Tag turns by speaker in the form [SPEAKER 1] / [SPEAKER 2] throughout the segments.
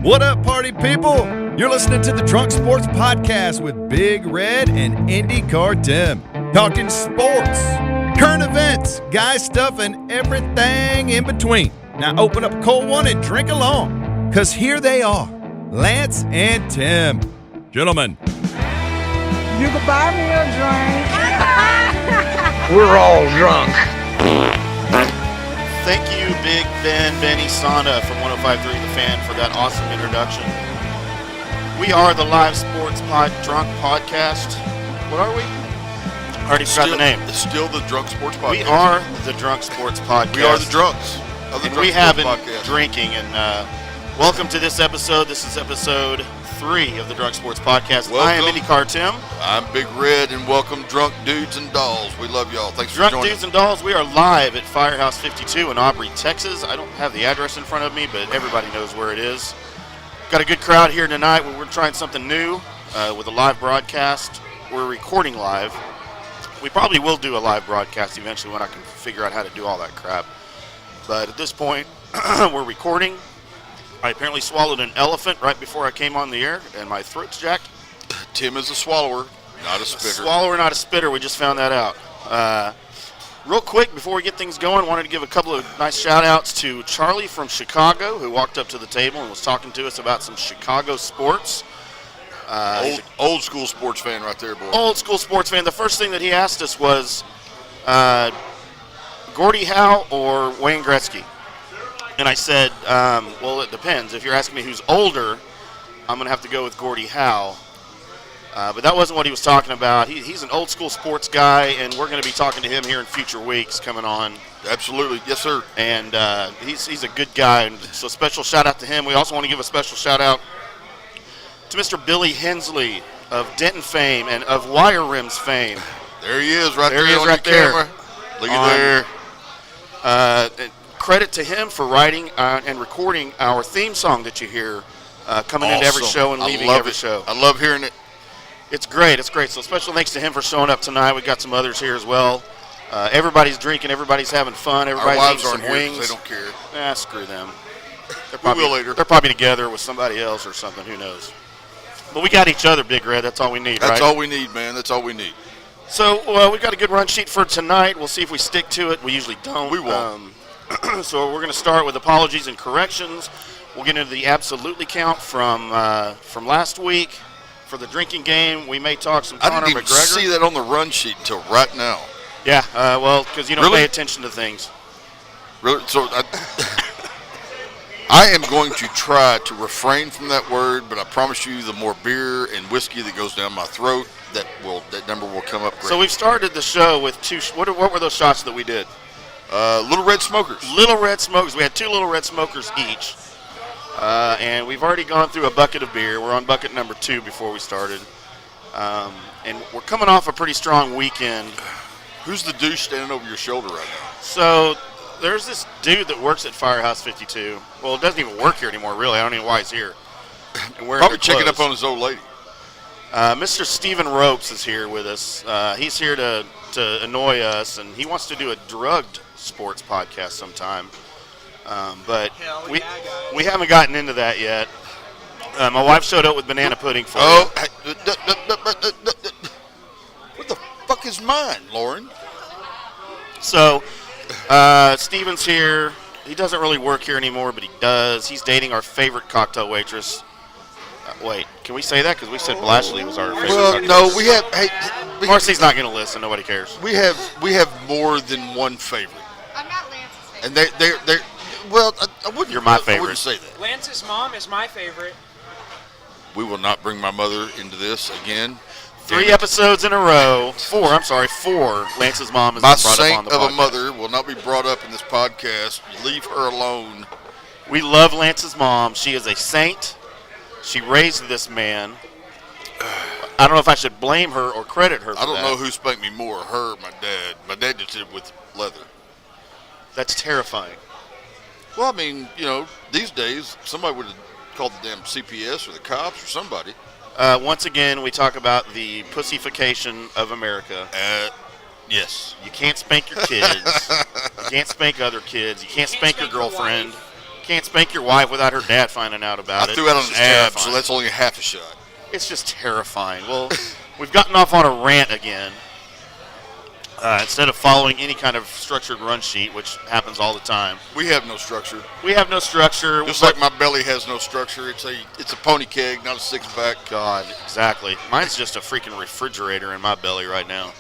[SPEAKER 1] What up, party people? You're listening to the Drunk Sports Podcast with BigRed and IndyCarTim. Talking sports, current events, guy stuff, and everything in between. Now open up a cold one and drink along, because here they are, Lance and Tim. Gentlemen.
[SPEAKER 2] You can buy me a drink.
[SPEAKER 3] We're all drunk.
[SPEAKER 4] Thank you, Big Benny Sonda from 105.3 The Fan for that awesome introduction. We are the Live Sports Drunk Podcast. What are we? I already forgot the name.
[SPEAKER 5] It's still the Drunk Sports Podcast.
[SPEAKER 4] We are the Drunk Sports Podcast.
[SPEAKER 5] We are the drunks of the
[SPEAKER 4] and
[SPEAKER 5] Drunk
[SPEAKER 4] we have been
[SPEAKER 5] Podcast.
[SPEAKER 4] drinking. And welcome to this episode. This is episode 3 of the Drunk Sports Podcast.
[SPEAKER 5] Welcome.
[SPEAKER 4] I am IndyCarTim.
[SPEAKER 5] I'm BigRed, and welcome, drunk dudes and dolls. We love y'all. Thanks for
[SPEAKER 4] Drunk
[SPEAKER 5] joining
[SPEAKER 4] Dudes and Dolls, we are live at Firehouse 52 in Aubrey, Texas. I don't have the address in front of me, but everybody knows where it is. Got a good crowd here tonight. We're trying something new with a live broadcast. We're recording live. We probably will do a live broadcast eventually when I can figure out how to do all that crap. But at this point, we're recording. I apparently swallowed an elephant right before I came on the air, and my throat's jacked.
[SPEAKER 5] Tim is a swallower, not a spitter.
[SPEAKER 4] Swallower, not a spitter. We just found that out. Real quick, before we get things going, wanted to give a couple of nice shout-outs to Charlie from Chicago, who walked up to the table and was talking to us about some Chicago sports.
[SPEAKER 5] Old school sports fan right there, boy.
[SPEAKER 4] Old school sports fan. The first thing that he asked us was Gordie Howe or Wayne Gretzky? And I said, well, it depends. If you're asking me who's older, I'm going to have to go with Gordie Howe. But that wasn't what he was talking about. He's an old school sports guy, and we're going to be talking to him here in future weeks coming on.
[SPEAKER 5] Absolutely. Yes, sir.
[SPEAKER 4] And he's a good guy. And so special shout out to him. We also want to give a special shout out to Mr. Billy Hensley of Denton fame and of Wire Rims fame.
[SPEAKER 5] There he is right
[SPEAKER 4] There
[SPEAKER 5] there,
[SPEAKER 4] he is
[SPEAKER 5] on
[SPEAKER 4] right
[SPEAKER 5] your camera. Look at there.
[SPEAKER 4] Credit to him for writing and recording our theme song that you hear coming into every show and leaving every show.
[SPEAKER 5] I love hearing it.
[SPEAKER 4] It's great. It's great. So special thanks to him for showing up tonight. We've got some others here as well. Everybody's drinking. Everybody's having fun.
[SPEAKER 5] Our
[SPEAKER 4] Everybody's
[SPEAKER 5] wives
[SPEAKER 4] eating
[SPEAKER 5] aren't
[SPEAKER 4] some
[SPEAKER 5] here 'cause
[SPEAKER 4] wings.
[SPEAKER 5] they don't care.
[SPEAKER 4] Screw them.
[SPEAKER 5] We will later.
[SPEAKER 4] They're probably together with somebody else or something. Who knows? But we got each other, Big Red. That's all we need,
[SPEAKER 5] That's
[SPEAKER 4] right?
[SPEAKER 5] all we need, man. That's all we need.
[SPEAKER 4] So we've got a good run sheet for tonight. We'll see if we stick to it. We usually don't.
[SPEAKER 5] We won't.
[SPEAKER 4] So we're going to start with apologies and corrections. We'll get into the absolutely count from last week. For the drinking game, we may talk some Conor
[SPEAKER 5] I didn't even
[SPEAKER 4] McGregor.
[SPEAKER 5] see that on the run sheet until right now.
[SPEAKER 4] Yeah, well, because you don't
[SPEAKER 5] Really?
[SPEAKER 4] pay attention to things.
[SPEAKER 5] Really? So I am going to try to refrain from that word, but I promise you, the more beer and whiskey that goes down my throat, that number will come up great.
[SPEAKER 4] So we've started the show with two. What were those shots that we did?
[SPEAKER 5] Little Red Smokers.
[SPEAKER 4] Little Red Smokers. We had 2 Little Red Smokers each. And we've already gone through a bucket of beer. We're on bucket number 2 before we started. And we're coming off a pretty strong weekend.
[SPEAKER 5] Who's the douche standing over your shoulder right now?
[SPEAKER 4] So there's this dude that works at Firehouse 52. Well, it doesn't even work here anymore, really. I don't even know why he's here. And wearing
[SPEAKER 5] Probably
[SPEAKER 4] their
[SPEAKER 5] checking
[SPEAKER 4] clothes.
[SPEAKER 5] up on his old lady.
[SPEAKER 4] Mr. Stephen Ropes is here with us. He's here to annoy us, and he wants to do a drugged sports podcast sometime. But we haven't gotten into that yet. My wife showed up with banana pudding for you.
[SPEAKER 5] What the fuck is mine, Lauren?
[SPEAKER 4] So, Steven's here. He doesn't really work here anymore, but he does. He's dating our favorite cocktail waitress. Wait, can we say that? Because we said Blashley was our favorite cocktail
[SPEAKER 5] No, we have.
[SPEAKER 4] Of course, he's not going to listen. Nobody cares.
[SPEAKER 5] We have more than one favorite,
[SPEAKER 6] I'm not Lance's favorite.
[SPEAKER 5] and they. Well, I wouldn't.
[SPEAKER 4] You're my
[SPEAKER 5] I
[SPEAKER 4] favorite.
[SPEAKER 5] wouldn't say that.
[SPEAKER 2] Lance's mom is my favorite.
[SPEAKER 5] We will not bring my mother into this again.
[SPEAKER 4] 3 episodes in a row. 4. Lance's mom has
[SPEAKER 5] My
[SPEAKER 4] been brought up on
[SPEAKER 5] saint
[SPEAKER 4] the
[SPEAKER 5] of
[SPEAKER 4] podcast.
[SPEAKER 5] a mother will not be brought up in this podcast. Leave her alone.
[SPEAKER 4] We love Lance's mom. She is a saint. She raised this man. I don't know if I should blame her or credit her for
[SPEAKER 5] I don't
[SPEAKER 4] that.
[SPEAKER 5] know who spanked me more, her or my dad. My dad just did it with leather.
[SPEAKER 4] That's terrifying.
[SPEAKER 5] Well, I mean, these days, somebody would have called the damn CPS or the cops or somebody.
[SPEAKER 4] Once again, we talk about the pussification of America.
[SPEAKER 5] Yes.
[SPEAKER 4] You can't spank your kids. You can't spank other kids. You can't spank your girlfriend. Can't spank your wife without her dad finding out about it.
[SPEAKER 5] I threw out
[SPEAKER 4] It's
[SPEAKER 5] an
[SPEAKER 4] just
[SPEAKER 5] ab,
[SPEAKER 4] terrifying.
[SPEAKER 5] so that's only a half a shot.
[SPEAKER 4] It's just terrifying. Well, we've gotten off on a rant again. Instead of following any kind of structured run sheet, which happens all the time.
[SPEAKER 5] We have no structure.
[SPEAKER 4] We have no structure.
[SPEAKER 5] Just like my belly has no structure. It's a pony keg, not a six-pack.
[SPEAKER 4] God, exactly. Mine's just a freaking refrigerator in my belly right now.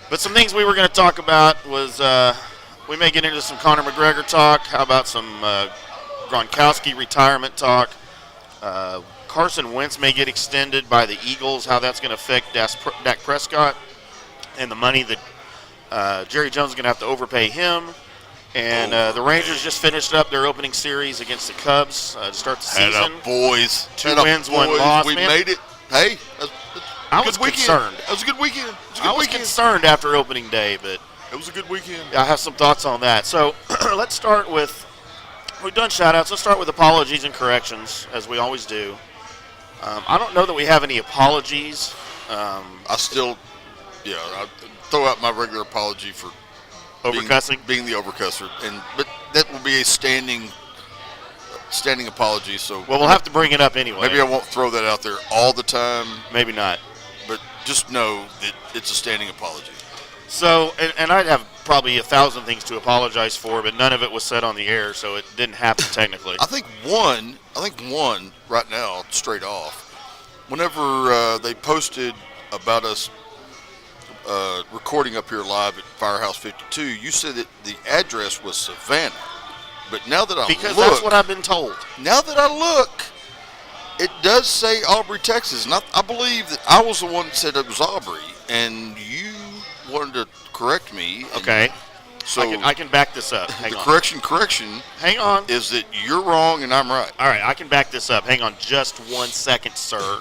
[SPEAKER 4] But some things we were going to talk about was we may get into some Conor McGregor talk. How about some Gronkowski retirement talk? Carson Wentz may get extended by the Eagles, how that's going to affect Dak Prescott and the money that Jerry Jones is going to have to overpay him. And the Rangers just finished up their opening series against the Cubs to start the season.
[SPEAKER 5] Boys.
[SPEAKER 4] 2 wins, 1 loss.
[SPEAKER 5] We
[SPEAKER 4] Man,
[SPEAKER 5] made it. Hey,
[SPEAKER 4] I was concerned.
[SPEAKER 5] That was a good weekend.
[SPEAKER 4] I was concerned after opening day, but
[SPEAKER 5] It was a good weekend.
[SPEAKER 4] I have some thoughts on that. So let's start with, we've done shout-outs. Let's start with apologies and corrections, as we always do. I don't know that we have any apologies.
[SPEAKER 5] I throw out my regular apology for
[SPEAKER 4] Overcussing?
[SPEAKER 5] being the overcusser, but that will be a standing apology. So
[SPEAKER 4] Well, we'll have to bring it up anyway.
[SPEAKER 5] maybe I won't throw that out there all the time,
[SPEAKER 4] Maybe not.
[SPEAKER 5] but just know that it's a standing apology.
[SPEAKER 4] So, and I'd have probably 1,000 things to apologize for, but none of it was said on the air, so it didn't happen technically.
[SPEAKER 5] I think one right now, straight off, whenever they posted about us recording up here live at Firehouse 52, you said that the address was Savannah. But now that
[SPEAKER 4] Because that's what I've been told.
[SPEAKER 5] Now that I look, it does say Aubrey, Texas. And I believe that I was the one that said it was Aubrey, and you wanted to correct me.
[SPEAKER 4] Okay.
[SPEAKER 5] So
[SPEAKER 4] I can back this up. Hang
[SPEAKER 5] the
[SPEAKER 4] on.
[SPEAKER 5] correction
[SPEAKER 4] Hang on.
[SPEAKER 5] is that you're wrong and I'm right.
[SPEAKER 4] All right, I can back this up. Hang on just 1 second, sir.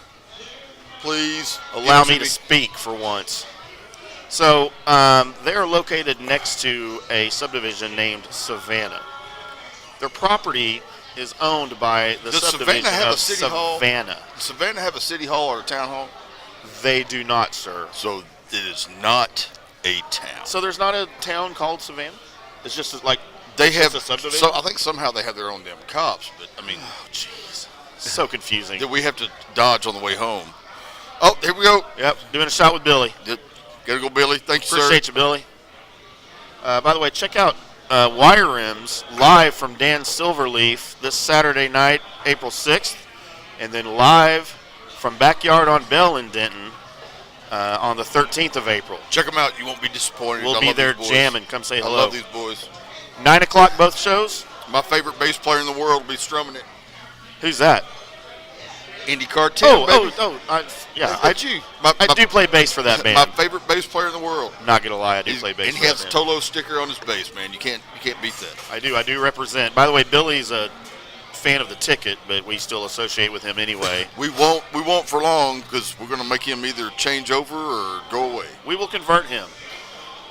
[SPEAKER 5] Please
[SPEAKER 4] Allow me to speak for once. So they are located next to a subdivision named Savannah. Their property is owned by the
[SPEAKER 5] Does
[SPEAKER 4] subdivision
[SPEAKER 5] Savannah have
[SPEAKER 4] of
[SPEAKER 5] a city hall?
[SPEAKER 4] Savannah.
[SPEAKER 5] Does Savannah have a city hall or a town hall?
[SPEAKER 4] They do not, sir.
[SPEAKER 5] So it is not a town.
[SPEAKER 4] So there's not a town called Savannah? It's just like
[SPEAKER 5] They
[SPEAKER 4] it's
[SPEAKER 5] have
[SPEAKER 4] just a subdivision?
[SPEAKER 5] So I think somehow they have their own damn cops, but I mean,
[SPEAKER 4] Oh, jeez. So confusing.
[SPEAKER 5] that we have to dodge on the way home. Oh, here we go.
[SPEAKER 4] Yep, doing a shot with Billy.
[SPEAKER 5] Gotta go, Billy. Thank you, sir.
[SPEAKER 4] Appreciate you, Billy. By the way, check out Wire Rims live from Dan Silverleaf this Saturday night, April 6th, and then live from Backyard on Bell in Denton on the 13th of April.
[SPEAKER 5] Check them out. You won't be disappointed.
[SPEAKER 4] We'll
[SPEAKER 5] I
[SPEAKER 4] be
[SPEAKER 5] love
[SPEAKER 4] there
[SPEAKER 5] these boys.
[SPEAKER 4] jamming. Come say
[SPEAKER 5] I
[SPEAKER 4] hello.
[SPEAKER 5] love these boys.
[SPEAKER 4] 9 o'clock both shows?
[SPEAKER 5] My favorite bass player in the world will be strumming it.
[SPEAKER 4] Who's that?
[SPEAKER 5] IndyCarTim, baby.
[SPEAKER 4] I
[SPEAKER 5] you.
[SPEAKER 4] do play bass for that band.
[SPEAKER 5] My favorite bass player in the world.
[SPEAKER 4] Not gonna lie, I do play bass
[SPEAKER 5] And
[SPEAKER 4] for
[SPEAKER 5] he
[SPEAKER 4] that
[SPEAKER 5] has a
[SPEAKER 4] band.
[SPEAKER 5] Tolo sticker on his bass, man. You can't beat that.
[SPEAKER 4] I do represent. By the way, Billy's a fan of the ticket, but we still associate with him anyway.
[SPEAKER 5] We won't for long because we're going to make him either change over or go away.
[SPEAKER 4] We will convert him.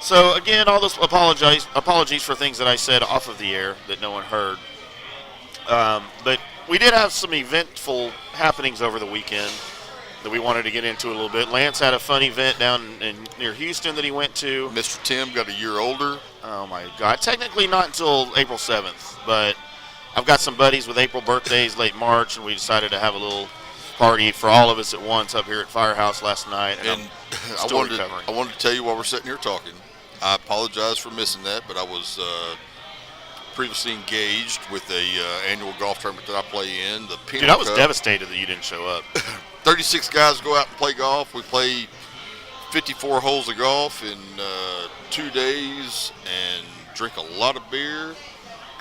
[SPEAKER 4] So again, all those apologies for things that I said off of the air that no one heard. But we did have some eventful happenings over the weekend that we wanted to get into a little bit. Lance had a fun event down near Houston that he went to.
[SPEAKER 5] Mr. Tim got a year older.
[SPEAKER 4] Oh my God! Technically not until April 7th, but I've got some buddies with April birthdays late March, and we decided to have a little party for all of us at once up here at Firehouse last night. And I'm still recovering.
[SPEAKER 5] I wanted to tell you while we're sitting here talking, I apologize for missing that, but I was previously engaged with a annual golf tournament that I play in. The Pinnacle
[SPEAKER 4] Dude, I was
[SPEAKER 5] Cup.
[SPEAKER 4] devastated that you didn't show up.
[SPEAKER 5] 36 guys go out and play golf. We play 54 holes of golf in 2 days and drink a lot of beer,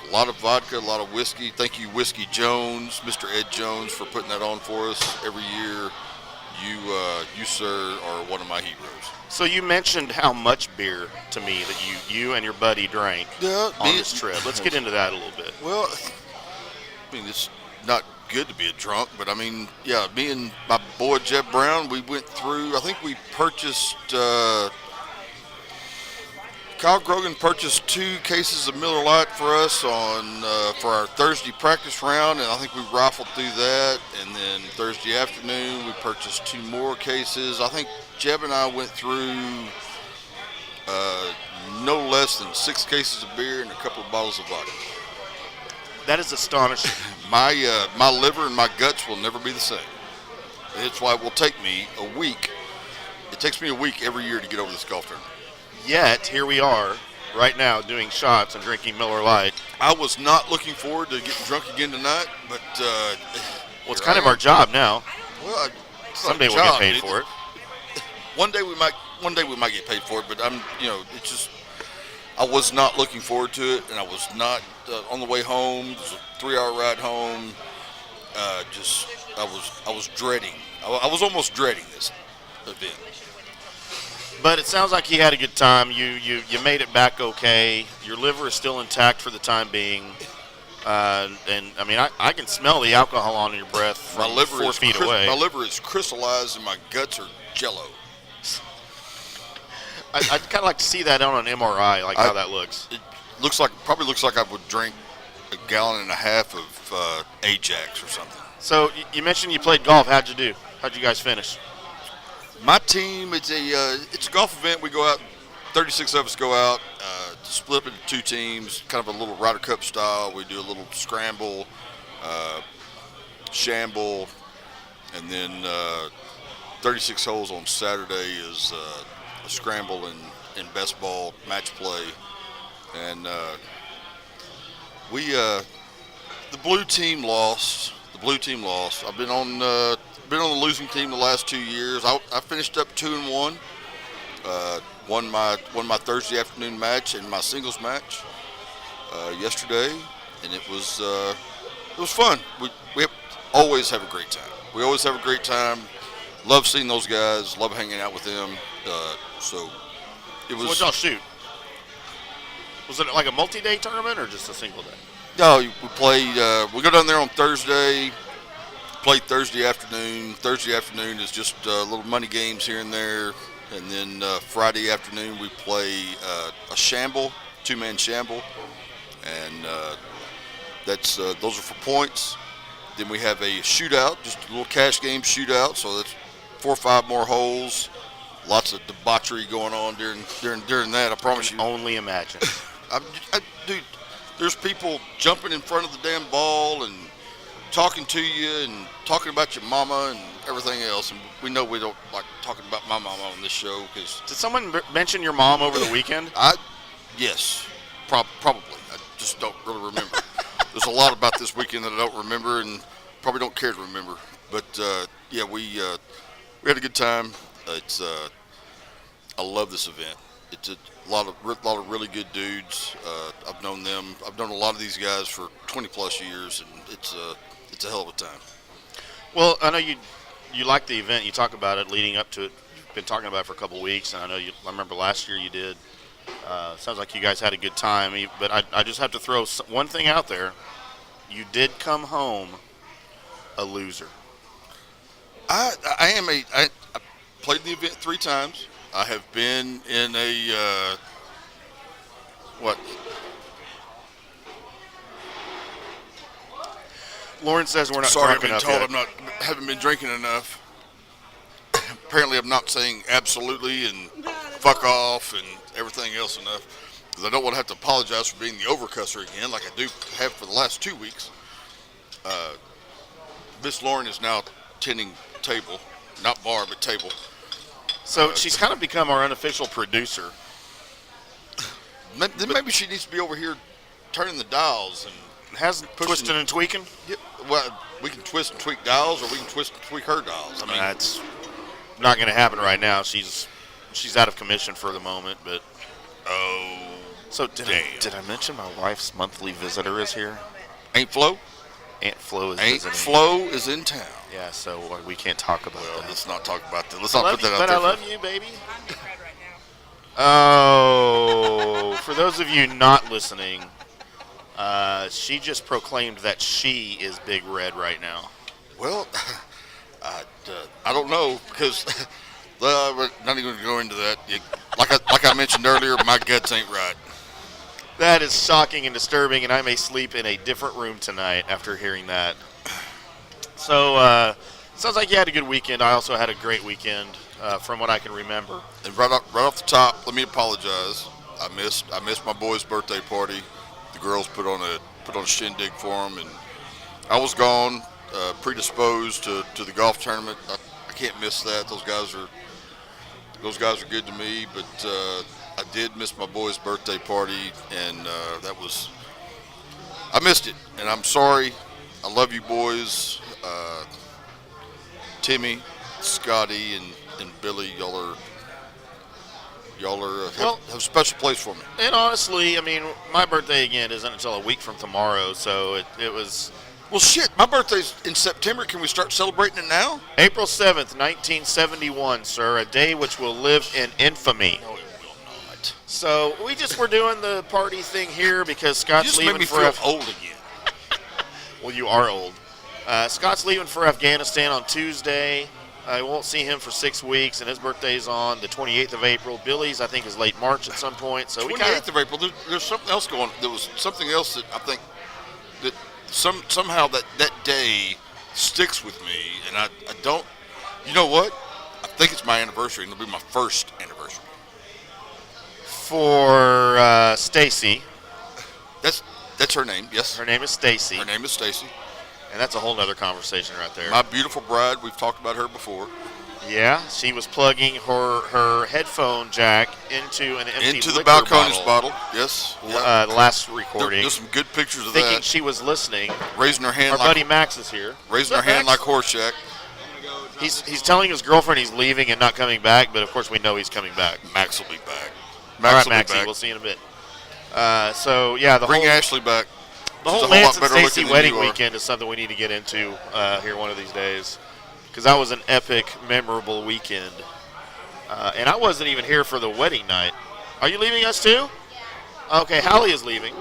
[SPEAKER 5] a lot of vodka, a lot of whiskey. Thank you, Whiskey Jones, Mr. Ed Jones, for putting that on for us every year. You, sir, are one of my heroes.
[SPEAKER 4] So you mentioned how much beer to me that you and your buddy drank on this trip. Let's get into that a little bit.
[SPEAKER 5] Well, I mean, it's not good to be a drunk, but I mean, yeah, me and my boy Jeb Brown, we went through, I think we purchased, Kyle Grogan purchased 2 cases of Miller Lite for us for our Thursday practice round, and I think we rifled through that. And then Thursday afternoon, we purchased 2 more cases. I think Jeb and I went through no less than 6 cases of beer and a couple of bottles of vodka.
[SPEAKER 4] That is astonishing.
[SPEAKER 5] My liver and my guts will never be the same. It's why it will take me a week. It takes me a week every year to get over this golf tournament.
[SPEAKER 4] Yet, here we are right now doing shots and drinking Miller Lite.
[SPEAKER 5] I was not looking forward to getting drunk again tonight, but
[SPEAKER 4] well, it's kind of our job now.
[SPEAKER 5] Well,
[SPEAKER 4] someday we'll get paid for it.
[SPEAKER 5] One day we might get paid for it, but it's just I was not looking forward to it, and I was not on the way home. It was a 3-hour ride home. I was dreading. I was almost dreading this event.
[SPEAKER 4] But it sounds like you had a good time. You made it back okay. Your liver is still intact for the time being. And I mean, I can smell the alcohol on your breath from 4 feet away.
[SPEAKER 5] My liver is crystallized and my guts are jello.
[SPEAKER 4] I'd kind of like to see that on an MRI, how that looks.
[SPEAKER 5] It probably looks like I would drink a gallon and a half of Ajax or something.
[SPEAKER 4] So you mentioned you played golf. How'd you do? How'd you guys finish?
[SPEAKER 5] My team, it's a golf event. We go out, 36 of us go out, split up into 2 teams, kind of a little Ryder Cup style. We do a little scramble, shamble, and then 36 holes on Saturday is a scramble and best ball match play. And the blue team lost. I've been on the losing team the last 2 years. I finished up 2-1. Won my Thursday afternoon match and my singles match yesterday, and it was fun. We always have a great time. We always have a great time. Love seeing those guys. Love hanging out with them. So it was.
[SPEAKER 4] What'd y'all shoot? Was it like a multi-day tournament or just a single day?
[SPEAKER 5] No, we played. We go down there on Thursday. Play Thursday afternoon. Thursday afternoon is just little money games here and there. And then Friday afternoon we play a shamble, 2-man shamble. And those are for points. Then we have a shootout, just a little cash game shootout. So that's 4 or 5 more holes. Lots of debauchery going on during that, I promise you.
[SPEAKER 4] Only imagine.
[SPEAKER 5] Dude, there's people jumping in front of the damn ball and talking to you and talking about your mama and everything else. And we know we don't like talking about my mama on this show. Cause
[SPEAKER 4] did someone mention your mom over the weekend?
[SPEAKER 5] Yes, probably. I just don't really remember. There's a lot about this weekend that I don't remember and probably don't care to remember. But yeah, we had a good time. I love this event. It's a lot of really good dudes. I've known them. I've known a lot of these guys for 20 plus years, and it's a hell of a time.
[SPEAKER 4] Well, I know you like the event. You talk about it leading up to it. You've been talking about it for a couple of weeks, and I remember last year you did. Sounds like you guys had a good time. But I just have to throw one thing out there. You did come home a loser.
[SPEAKER 5] I played the event 3 times. I have been in a
[SPEAKER 4] Lauren says we're not
[SPEAKER 5] Sorry,
[SPEAKER 4] drunk enough
[SPEAKER 5] I've been
[SPEAKER 4] yet.
[SPEAKER 5] told haven't been drinking enough. Apparently, I'm not saying absolutely and fuck off and everything else enough because I don't want to have to apologize for being the overcusser again, like I do have for the last 2 weeks. Miss Lauren is now tending table, not bar, but table.
[SPEAKER 4] So she's kind of become our unofficial producer.
[SPEAKER 5] Then maybe she needs to be over here turning the dials and
[SPEAKER 4] hasn't twisting and tweaking.
[SPEAKER 5] Yeah, well, we can twist and tweak dials, or we can twist and tweak her dials. I mean,
[SPEAKER 4] that's not going to happen right now. She's out of commission for the moment. But so did I mention my wife's monthly visitor is here?
[SPEAKER 5] Aunt Flo.
[SPEAKER 4] Aunt Flo is
[SPEAKER 5] Aunt
[SPEAKER 4] visiting.
[SPEAKER 5] Flo is in town.
[SPEAKER 4] Yeah, so we can't talk about that.
[SPEAKER 5] Let's not talk about that. Let's not put that out
[SPEAKER 4] but
[SPEAKER 5] there.
[SPEAKER 4] I love you, baby. Oh, for those of you not listening, she just proclaimed that she is Big Red right now.
[SPEAKER 5] Well, I don't know because we're not even going to go into that. Like I mentioned earlier, my guts ain't right.
[SPEAKER 4] That is shocking and disturbing, and I may sleep in a different room tonight after hearing that. So, sounds like you had a good weekend. I also had a great weekend, from what I can remember.
[SPEAKER 5] And right off the top, let me apologize. I missed my boy's birthday party. The girls put on put on a shindig for them. And I was gone, predisposed to the golf tournament. I can't miss that. Those guys are good to me. But I did miss my boy's birthday party, and I missed it. And I'm sorry. I love you boys. Timmy, Scotty, and Billy, y'all have a special place for me.
[SPEAKER 4] And honestly, I mean, my birthday again isn't until a week from tomorrow, so it was.
[SPEAKER 5] Well, shit, my birthday's in September. Can we start celebrating it now?
[SPEAKER 4] April 7th, 1971, sir, a day which will live in infamy.
[SPEAKER 5] No, it will not.
[SPEAKER 4] So we're doing the party thing here because Scott's
[SPEAKER 5] You just
[SPEAKER 4] leaving
[SPEAKER 5] made me
[SPEAKER 4] for
[SPEAKER 5] feel old again.
[SPEAKER 4] Well, you are old. Scott's leaving for Afghanistan on Tuesday. I won't see him for 6 weeks, and his birthday's on the 28th of April. Billy's, I think, is late March at some point. So
[SPEAKER 5] 28th of April. There's something else going. There was something else that I think that somehow that day sticks with me, and I don't. You know what? I think it's my anniversary, and it'll be my first anniversary.
[SPEAKER 4] For Stacy.
[SPEAKER 5] That's her name. Yes.
[SPEAKER 4] Her name is Stacy.
[SPEAKER 5] Her name is Stacy.
[SPEAKER 4] And that's a whole other conversation right there.
[SPEAKER 5] My beautiful bride. We've talked about her before.
[SPEAKER 4] Yeah, she was plugging her headphone jack into an empty
[SPEAKER 5] the Balcones bottle. Yes.
[SPEAKER 4] The last recording.
[SPEAKER 5] There's some good pictures of
[SPEAKER 4] thinking
[SPEAKER 5] that.
[SPEAKER 4] she was listening.
[SPEAKER 5] Raising her hand.
[SPEAKER 4] Our buddy Max is here.
[SPEAKER 5] Raising her hand like Horseshack.
[SPEAKER 4] He's telling his girlfriend he's leaving and not coming back, but of course we know he's coming back.
[SPEAKER 5] Max will be back.
[SPEAKER 4] All right, Maxie, we'll see you in a bit. So yeah,
[SPEAKER 5] bring Ashley back.
[SPEAKER 4] The whole Lance and Stacy wedding weekend is something we need to get into here one of these days, because that was an epic, memorable weekend. And I wasn't even here for the wedding night. Are you leaving us too? Okay, Hallie is leaving.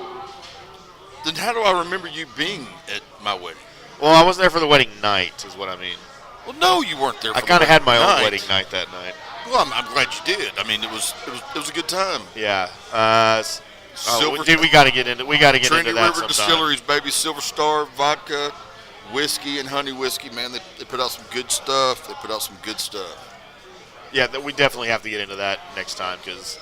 [SPEAKER 5] Then how do I remember you being at my wedding?
[SPEAKER 4] Well, I wasn't there for the wedding night, is what I mean.
[SPEAKER 5] Well, no, you weren't there.
[SPEAKER 4] I kind of had my own wedding night that night.
[SPEAKER 5] Well, I'm glad you did. I mean, it was a good time.
[SPEAKER 4] Yeah. We got to get into that
[SPEAKER 5] Trinity
[SPEAKER 4] sometime.
[SPEAKER 5] River Distilleries, baby, Silver Star vodka, whiskey, and honey whiskey. Man, they put out some good stuff.
[SPEAKER 4] Yeah, we definitely have to get into that next time, because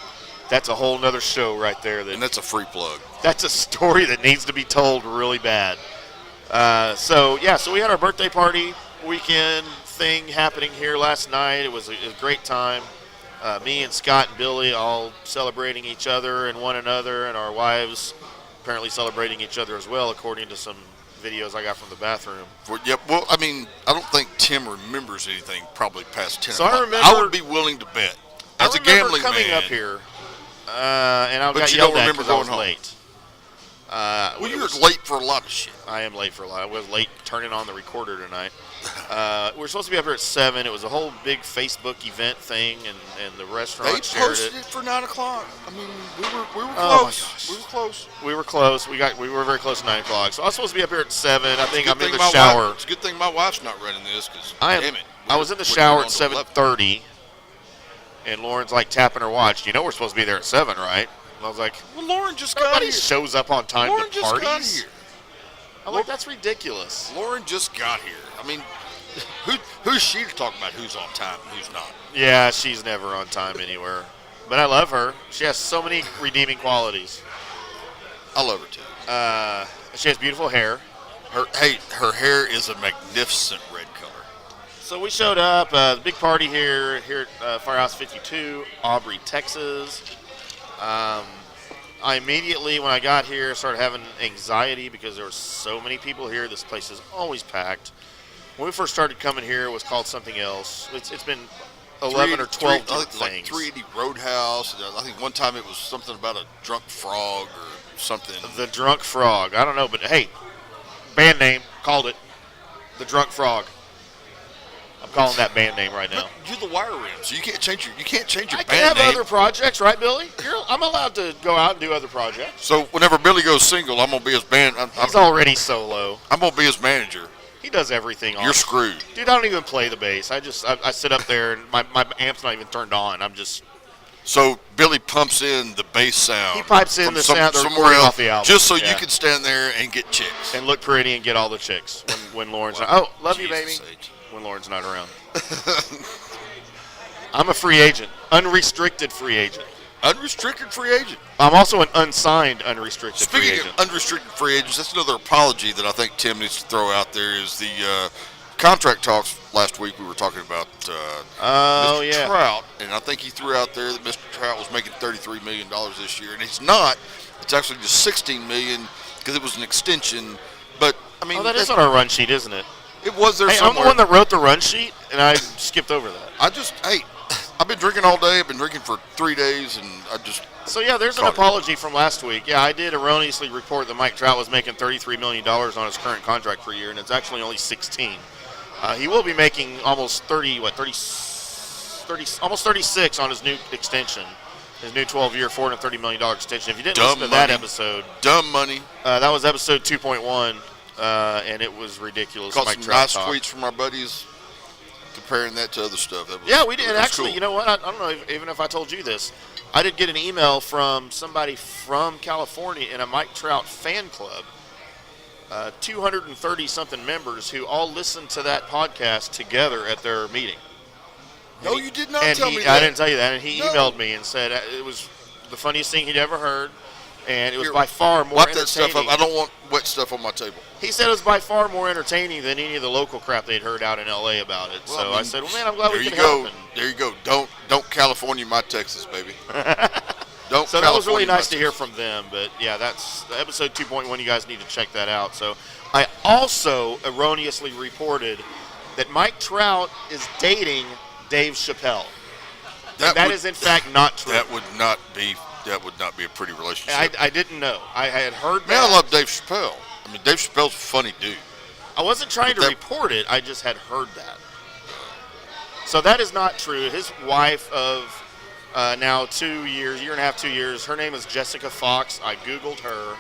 [SPEAKER 4] that's a whole nother show right there.
[SPEAKER 5] And that's a free plug.
[SPEAKER 4] That's a story that needs to be told really bad. So we had our birthday party weekend thing happening here last night. It was a great time. Me and Scott and Billy all celebrating each other and one another, and our wives apparently celebrating each other as well, according to some videos I got from the bathroom.
[SPEAKER 5] Well, I mean, I don't think Tim remembers anything probably past 10
[SPEAKER 4] so
[SPEAKER 5] o'clock. I would be willing to bet. As a gambling
[SPEAKER 4] coming
[SPEAKER 5] man,
[SPEAKER 4] up here, and I got
[SPEAKER 5] you
[SPEAKER 4] yelled
[SPEAKER 5] don't
[SPEAKER 4] at
[SPEAKER 5] remember
[SPEAKER 4] because I was
[SPEAKER 5] going home.
[SPEAKER 4] late.
[SPEAKER 5] Well, you were late for a lot of shit.
[SPEAKER 4] I am late for a lot. I was late turning on the recorder tonight. We were supposed to be up here at 7. It was a whole big Facebook event thing, and the restaurant
[SPEAKER 5] They
[SPEAKER 4] shared
[SPEAKER 5] posted it for 9 o'clock. I mean, we were close.
[SPEAKER 4] Oh my gosh.
[SPEAKER 5] We were close.
[SPEAKER 4] We were close. We were very close to 9 o'clock. So I was supposed to be up here at 7. I think I'm in the
[SPEAKER 5] my
[SPEAKER 4] shower.
[SPEAKER 5] It's a good thing my wife's not running this, because damn it.
[SPEAKER 4] I was in the shower at 7:30, and Lauren's like tapping her watch. You know we're supposed to be there at 7, right? And I was like,
[SPEAKER 5] well, Lauren just got
[SPEAKER 4] nobody
[SPEAKER 5] here.
[SPEAKER 4] shows up on time
[SPEAKER 5] Lauren
[SPEAKER 4] to
[SPEAKER 5] just
[SPEAKER 4] parties.
[SPEAKER 5] got here.
[SPEAKER 4] I'm like, that's ridiculous.
[SPEAKER 5] Lauren just got here. I mean, who's she to talk about who's on time and who's not?
[SPEAKER 4] Yeah, she's never on time anywhere. But I love her. She has so many redeeming qualities.
[SPEAKER 5] I love her too.
[SPEAKER 4] She has beautiful hair.
[SPEAKER 5] Her hair is a magnificent red color.
[SPEAKER 4] So we showed up, big party here at Firehouse 52, Aubrey, Texas. I immediately, when I got here, started having anxiety because there were so many people here. This place is always packed. When we first started coming here, it was called something else. It's been 11 or 12 different things.
[SPEAKER 5] Like 380 Roadhouse. I think one time it was something about a drunk frog or something.
[SPEAKER 4] The Drunk Frog. I don't know, but hey, band name, called it. The Drunk Frog. I'm calling that band name right now.
[SPEAKER 5] You're the Wire Rims. You can't change your band name.
[SPEAKER 4] I can have other projects, right, Billy? I'm allowed to go out and do other projects.
[SPEAKER 5] So whenever Billy goes single, I'm gonna be his band.
[SPEAKER 4] He's already solo.
[SPEAKER 5] I'm gonna be his manager.
[SPEAKER 4] He does everything.
[SPEAKER 5] You're screwed,
[SPEAKER 4] dude. I don't even play the bass. I sit up there and my amp's not even turned on.
[SPEAKER 5] So Billy pumps in the bass sound.
[SPEAKER 4] He pipes in the sound
[SPEAKER 5] somewhere else
[SPEAKER 4] off the album,
[SPEAKER 5] just so you can stand there and get chicks
[SPEAKER 4] and look pretty and get all the chicks when Lauren's not. Oh, love you, baby. When Lauren's not around. I'm a free agent, unrestricted free agent.
[SPEAKER 5] Unrestricted free agent.
[SPEAKER 4] I'm also an unsigned unrestricted free
[SPEAKER 5] Speaking
[SPEAKER 4] agent.
[SPEAKER 5] of unrestricted free agents, that's another apology that I think Tim needs to throw out there is the contract talks last week. We were talking about Mr. Trout, and I think he threw out there that Mr. Trout was making $33 million this year, and he's not. It's actually just $16 million because it was an extension. But, I mean,
[SPEAKER 4] that is on our run sheet, isn't it?
[SPEAKER 5] It was there
[SPEAKER 4] Hey,
[SPEAKER 5] somewhere.
[SPEAKER 4] I'm the one that wrote the run sheet, and I skipped over that.
[SPEAKER 5] I've been drinking all day. I've been drinking for 3 days, and I just.
[SPEAKER 4] So, yeah, there's an apology from last week. Yeah, I did erroneously report that Mike Trout was making $33 million on his current contract per year, and it's actually only 16. He will be making almost 36 on his new extension, his new 12-year, $430 million extension. If you didn't listen to that episode.
[SPEAKER 5] Dumb money.
[SPEAKER 4] That was episode 2.1, and it was ridiculous.
[SPEAKER 5] Caught
[SPEAKER 4] Mike
[SPEAKER 5] some
[SPEAKER 4] Trout
[SPEAKER 5] nice
[SPEAKER 4] talk.
[SPEAKER 5] tweets from our buddies comparing that to other stuff.
[SPEAKER 4] We did. And actually, cool. You know what? I don't know even if I told you this. I did get an email from somebody from California in a Mike Trout fan club, 230-something members who all listened to that podcast together at their meeting.
[SPEAKER 5] No, you did not
[SPEAKER 4] tell
[SPEAKER 5] me that.
[SPEAKER 4] I didn't tell you that. And he emailed me and said it was the funniest thing he'd ever heard, and it was by far more entertaining.
[SPEAKER 5] That stuff up. I don't want wet stuff on my table.
[SPEAKER 4] He said it was by far more entertaining than any of the local crap they'd heard out in L.A. about it.
[SPEAKER 5] Well,
[SPEAKER 4] so I said, well, man, I'm glad we could
[SPEAKER 5] help.
[SPEAKER 4] help.
[SPEAKER 5] There you go. Don't California my Texas, baby. Don't.
[SPEAKER 4] So that was really nice to hear from them. But, yeah, that's episode 2.1. You guys need to check that out. So I also erroneously reported that Mike Trout is dating Dave Chappelle. That is, in fact, not true.
[SPEAKER 5] That would not be a pretty relationship.
[SPEAKER 4] I didn't know. I had heard that.
[SPEAKER 5] Man, I love Dave Chappelle. I mean, Dave Chappelle's a funny dude.
[SPEAKER 4] I wasn't trying to report it. I just had heard that. So that is not true. His wife of now 2 years, year and a half, 2 years, her name is Jessica Fox. I Googled her.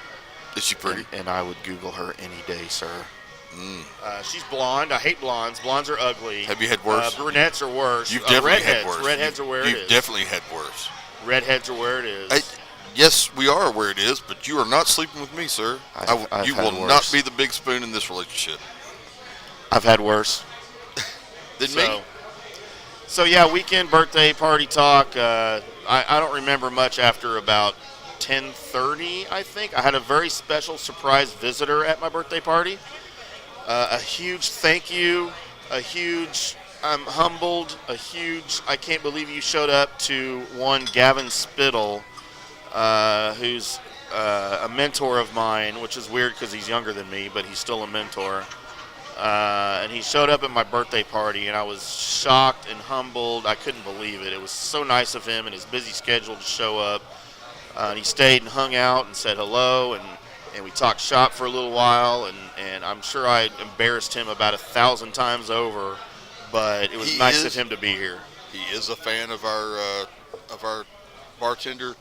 [SPEAKER 5] Is she pretty?
[SPEAKER 4] And I would Google her any day, sir. She's blonde. I hate blondes. Blondes are ugly.
[SPEAKER 5] Have you had worse?
[SPEAKER 4] Brunettes are worse.
[SPEAKER 5] You've definitely had worse.
[SPEAKER 4] Redheads are where it is.
[SPEAKER 5] You've definitely had worse.
[SPEAKER 4] Redheads are where it is.
[SPEAKER 5] Yes, we are where it is, but you are not sleeping with me, sir. You will not be the big spoon in this relationship.
[SPEAKER 4] I've had worse.
[SPEAKER 5] Than me?
[SPEAKER 4] So, yeah, weekend birthday party talk. I don't remember much after about 10:30, I think. I had a very special surprise visitor at my birthday party. A huge thank you, I'm humbled, I can't believe you showed up to one Gavin Spittle, who's a mentor of mine, which is weird because he's younger than me, but he's still a mentor. And he showed up at my birthday party, and I was shocked and humbled. I couldn't believe it. It was so nice of him and his busy schedule to show up. And he stayed and hung out and said hello, and we talked shop for a little while, and I'm sure I embarrassed him about 1,000 times over, but it was nice of him to be here.
[SPEAKER 5] He is a fan of our bartender,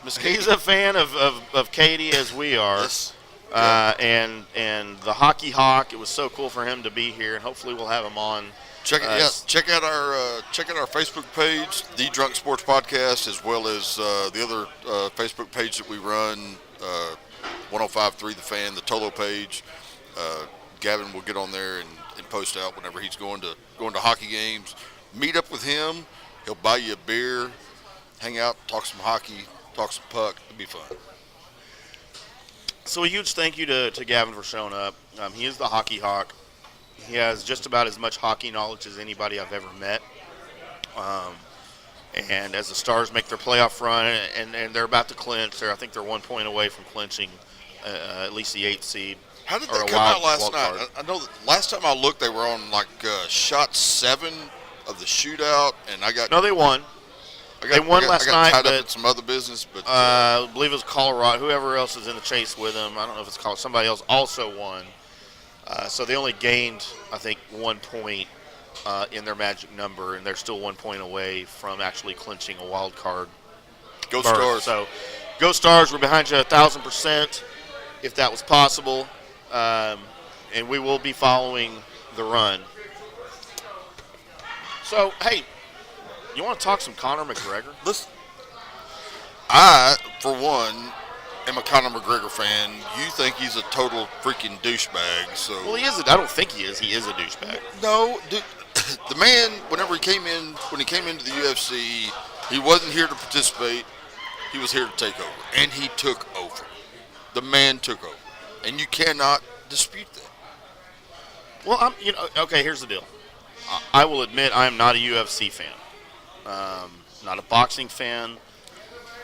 [SPEAKER 5] Miss Katie.
[SPEAKER 4] He's a fan of Katie as we are.
[SPEAKER 5] Yes.
[SPEAKER 4] And the Hockey Hawk. It was so cool for him to be here, and hopefully we'll have him on.
[SPEAKER 5] Check out our Facebook page, The Drunk Sports Podcast, as well as the other Facebook page that we run, 105.3 The Fan, the Tolo page. Gavin will get on there and post out whenever he's going to hockey games. Meet up with him. He'll buy you a beer, hang out, talk some hockey, talk some puck. It'll be fun.
[SPEAKER 4] So a huge thank you to Gavin for showing up. He is the Hockey Hawk. He has just about as much hockey knowledge as anybody I've ever met. And as the Stars make their playoff run, and they're about to clinch, I think they're 1 point away from clinching at least the 8th seed.
[SPEAKER 5] How did they come out last night? I know that last time I looked, they were on shot 7 of the shootout, and I got.
[SPEAKER 4] No, they won. They won last night.
[SPEAKER 5] I got tied up in some other business, but
[SPEAKER 4] I believe it was Colorado. Whoever else is in the chase with them, I don't know if it's Colorado. Somebody else also won. So they only gained, I think, 1 point in their magic number, and they're still 1 point away from actually clinching a wild card.
[SPEAKER 5] Go
[SPEAKER 4] berth.
[SPEAKER 5] Stars!
[SPEAKER 4] So, go Stars! We're behind you 1,000%, if that was possible, and we will be following the run. So, hey, you want to talk some Conor McGregor?
[SPEAKER 5] Listen, I, for one, am a Conor McGregor fan. You think he's a total freaking douchebag. So.
[SPEAKER 4] Well, he is. I don't think he is. He is a douchebag.
[SPEAKER 5] No, dude, the man, when he came into the UFC, he wasn't here to participate. He was here to take over, and he took over. The man took over, and you cannot dispute that.
[SPEAKER 4] Well, okay, here's the deal. I will admit I am not a UFC fan. Not a boxing fan.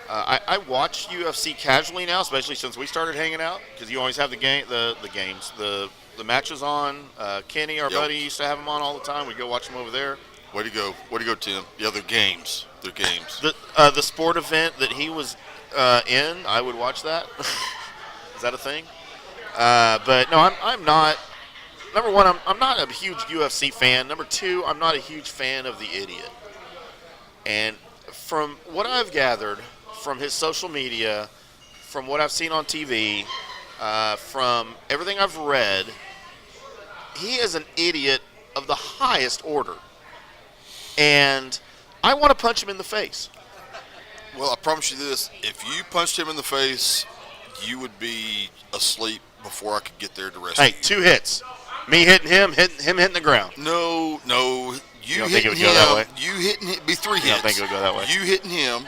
[SPEAKER 4] I watch UFC casually now, especially since we started hanging out, because you always have the matches on. Kenny, our buddy, used to have them on all the time. We'd go watch them over there.
[SPEAKER 5] Way to go, Tim. Yeah, they're games. They're games.
[SPEAKER 4] The sport event that he was in, I would watch that. Is that a thing? But no, I'm not. Number one, I'm not a huge UFC fan. Number two, I'm not a huge fan of the idiot. And from what I've gathered from his social media, from what I've seen on TV, from everything I've read, he is an idiot of the highest order. And I want to punch him in the face.
[SPEAKER 5] Well, I promise you this. If you punched him in the face, you would be asleep before I could get there to rescue you.
[SPEAKER 4] Hey, 2 hits. Me hitting him hitting the ground.
[SPEAKER 5] No.
[SPEAKER 4] You don't think it would go that way?
[SPEAKER 5] You hitting him, be 3 hits.
[SPEAKER 4] You don't think it would go that way?
[SPEAKER 5] You hitting him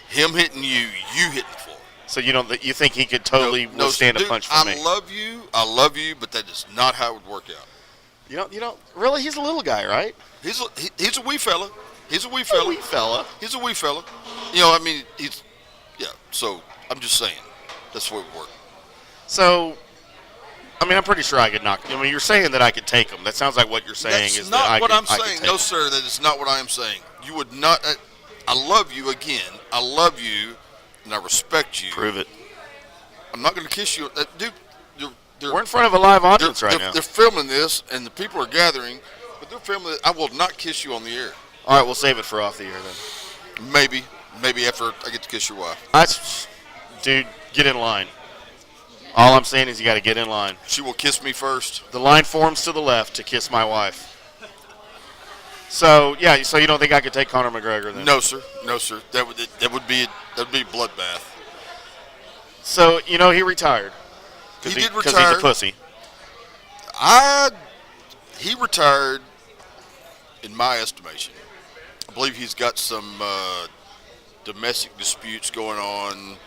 [SPEAKER 5] hitting you hitting the floor.
[SPEAKER 4] So you think he could totally withstand a punch from me?
[SPEAKER 5] I love you, but that is not how it would work out.
[SPEAKER 4] You don't really. He's a little guy, right?
[SPEAKER 5] He's a wee fella. He's a wee fella. So I'm just saying, that's the way it would work.
[SPEAKER 4] So, I'm pretty sure I could knock. You're saying that I could take him. That sounds like what you're saying.
[SPEAKER 5] That's not what I'm saying. No, sir, that is not what I am saying. You would not. I love you again. I love you, and I respect you.
[SPEAKER 4] Prove it.
[SPEAKER 5] I'm not going to kiss you, dude.
[SPEAKER 4] We're in front of a live audience right now.
[SPEAKER 5] They're filming this, and the people are gathering, but they're filming it. I will not kiss you on the air.
[SPEAKER 4] All right, we'll save it for off the air then.
[SPEAKER 5] Maybe after I get to kiss your wife.
[SPEAKER 4] Dude, get in line. All I'm saying is you got to get in line.
[SPEAKER 5] She will kiss me first.
[SPEAKER 4] The line forms to the left to kiss my wife. So you don't think I could take Conor McGregor then?
[SPEAKER 5] No, sir. That would be a bloodbath.
[SPEAKER 4] So he retired.
[SPEAKER 5] He did retire.
[SPEAKER 4] Because he's a pussy.
[SPEAKER 5] He retired, in my estimation. I believe he's got some domestic disputes going on.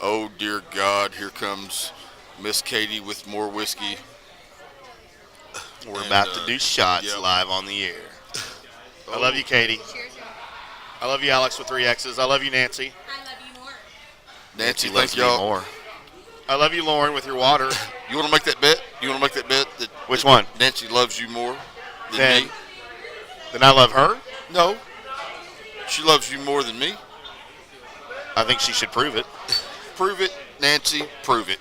[SPEAKER 5] Oh, dear God, here comes Miss Katie with more whiskey.
[SPEAKER 4] We're about to do shots live on the air. I love you, Katie.
[SPEAKER 6] Cheers, y'all.
[SPEAKER 4] I love you, Alex, with 3 X's. I love you, Nancy.
[SPEAKER 6] I love you more.
[SPEAKER 5] Nancy,
[SPEAKER 4] loves
[SPEAKER 5] thank
[SPEAKER 4] me
[SPEAKER 5] y'all.
[SPEAKER 4] more. I love you, Lauren, with your water.
[SPEAKER 5] You want to make that bet? That
[SPEAKER 4] Which one?
[SPEAKER 5] Nancy loves you more than me?
[SPEAKER 4] Then I love her?
[SPEAKER 5] No. She loves you more than me.
[SPEAKER 4] I think she should prove it.
[SPEAKER 5] Prove it, Nancy. Prove it.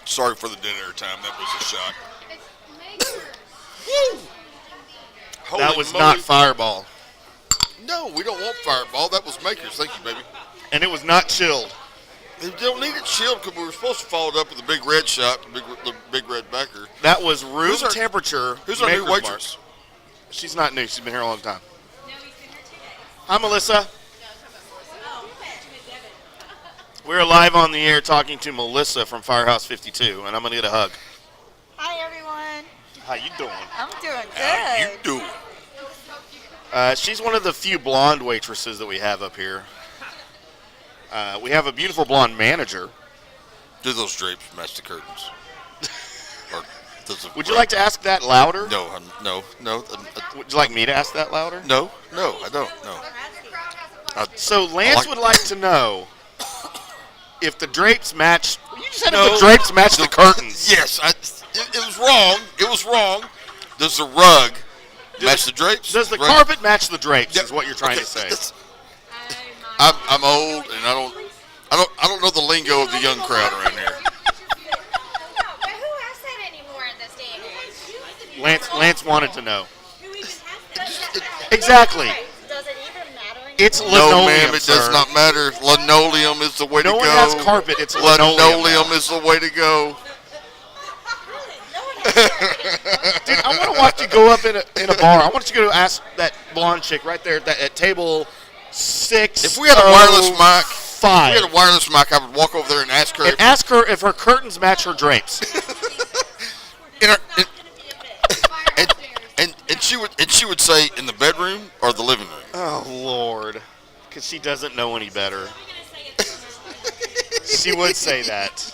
[SPEAKER 5] Sorry for the dead air time. That was a shot.
[SPEAKER 4] That was
[SPEAKER 5] moly.
[SPEAKER 4] not Fireball.
[SPEAKER 5] No, we don't want Fireball. That was Makers. Thank you, baby.
[SPEAKER 4] And it was not chilled.
[SPEAKER 5] They don't need it chilled because we were supposed to follow it up with the BigRed shot, the BigRed backer.
[SPEAKER 4] That was room temperature.
[SPEAKER 5] Who's our new
[SPEAKER 4] Maker's
[SPEAKER 5] waitress?
[SPEAKER 4] Mark. She's not new. She's been here a long time.
[SPEAKER 6] No, he's been here 2 days.
[SPEAKER 4] Hi, Melissa.
[SPEAKER 6] Oh,
[SPEAKER 4] We're live on the air talking to Melissa from Firehouse 52, and I'm going to get a hug.
[SPEAKER 7] Hi, everyone.
[SPEAKER 4] How you doing?
[SPEAKER 7] I'm doing good.
[SPEAKER 5] How you doing?
[SPEAKER 4] She's one of the few blonde waitresses that we have up here. We have a beautiful blonde manager.
[SPEAKER 5] Do those drapes match the curtains?
[SPEAKER 4] Would you like to ask that louder?
[SPEAKER 5] No.
[SPEAKER 4] Would you like me to ask that louder?
[SPEAKER 5] No, I don't. No.
[SPEAKER 4] So Lance would like to know if the drapes match. You just said
[SPEAKER 5] No.
[SPEAKER 4] if the drapes match the curtains.
[SPEAKER 5] Yes, it was wrong. It was wrong. Does the rug match the drapes?
[SPEAKER 4] Does the
[SPEAKER 5] Rug-
[SPEAKER 4] carpet match the drapes?
[SPEAKER 5] Yeah,
[SPEAKER 4] is what you're trying
[SPEAKER 5] okay,
[SPEAKER 4] to say.
[SPEAKER 5] I'm old and I don't know the lingo of the young crowd around here.
[SPEAKER 6] No, but who has that anymore in this day and age?
[SPEAKER 4] Lance wanted to know.
[SPEAKER 6] Who even has that?
[SPEAKER 4] Exactly.
[SPEAKER 6] Does it even matter anymore?
[SPEAKER 4] It's
[SPEAKER 5] No,
[SPEAKER 4] linoleum,
[SPEAKER 5] ma'am, it does
[SPEAKER 4] sir.
[SPEAKER 5] not matter. Linoleum is the way to
[SPEAKER 4] No
[SPEAKER 5] go.
[SPEAKER 4] one has carpet. It's linoleum.
[SPEAKER 5] Linoleum is the way to go.
[SPEAKER 4] Dude, I want to watch you go up in a bar. I want you to go ask that blonde chick right there at table 6.
[SPEAKER 5] If we had a wireless mic,
[SPEAKER 4] 5.
[SPEAKER 5] If we had a wireless mic, I would walk over there and ask her.
[SPEAKER 4] And ask her if her curtains match her drapes.
[SPEAKER 5] And she would say in the bedroom or the living room.
[SPEAKER 4] Oh, Lord. Because she doesn't know any better. She would say that.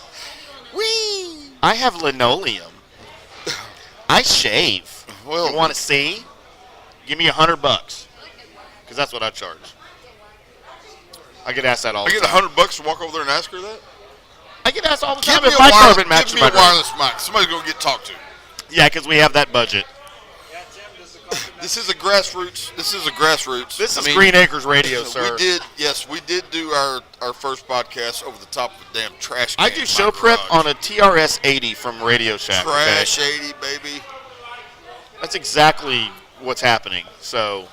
[SPEAKER 5] Whee!
[SPEAKER 4] I have linoleum. I shave.
[SPEAKER 5] Well,
[SPEAKER 4] You want to see? Give me $100. Because that's what I charge. I get asked that all
[SPEAKER 5] I
[SPEAKER 4] the
[SPEAKER 5] get
[SPEAKER 4] time.
[SPEAKER 5] $100 to walk over there and ask her that.
[SPEAKER 4] I get asked all the
[SPEAKER 5] Give
[SPEAKER 4] time
[SPEAKER 5] me
[SPEAKER 4] if
[SPEAKER 5] a
[SPEAKER 4] my
[SPEAKER 5] wire-
[SPEAKER 4] carbon matches
[SPEAKER 5] Give me
[SPEAKER 4] my
[SPEAKER 5] a wireless mic. Somebody's gonna get talked to.
[SPEAKER 4] Yeah, because we have that budget.
[SPEAKER 5] This is a grassroots. This is
[SPEAKER 4] Green Acres Radio, sir.
[SPEAKER 5] We did do our first podcast over the top of a damn trash can.
[SPEAKER 4] I do show prep on a TRS 80 from Radio Shack.
[SPEAKER 5] Trash
[SPEAKER 4] okay?
[SPEAKER 5] 80, baby.
[SPEAKER 4] That's exactly what's happening. So,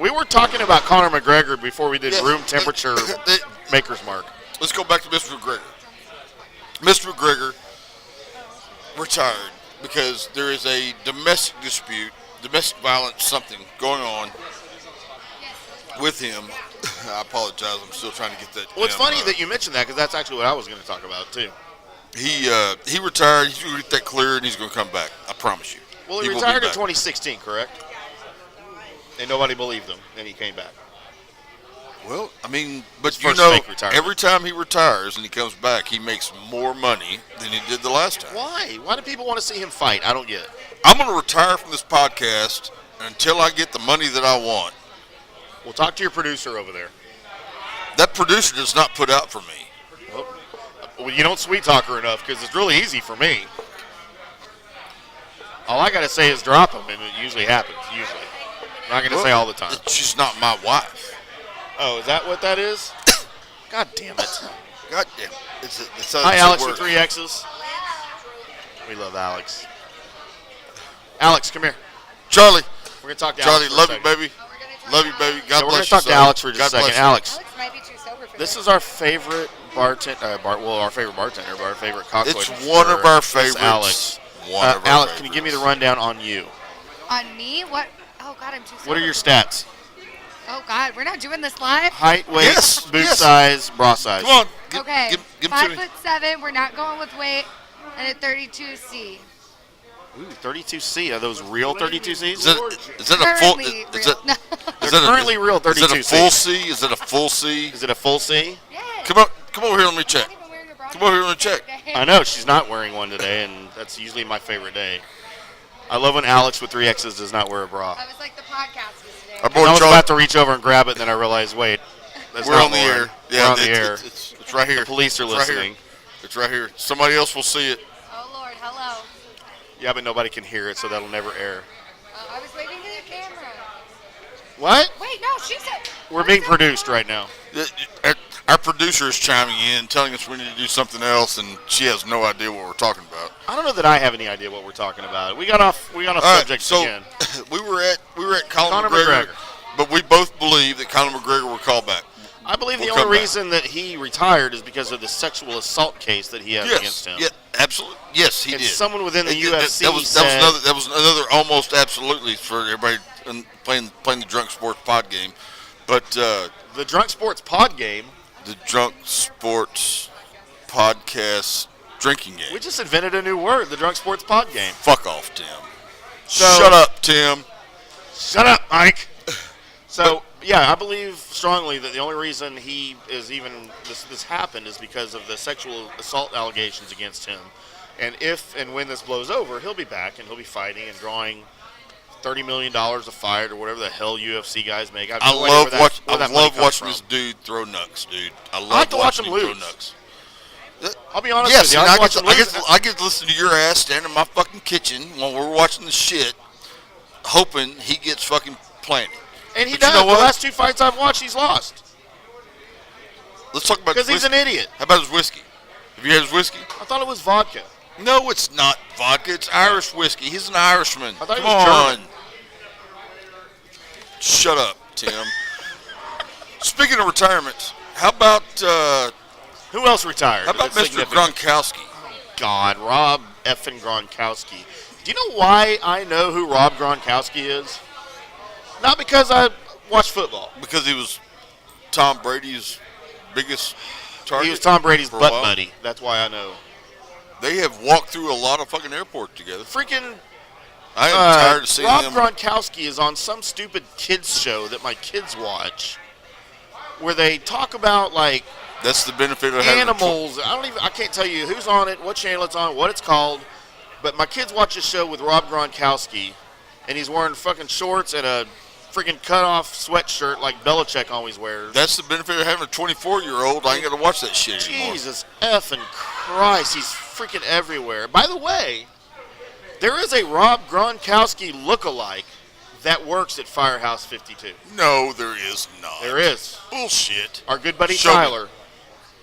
[SPEAKER 4] we were talking about Conor McGregor before we did room temperature Maker's Mark.
[SPEAKER 5] Let's go back to Mr. McGregor. Mr. McGregor retired because there is a domestic dispute, domestic violence, something going on with him. I apologize. I'm still trying to get that.
[SPEAKER 4] Well, it's funny that you mentioned that because that's actually what I was going to talk about, too.
[SPEAKER 5] He retired. He's going to get that cleared, and he's going to come back. I promise you.
[SPEAKER 4] Well, he
[SPEAKER 5] will be
[SPEAKER 4] retired in
[SPEAKER 5] back.
[SPEAKER 4] 2016, correct? And nobody believed him, and he came back.
[SPEAKER 5] Well, I mean, but
[SPEAKER 4] His
[SPEAKER 5] you
[SPEAKER 4] first
[SPEAKER 5] know,
[SPEAKER 4] fake retirement.
[SPEAKER 5] every time he retires and he comes back, he makes more money than he did the last time.
[SPEAKER 4] Why? Why do people want to see him fight? I don't get it.
[SPEAKER 5] I'm going to retire from this podcast until I get the money that I want.
[SPEAKER 4] Well, talk to your producer over there.
[SPEAKER 5] That producer does not put out for me.
[SPEAKER 4] Well, you don't sweet talk her enough because it's really easy for me. All I got to say is drop him, and it usually happens, usually. I'm not going to say all the time.
[SPEAKER 5] She's not my wife.
[SPEAKER 4] Oh, is that what that is? God damn it.
[SPEAKER 5] God damn.
[SPEAKER 4] Hi, Alex with 3 X's. We love Alex. Alex, come here.
[SPEAKER 5] Charlie.
[SPEAKER 4] We're going to talk to
[SPEAKER 5] Charlie,
[SPEAKER 4] Alex.
[SPEAKER 5] love you, baby. Love you, baby. God
[SPEAKER 4] So we're going
[SPEAKER 5] bless
[SPEAKER 4] to
[SPEAKER 5] you.
[SPEAKER 4] talk to Alex for just
[SPEAKER 5] God
[SPEAKER 4] a second.
[SPEAKER 5] bless you.
[SPEAKER 4] Alex,
[SPEAKER 7] Alex might be too sober for
[SPEAKER 4] this
[SPEAKER 7] that.
[SPEAKER 4] is our favorite bartender, our favorite bartender, but our favorite cocktail.
[SPEAKER 5] It's one of our
[SPEAKER 4] It's
[SPEAKER 5] favorites.
[SPEAKER 4] Alex.
[SPEAKER 5] One of our
[SPEAKER 4] Alex, can you
[SPEAKER 5] favorites.
[SPEAKER 4] give me the rundown on you?
[SPEAKER 7] On me? What? Oh, God, I'm too sober.
[SPEAKER 4] What are your stats?
[SPEAKER 7] Oh, God, we're not doing this live?
[SPEAKER 4] Height, weight,
[SPEAKER 5] Yes,
[SPEAKER 4] boot
[SPEAKER 5] yes.
[SPEAKER 4] size, bra size.
[SPEAKER 5] Come on.
[SPEAKER 7] Okay,
[SPEAKER 5] Give them to me.
[SPEAKER 7] 5'7", we're not going with weight, and a 32C.
[SPEAKER 4] Ooh, 32C. Are those real 32Cs?
[SPEAKER 5] Is that a full?
[SPEAKER 7] Currently
[SPEAKER 5] Is
[SPEAKER 7] real.
[SPEAKER 5] that?
[SPEAKER 7] No.
[SPEAKER 5] Is that
[SPEAKER 4] currently real
[SPEAKER 5] Is it a
[SPEAKER 4] 32C.
[SPEAKER 5] full C? Is it a full C?
[SPEAKER 4] Is it a full C?
[SPEAKER 7] Yes.
[SPEAKER 5] Come over here. Let me check.
[SPEAKER 7] I'm not even wearing a bra
[SPEAKER 5] Come over here. Let me check.
[SPEAKER 7] today.
[SPEAKER 4] I know she's not wearing one today, and that's usually my favorite day. I love when Alex with 3 X's does not wear a bra.
[SPEAKER 7] I was like the podcast was today.
[SPEAKER 5] Our
[SPEAKER 4] I
[SPEAKER 5] boy
[SPEAKER 4] was
[SPEAKER 5] Charlie.
[SPEAKER 4] about to reach over and grab it, and then I realized, wait, that's
[SPEAKER 5] We're
[SPEAKER 4] not
[SPEAKER 5] on the
[SPEAKER 4] Lauren.
[SPEAKER 5] air.
[SPEAKER 4] We're
[SPEAKER 5] Yeah,
[SPEAKER 4] on the air.
[SPEAKER 5] It's right here.
[SPEAKER 4] The police are
[SPEAKER 5] It's right here.
[SPEAKER 4] listening.
[SPEAKER 5] It's right here. Somebody else will see it.
[SPEAKER 7] Oh, Lord, hello.
[SPEAKER 4] Yeah, but nobody can hear it, so that'll never air.
[SPEAKER 7] I was waving to the camera.
[SPEAKER 4] What?
[SPEAKER 7] Wait, no, she said.
[SPEAKER 4] We're being produced right now.
[SPEAKER 5] Our producer is chiming in, telling us we need to do something else, and she has no idea what we're talking about.
[SPEAKER 4] I don't know that I have any idea what we're talking about. We got off
[SPEAKER 5] All right,
[SPEAKER 4] subject
[SPEAKER 5] so
[SPEAKER 4] again.
[SPEAKER 5] we were at Conor
[SPEAKER 4] Conor
[SPEAKER 5] McGregor,
[SPEAKER 4] McGregor.
[SPEAKER 5] but we both believe that Conor McGregor will call back.
[SPEAKER 4] I believe the
[SPEAKER 5] We'll
[SPEAKER 4] only
[SPEAKER 5] come back.
[SPEAKER 4] reason that he retired is because of the sexual assault case that he has against him.
[SPEAKER 5] Yeah, absolutely. Yes, he
[SPEAKER 4] And
[SPEAKER 5] did.
[SPEAKER 4] someone within the UFC
[SPEAKER 5] that was
[SPEAKER 4] said-
[SPEAKER 5] another almost absolutely for everybody playing the drunk sports pod game, but
[SPEAKER 4] The Drunk Sports Pod game,
[SPEAKER 5] the drunk sports podcast drinking game.
[SPEAKER 4] we just invented a new word, the Drunk Sports Pod game.
[SPEAKER 5] Fuck off, Tim.
[SPEAKER 4] So-
[SPEAKER 5] Shut up, Tim.
[SPEAKER 4] Shut up, Mike. So, yeah, I believe strongly that the only reason he is even this happened is because of the sexual assault allegations against him. And if and when this blows over, he'll be back and he'll be fighting and drawing $30 million a fight or whatever the hell UFC guys make.
[SPEAKER 5] I love watching this dude throw nuts, dude. I love
[SPEAKER 4] like to watch
[SPEAKER 5] watching
[SPEAKER 4] him
[SPEAKER 5] throw
[SPEAKER 4] lose.
[SPEAKER 5] nuts.
[SPEAKER 4] I'll be honest
[SPEAKER 5] Yes,
[SPEAKER 4] with you.
[SPEAKER 5] and
[SPEAKER 4] I watch him lose.
[SPEAKER 5] I get to listen to your ass stand in my fucking kitchen while we're watching the shit, hoping he gets fucking planted.
[SPEAKER 4] And he
[SPEAKER 5] But you
[SPEAKER 4] does.
[SPEAKER 5] know
[SPEAKER 4] The
[SPEAKER 5] what?
[SPEAKER 4] last 2 fights I've watched, he's lost.
[SPEAKER 5] Let's talk about
[SPEAKER 4] Because
[SPEAKER 5] his
[SPEAKER 4] he's
[SPEAKER 5] whiskey.
[SPEAKER 4] an idiot.
[SPEAKER 5] How about his whiskey? Have you had his whiskey?
[SPEAKER 4] I thought it was vodka.
[SPEAKER 5] No, it's not vodka. It's Irish whiskey. He's an Irishman.
[SPEAKER 4] I thought he
[SPEAKER 5] Come
[SPEAKER 4] was
[SPEAKER 5] on.
[SPEAKER 4] German.
[SPEAKER 5] Shut up, Tim. Speaking of retirements, how about
[SPEAKER 4] Who else retired?
[SPEAKER 5] how about
[SPEAKER 4] That's
[SPEAKER 5] Mr.
[SPEAKER 4] significant?
[SPEAKER 5] Gronkowski?
[SPEAKER 4] God, Rob effing Gronkowski. Do you know why I know who Rob Gronkowski is? Not because I watch football.
[SPEAKER 5] Because he was Tom Brady's biggest target.
[SPEAKER 4] He was Tom Brady's
[SPEAKER 5] for a
[SPEAKER 4] butt
[SPEAKER 5] while.
[SPEAKER 4] buddy. That's why I know.
[SPEAKER 5] They have walked through a lot of fucking airports together.
[SPEAKER 4] Freaking
[SPEAKER 5] I am tired of seeing
[SPEAKER 4] Rob
[SPEAKER 5] him.
[SPEAKER 4] Gronkowski is on some stupid kids show that my kids watch, where they talk about like
[SPEAKER 5] That's the benefit of having
[SPEAKER 4] animals. I can't tell you who's on it, what channel it's on, what it's called. But my kids watch this show with Rob Gronkowski, and he's wearing fucking shorts and a freaking cut-off sweatshirt like Belichick always wears.
[SPEAKER 5] That's the benefit of having a 24-year-old. I ain't got to watch that shit anymore.
[SPEAKER 4] Jesus effing Christ, he's freaking everywhere. By the way, there is a Rob Gronkowski lookalike that works at Firehouse 52.
[SPEAKER 5] No, there is not.
[SPEAKER 4] There is.
[SPEAKER 5] Bullshit.
[SPEAKER 4] Our good buddy
[SPEAKER 5] Show me.
[SPEAKER 4] Tyler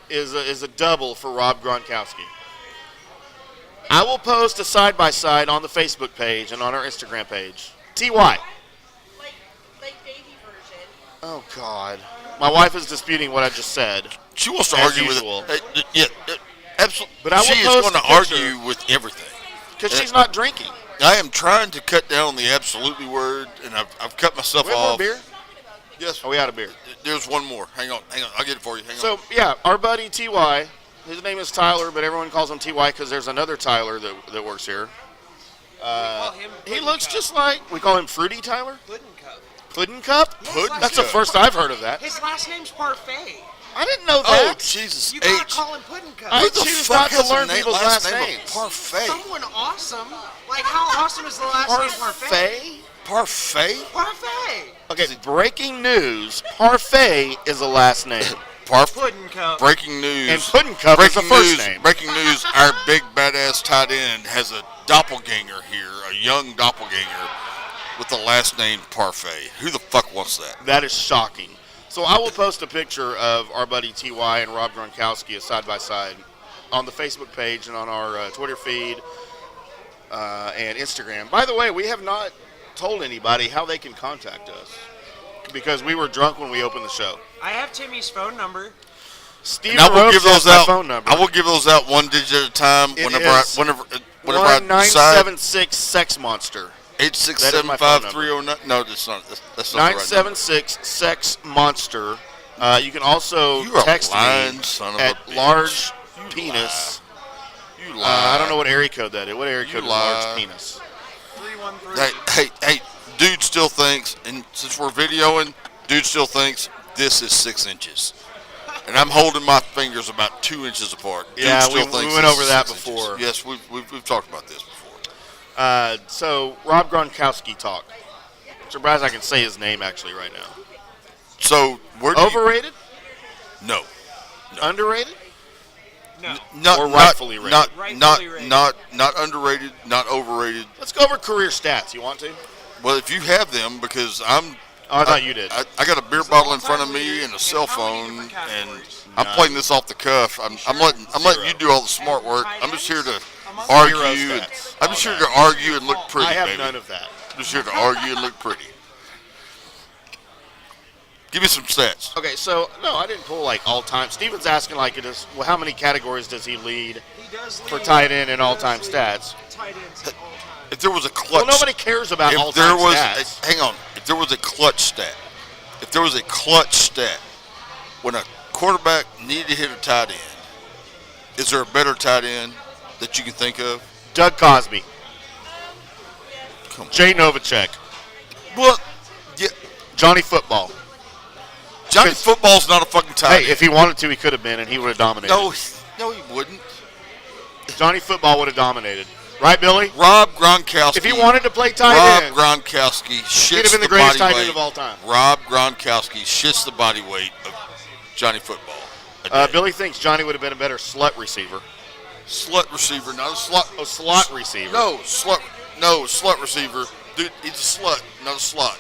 [SPEAKER 4] is a double for Rob Gronkowski. I will post a side-by-side on the Facebook page and on our Instagram page. TY.
[SPEAKER 6] Like baby version.
[SPEAKER 4] Oh, God. My wife is disputing what I just said.
[SPEAKER 5] She wants to
[SPEAKER 4] As
[SPEAKER 5] argue
[SPEAKER 4] usual.
[SPEAKER 5] with it. Yeah, absolutely.
[SPEAKER 4] But I will
[SPEAKER 5] she is
[SPEAKER 4] post
[SPEAKER 5] going to
[SPEAKER 4] a picture.
[SPEAKER 5] argue with everything.
[SPEAKER 4] Because she's not drinking.
[SPEAKER 5] I am trying to cut down on the absolutely word, and I've cut myself
[SPEAKER 4] We have more
[SPEAKER 5] off.
[SPEAKER 4] beer?
[SPEAKER 5] Yes.
[SPEAKER 4] Oh, we out of beer.
[SPEAKER 5] There's one more. Hang on. I'll get it for you. Hang on.
[SPEAKER 4] So, yeah, our buddy TY, his name is Tyler, but everyone calls him TY because there's another Tyler that works here. He looks just like, we call him Fruity Tyler?
[SPEAKER 2] Puddin' Cup.
[SPEAKER 4] Puddin' Cup?
[SPEAKER 2] Puddin'
[SPEAKER 4] That's the
[SPEAKER 5] Cup.
[SPEAKER 4] first I've heard of that.
[SPEAKER 2] His last name's Parfait.
[SPEAKER 4] I didn't know
[SPEAKER 5] Oh,
[SPEAKER 4] that.
[SPEAKER 5] Jesus
[SPEAKER 2] You gotta
[SPEAKER 5] H.
[SPEAKER 2] call him Puddin' Cup.
[SPEAKER 4] I
[SPEAKER 5] Who the
[SPEAKER 4] choose
[SPEAKER 5] fuck
[SPEAKER 4] not to
[SPEAKER 5] has a
[SPEAKER 4] learn people's last
[SPEAKER 5] name of
[SPEAKER 4] names.
[SPEAKER 5] Parfait.
[SPEAKER 2] Someone awesome. Like, how awesome is the last name Parfait?
[SPEAKER 4] Parfait?
[SPEAKER 5] Parfait?
[SPEAKER 2] Parfait.
[SPEAKER 4] Okay, breaking news. Parfait is a last name.
[SPEAKER 2] Puddin' Cup.
[SPEAKER 5] Breaking news.
[SPEAKER 4] And Puddin' Cup is the first name.
[SPEAKER 5] Breaking news. Our big badass tight end has a doppelganger here, a young doppelganger with the last name Parfait. Who the fuck wants that?
[SPEAKER 4] That is shocking. So I will post a picture of our buddy TY and Rob Gronkowski side by side on the Facebook page and on our Twitter feed and Instagram. By the way, we have not told anybody how they can contact us because we were drunk when we opened the show.
[SPEAKER 2] I have Timmy's phone number.
[SPEAKER 4] Steve
[SPEAKER 5] And I will give those out.
[SPEAKER 4] phone number.
[SPEAKER 5] I will give those out one digit at a time.
[SPEAKER 4] It
[SPEAKER 5] Whenever
[SPEAKER 4] is
[SPEAKER 5] I decide.
[SPEAKER 4] 976 Sex Monster.
[SPEAKER 5] 867-5309. No, that's not. That's not the right number.
[SPEAKER 4] 976 Sex Monster. You can also
[SPEAKER 5] You are
[SPEAKER 4] text
[SPEAKER 5] lying,
[SPEAKER 4] me
[SPEAKER 5] son of a
[SPEAKER 4] at
[SPEAKER 5] bitch.
[SPEAKER 4] large
[SPEAKER 5] You
[SPEAKER 4] penis.
[SPEAKER 5] You lie.
[SPEAKER 4] I don't know what area code that is. What area
[SPEAKER 5] You
[SPEAKER 4] code is
[SPEAKER 5] lie.
[SPEAKER 4] large penis?
[SPEAKER 2] 313.
[SPEAKER 5] Hey, dude still thinks, and since we're videoing, dude still thinks this is 6 inches. And I'm holding my fingers about 2 inches apart. Dude
[SPEAKER 4] Yeah,
[SPEAKER 5] still
[SPEAKER 4] we
[SPEAKER 5] thinks
[SPEAKER 4] went
[SPEAKER 5] this
[SPEAKER 4] over
[SPEAKER 5] is
[SPEAKER 4] that
[SPEAKER 5] 6
[SPEAKER 4] before.
[SPEAKER 5] inches. Yes, we've talked about this before.
[SPEAKER 4] So Rob Gronkowski talk. I'm surprised I can say his name actually right now.
[SPEAKER 5] So where do
[SPEAKER 4] Overrated?
[SPEAKER 5] No.
[SPEAKER 4] Underrated?
[SPEAKER 2] No.
[SPEAKER 5] Not,
[SPEAKER 4] Or rightfully rated.
[SPEAKER 2] Rightfully rated.
[SPEAKER 5] Not underrated, not overrated.
[SPEAKER 4] Let's go over career stats. You want to?
[SPEAKER 5] Well, if you have them, because I'm.
[SPEAKER 4] Oh, I thought you did.
[SPEAKER 5] I got a beer bottle in front of me and a cell phone, and I'm
[SPEAKER 4] None.
[SPEAKER 5] playing this off the cuff. I'm letting you do all the smart work. I'm just here to argue.
[SPEAKER 4] stats.
[SPEAKER 5] I'm just here to argue and look pretty,
[SPEAKER 4] I have
[SPEAKER 5] baby.
[SPEAKER 4] none of that.
[SPEAKER 5] I'm just here to argue and look pretty. Give me some stats.
[SPEAKER 4] Okay, so no, I didn't pull like all time. Steven's asking like it is. Well, how many categories does he lead
[SPEAKER 2] He does
[SPEAKER 4] for
[SPEAKER 2] lead-
[SPEAKER 4] tight end and
[SPEAKER 2] he
[SPEAKER 4] all-time
[SPEAKER 2] does lead
[SPEAKER 4] stats?
[SPEAKER 2] Tight ends all time.
[SPEAKER 5] If there was a clutch,
[SPEAKER 4] Well, nobody cares about
[SPEAKER 5] if
[SPEAKER 4] all-time
[SPEAKER 5] there was,
[SPEAKER 4] stats.
[SPEAKER 5] hang on. If there was a clutch stat, when a quarterback needed to hit a tight end, is there a better tight end that you can think of?
[SPEAKER 4] Doug Cosby,
[SPEAKER 5] Come on.
[SPEAKER 4] Jay Novacek,
[SPEAKER 5] Well, yeah,
[SPEAKER 4] Johnny Football.
[SPEAKER 5] Johnny Football's not a fucking tight
[SPEAKER 4] Hey, if he wanted to, he could have been, and he would have dominated.
[SPEAKER 5] end. No, he wouldn't.
[SPEAKER 4] Johnny Football would have dominated. Right, Billy?
[SPEAKER 5] Rob Gronkowski.
[SPEAKER 4] If he wanted to play tight
[SPEAKER 5] Rob
[SPEAKER 4] end,
[SPEAKER 5] Gronkowski shits
[SPEAKER 4] he'd have been the
[SPEAKER 5] the
[SPEAKER 4] greatest
[SPEAKER 5] body
[SPEAKER 4] tight end
[SPEAKER 5] weight.
[SPEAKER 4] of all time.
[SPEAKER 5] Rob Gronkowski shits the body weight of Johnny Football. a day.
[SPEAKER 4] Billy thinks Johnny would have been a better slut receiver.
[SPEAKER 5] Slut receiver, not a slot.
[SPEAKER 4] Oh, slot receiver.
[SPEAKER 5] No, slut receiver. Dude, he's a slut, not a slot.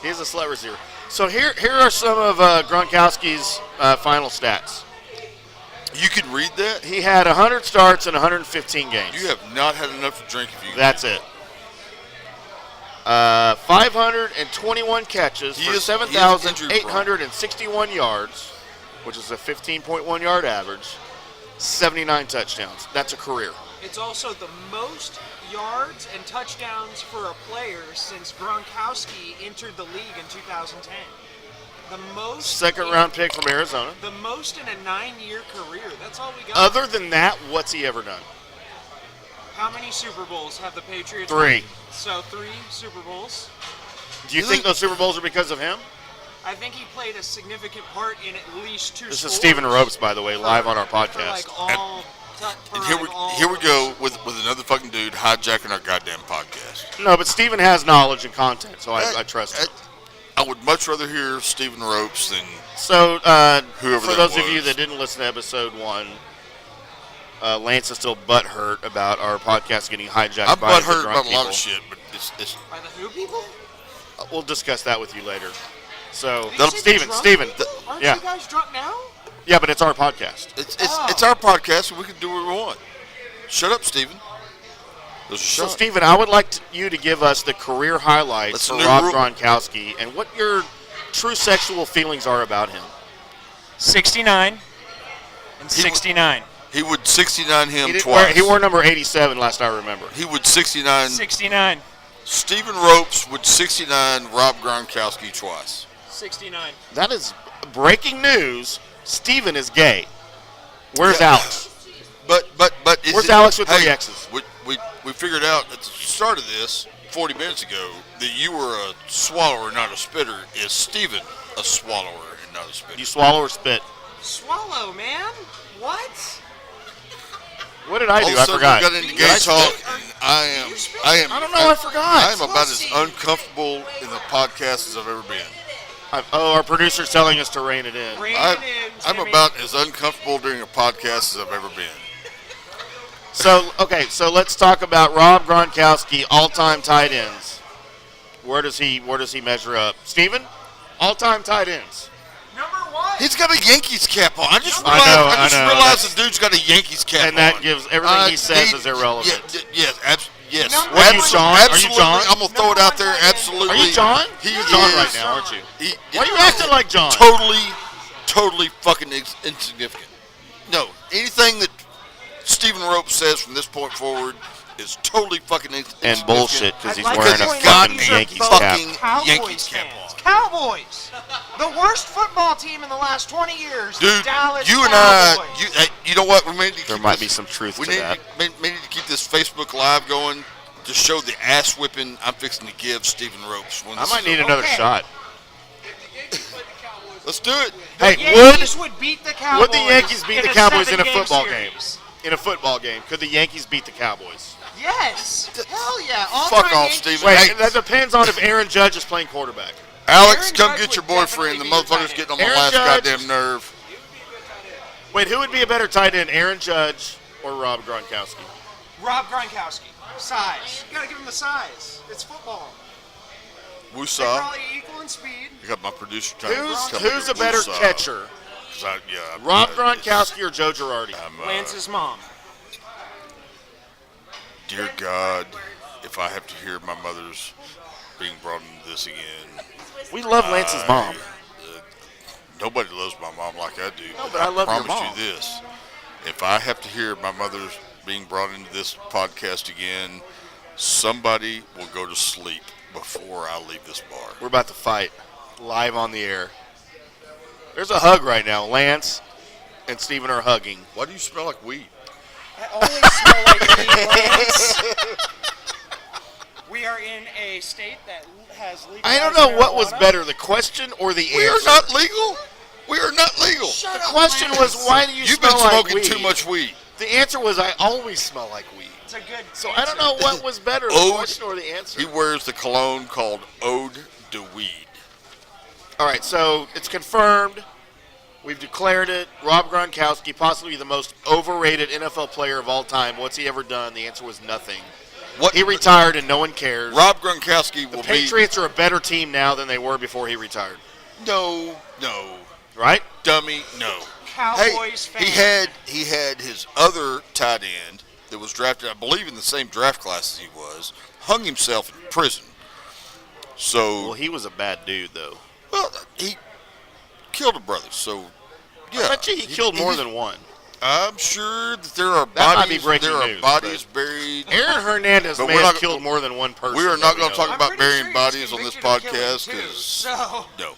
[SPEAKER 4] He's a slut receiver. So here are some of Gronkowski's final stats.
[SPEAKER 5] You can read that?
[SPEAKER 4] He had 100 starts in 115 games.
[SPEAKER 5] You have not had enough to drink if you
[SPEAKER 4] That's it. 521 catches
[SPEAKER 5] He
[SPEAKER 4] for
[SPEAKER 5] is-
[SPEAKER 4] 7,861 yards, which is a 15.1 yard average, 79 touchdowns. That's a career.
[SPEAKER 2] It's also the most yards and touchdowns for a player since Gronkowski entered the league in 2010. The most
[SPEAKER 4] Second round pick from Arizona.
[SPEAKER 2] The most in a 9-year career. That's all we got.
[SPEAKER 4] Other than that, what's he ever done?
[SPEAKER 2] How many Super Bowls have the Patriots
[SPEAKER 4] 3.
[SPEAKER 2] won? So 3 Super Bowls.
[SPEAKER 4] Do you think those Super Bowls are because of him?
[SPEAKER 2] I think he played a significant part in at least 2
[SPEAKER 4] This
[SPEAKER 2] scores.
[SPEAKER 4] is Stephen Ropes, by the way, live on our
[SPEAKER 2] For
[SPEAKER 4] podcast.
[SPEAKER 2] like all,
[SPEAKER 5] And here we go with another fucking dude hijacking our goddamn podcast.
[SPEAKER 4] No, but Stephen has knowledge and content, so I trust him.
[SPEAKER 5] I would much rather hear Stephen Ropes than
[SPEAKER 4] So,
[SPEAKER 5] whoever
[SPEAKER 4] for
[SPEAKER 5] that
[SPEAKER 4] those of you
[SPEAKER 5] was.
[SPEAKER 4] that didn't listen to episode 1, Lance is still butthurt about our podcast getting hijacked
[SPEAKER 5] I'm
[SPEAKER 4] by the
[SPEAKER 5] butthurt
[SPEAKER 4] drunk
[SPEAKER 5] about a lot
[SPEAKER 4] people.
[SPEAKER 5] of shit, but it's
[SPEAKER 2] By the who people?
[SPEAKER 4] We'll discuss that with you later. So,
[SPEAKER 2] Did you say the
[SPEAKER 4] Stephen,
[SPEAKER 2] drunk? Aren't
[SPEAKER 4] yeah.
[SPEAKER 2] you guys drunk now?
[SPEAKER 4] Yeah, but it's our podcast.
[SPEAKER 5] it's our podcast, and we can do what we want. Shut up, Stephen. There's a
[SPEAKER 4] So,
[SPEAKER 5] shot.
[SPEAKER 4] Stephen, I would like you to give us the career highlights
[SPEAKER 5] That's
[SPEAKER 4] for
[SPEAKER 5] a new
[SPEAKER 4] Rob
[SPEAKER 5] rule.
[SPEAKER 4] Gronkowski and what your true sexual feelings are about him.
[SPEAKER 2] 69 and 69.
[SPEAKER 5] He would 69 him
[SPEAKER 4] He, didn't
[SPEAKER 5] twice.
[SPEAKER 4] he wore number 87 last I remember.
[SPEAKER 5] He would 69.
[SPEAKER 2] 69.
[SPEAKER 5] Stephen Ropes would 69 Rob Gronkowski twice.
[SPEAKER 2] 69.
[SPEAKER 4] That is breaking news. Stephen is gay. Where's
[SPEAKER 5] Yeah.
[SPEAKER 4] Alex?
[SPEAKER 5] But is
[SPEAKER 4] Where's
[SPEAKER 5] it-
[SPEAKER 4] Alex with
[SPEAKER 5] hey,
[SPEAKER 4] 3 X's?
[SPEAKER 5] We figured out at the start of this 40 minutes ago that you were a swallower, not a spitter. Is Stephen a swallower and not a spitter?
[SPEAKER 4] You swallow or spit?
[SPEAKER 2] Swallow, man. What?
[SPEAKER 4] What did I
[SPEAKER 5] All
[SPEAKER 4] do?
[SPEAKER 5] of a
[SPEAKER 4] I
[SPEAKER 5] sudden
[SPEAKER 4] forgot.
[SPEAKER 5] we got into
[SPEAKER 2] You
[SPEAKER 5] gay
[SPEAKER 2] guys
[SPEAKER 5] talk,
[SPEAKER 2] spit?
[SPEAKER 5] and I am.
[SPEAKER 4] I don't know, I forgot.
[SPEAKER 5] I am about as
[SPEAKER 2] Pussy.
[SPEAKER 5] uncomfortable in the podcast as I've ever been.
[SPEAKER 4] Our producer's telling us to rein it in.
[SPEAKER 2] Rein
[SPEAKER 5] I'm,
[SPEAKER 2] it in,
[SPEAKER 5] I'm
[SPEAKER 2] Timmy.
[SPEAKER 5] about as uncomfortable during a podcast as I've ever been.
[SPEAKER 4] So let's talk about Rob Gronkowski, all-time tight ends. Where does he measure up? Steven? All-time tight ends.
[SPEAKER 2] Number 1.
[SPEAKER 5] He's got a Yankees cap on. I just
[SPEAKER 4] I
[SPEAKER 5] realized,
[SPEAKER 4] know,
[SPEAKER 5] realized the dude's got a Yankees cap on.
[SPEAKER 4] And that gives everything he says is irrelevant.
[SPEAKER 5] Yes. Yes.
[SPEAKER 2] Number
[SPEAKER 4] What are you,
[SPEAKER 2] one.
[SPEAKER 4] John? Are you
[SPEAKER 5] Absolutely.
[SPEAKER 4] John?
[SPEAKER 5] I'm going to throw it out there. Absolutely.
[SPEAKER 4] Are you John?
[SPEAKER 5] He
[SPEAKER 4] You're John
[SPEAKER 5] is
[SPEAKER 4] right now, aren't you?
[SPEAKER 5] He-
[SPEAKER 4] Why are you acting like John?
[SPEAKER 5] Totally fucking insignificant. No, anything that Stephen Ropes says from this point forward is totally fucking insignificant.
[SPEAKER 4] And bullshit, because he's
[SPEAKER 2] I'd like
[SPEAKER 4] wearing
[SPEAKER 2] to
[SPEAKER 4] a
[SPEAKER 2] point out
[SPEAKER 4] fucking
[SPEAKER 2] these are
[SPEAKER 4] Yankees
[SPEAKER 2] both
[SPEAKER 4] cap.
[SPEAKER 5] fucking
[SPEAKER 2] Cowboys
[SPEAKER 5] Yankees cap
[SPEAKER 2] fans.
[SPEAKER 5] on.
[SPEAKER 2] Cowboys. The worst football team in the last 20 years.
[SPEAKER 5] Dude,
[SPEAKER 2] Dallas
[SPEAKER 5] you and
[SPEAKER 2] Cowboys.
[SPEAKER 5] you know what? We may need to
[SPEAKER 4] There
[SPEAKER 5] keep
[SPEAKER 4] might
[SPEAKER 5] this-
[SPEAKER 4] be some truth
[SPEAKER 5] we
[SPEAKER 4] to
[SPEAKER 5] need
[SPEAKER 4] that.
[SPEAKER 5] may need to keep this Facebook Live going to show the ass whipping I'm fixing to give Stephen Ropes. When
[SPEAKER 4] I
[SPEAKER 5] this
[SPEAKER 4] might
[SPEAKER 5] is
[SPEAKER 4] need
[SPEAKER 5] over.
[SPEAKER 4] another
[SPEAKER 2] Okay.
[SPEAKER 4] shot.
[SPEAKER 5] Let's do it.
[SPEAKER 4] Hey,
[SPEAKER 2] Yankees would beat the Cowboys.
[SPEAKER 4] would the Yankees beat the Cowboys in a
[SPEAKER 2] 7-game
[SPEAKER 4] football game?
[SPEAKER 2] series.
[SPEAKER 4] In a football game, could the Yankees beat the Cowboys?
[SPEAKER 2] Yes. Hell yeah. All
[SPEAKER 5] Fuck
[SPEAKER 2] time
[SPEAKER 5] off,
[SPEAKER 2] Yankees.
[SPEAKER 5] Steven.
[SPEAKER 4] Wait,
[SPEAKER 5] Hey.
[SPEAKER 4] that depends on if Aaron Judge is playing quarterback.
[SPEAKER 5] Alex,
[SPEAKER 2] Aaron
[SPEAKER 5] come
[SPEAKER 2] Judge
[SPEAKER 5] get your
[SPEAKER 2] would
[SPEAKER 5] boyfriend. The
[SPEAKER 2] definitely be the
[SPEAKER 5] motherfucker's
[SPEAKER 2] tight
[SPEAKER 5] getting on my
[SPEAKER 4] end.
[SPEAKER 5] last
[SPEAKER 4] Aaron Judge-
[SPEAKER 5] goddamn nerve.
[SPEAKER 4] Wait, who would be a better tight end, Aaron Judge or Rob Gronkowski?
[SPEAKER 2] Rob Gronkowski. Size. You gotta give him the size. It's football. They're
[SPEAKER 5] Woosah.
[SPEAKER 2] probably equal in speed.
[SPEAKER 5] I got my producer trying to
[SPEAKER 4] Who's
[SPEAKER 5] tell me
[SPEAKER 4] a
[SPEAKER 5] to
[SPEAKER 4] better
[SPEAKER 5] woosah.
[SPEAKER 4] catcher,
[SPEAKER 5] 'Cause
[SPEAKER 4] Rob Gronkowski or Joe Girardi?
[SPEAKER 2] Lance's mom.
[SPEAKER 5] Dear God, if I have to hear my mother's being brought into this again,
[SPEAKER 4] We love Lance's mom.
[SPEAKER 5] nobody loves my mom like I do.
[SPEAKER 4] No, but I love your
[SPEAKER 5] promise
[SPEAKER 4] mom.
[SPEAKER 5] you this: if I have to hear my mother's being brought into this podcast again, somebody will go to sleep before I leave this bar.
[SPEAKER 4] We're about to fight live on the air. There's a hug right now. Lance and Steven are hugging.
[SPEAKER 5] Why do you smell like weed?
[SPEAKER 2] I always smell like weed, Lance. We are in a state that has legalized
[SPEAKER 4] I don't know what was
[SPEAKER 2] marijuana.
[SPEAKER 4] better, the question or the answer.
[SPEAKER 5] We are not legal. We are not legal.
[SPEAKER 4] The question was, why do you
[SPEAKER 5] You've
[SPEAKER 4] smell
[SPEAKER 5] been
[SPEAKER 4] like
[SPEAKER 5] smoking
[SPEAKER 4] weed?
[SPEAKER 5] too much weed.
[SPEAKER 4] The answer was, I always smell like weed.
[SPEAKER 2] It's a good
[SPEAKER 4] So
[SPEAKER 2] answer.
[SPEAKER 4] I don't know what was better, the
[SPEAKER 5] Ode-
[SPEAKER 4] question or the answer.
[SPEAKER 5] He wears the cologne called Ode de Weed.
[SPEAKER 4] All right, so it's confirmed. We've declared it. Rob Gronkowski, possibly the most overrated NFL player of all time. What's he ever done? The answer was nothing.
[SPEAKER 5] What
[SPEAKER 4] He retired and no one cares.
[SPEAKER 5] Rob Gronkowski will
[SPEAKER 4] The Patriots are a better team now than they were before he retired.
[SPEAKER 5] be no,
[SPEAKER 4] Right?
[SPEAKER 5] dummy, no.
[SPEAKER 2] Cowboys
[SPEAKER 5] Hey,
[SPEAKER 2] fan.
[SPEAKER 5] he had his other tight end that was drafted, I believe, in the same draft class as he was, hung himself in prison. So,
[SPEAKER 4] Well, he was a bad dude, though.
[SPEAKER 5] well, he killed a brother. So, yeah,
[SPEAKER 4] I bet you he killed more than one.
[SPEAKER 5] I'm sure that there are
[SPEAKER 4] That might
[SPEAKER 5] bodies.
[SPEAKER 4] be breaking
[SPEAKER 5] there are
[SPEAKER 4] news,
[SPEAKER 5] bodies buried.
[SPEAKER 4] Aaron Hernandez
[SPEAKER 5] But
[SPEAKER 4] may
[SPEAKER 5] we're
[SPEAKER 4] have
[SPEAKER 5] not-
[SPEAKER 4] killed more than one person.
[SPEAKER 5] We are not
[SPEAKER 4] that
[SPEAKER 5] going
[SPEAKER 4] know.
[SPEAKER 5] to talk
[SPEAKER 2] I'm
[SPEAKER 5] about
[SPEAKER 2] pretty
[SPEAKER 5] burying
[SPEAKER 2] sure he's
[SPEAKER 5] bodies on this
[SPEAKER 2] convicted of killing
[SPEAKER 5] podcast
[SPEAKER 2] too,
[SPEAKER 5] because
[SPEAKER 2] so
[SPEAKER 5] no.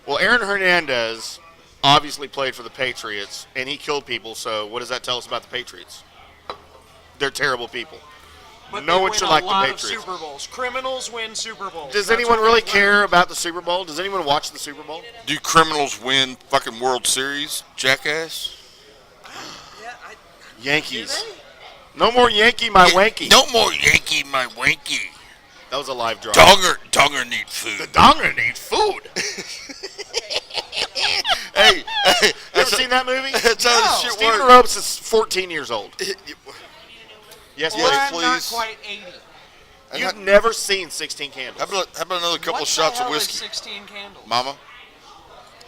[SPEAKER 4] Well, Aaron Hernandez obviously played for the Patriots, and he killed people, so what does that tell us about the Patriots? they're terrible people.
[SPEAKER 2] But
[SPEAKER 4] No
[SPEAKER 2] they
[SPEAKER 4] one
[SPEAKER 2] win
[SPEAKER 4] should
[SPEAKER 2] a
[SPEAKER 4] like the
[SPEAKER 2] lot of
[SPEAKER 4] Patriots.
[SPEAKER 2] Super Bowls. Criminals win Super Bowls.
[SPEAKER 4] Does
[SPEAKER 2] That's
[SPEAKER 4] anyone
[SPEAKER 2] what
[SPEAKER 4] really
[SPEAKER 2] we've
[SPEAKER 4] care
[SPEAKER 2] learned.
[SPEAKER 4] about the Super Bowl? Does anyone watch the Super Bowl?
[SPEAKER 5] Do criminals win fucking World Series, jackass?
[SPEAKER 4] Yankees. No more Yankee, my wanky.
[SPEAKER 5] No more Yankee, my wanky.
[SPEAKER 4] That was a live draw.
[SPEAKER 5] Donger need food.
[SPEAKER 4] The donger needs food.
[SPEAKER 5] Hey,
[SPEAKER 4] You ever seen that movie?
[SPEAKER 5] That's how this shit
[SPEAKER 4] Stephen
[SPEAKER 5] works.
[SPEAKER 4] Ropes is 14 years old. Yes,
[SPEAKER 2] Well,
[SPEAKER 4] please.
[SPEAKER 2] I'm not
[SPEAKER 5] please.
[SPEAKER 2] quite 80.
[SPEAKER 5] And
[SPEAKER 4] You've
[SPEAKER 5] how-
[SPEAKER 4] never seen 16 Candles.
[SPEAKER 5] How about another couple
[SPEAKER 2] What
[SPEAKER 5] shots
[SPEAKER 2] the
[SPEAKER 5] of
[SPEAKER 2] hell is
[SPEAKER 5] whiskey?
[SPEAKER 2] 16 Candles?
[SPEAKER 5] Mama?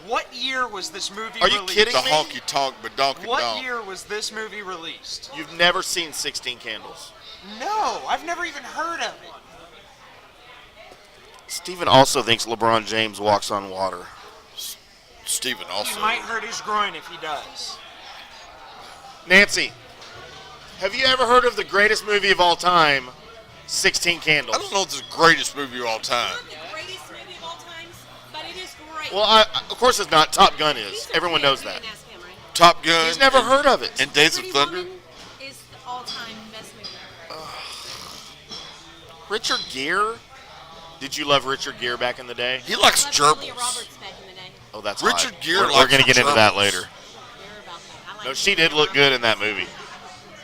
[SPEAKER 2] What year was this movie
[SPEAKER 4] Are you
[SPEAKER 2] released?
[SPEAKER 4] kidding
[SPEAKER 5] The
[SPEAKER 4] me?
[SPEAKER 5] honky tonk badonky
[SPEAKER 2] What
[SPEAKER 5] donk.
[SPEAKER 2] year was this movie released?
[SPEAKER 4] You've never seen 16 Candles.
[SPEAKER 2] No, I've never even heard of it.
[SPEAKER 4] Steven also thinks LeBron James walks on water.
[SPEAKER 5] Steven also.
[SPEAKER 2] He might hurt his groin if he does.
[SPEAKER 4] Nancy, have you ever heard of the greatest movie of all time, 16 Candles?
[SPEAKER 5] I don't know if it's the greatest movie of all time.
[SPEAKER 6] Not the greatest movie of all times, but it is great.
[SPEAKER 4] Well, of course it's not. Top Gun is.
[SPEAKER 6] He's
[SPEAKER 4] Everyone
[SPEAKER 6] okay.
[SPEAKER 4] knows
[SPEAKER 6] We
[SPEAKER 4] that.
[SPEAKER 6] didn't ask him, right?
[SPEAKER 5] Top Gun.
[SPEAKER 4] He's never heard of it.
[SPEAKER 5] And Days of
[SPEAKER 6] Pretty
[SPEAKER 5] Thunder.
[SPEAKER 6] Woman is the all-time best movie.
[SPEAKER 4] Richard Gere? Did you love Richard Gere back in the day?
[SPEAKER 5] He likes
[SPEAKER 6] I loved Julia
[SPEAKER 5] gerbils.
[SPEAKER 6] Roberts back in the day.
[SPEAKER 4] Oh, that's
[SPEAKER 5] Richard
[SPEAKER 4] hot.
[SPEAKER 5] Gere
[SPEAKER 4] We're
[SPEAKER 5] likes
[SPEAKER 4] going to get into that
[SPEAKER 5] gerbils.
[SPEAKER 4] later.
[SPEAKER 6] Hear about that. I like
[SPEAKER 4] No, she did
[SPEAKER 6] Julia
[SPEAKER 4] look good
[SPEAKER 6] Roberts.
[SPEAKER 4] in that movie.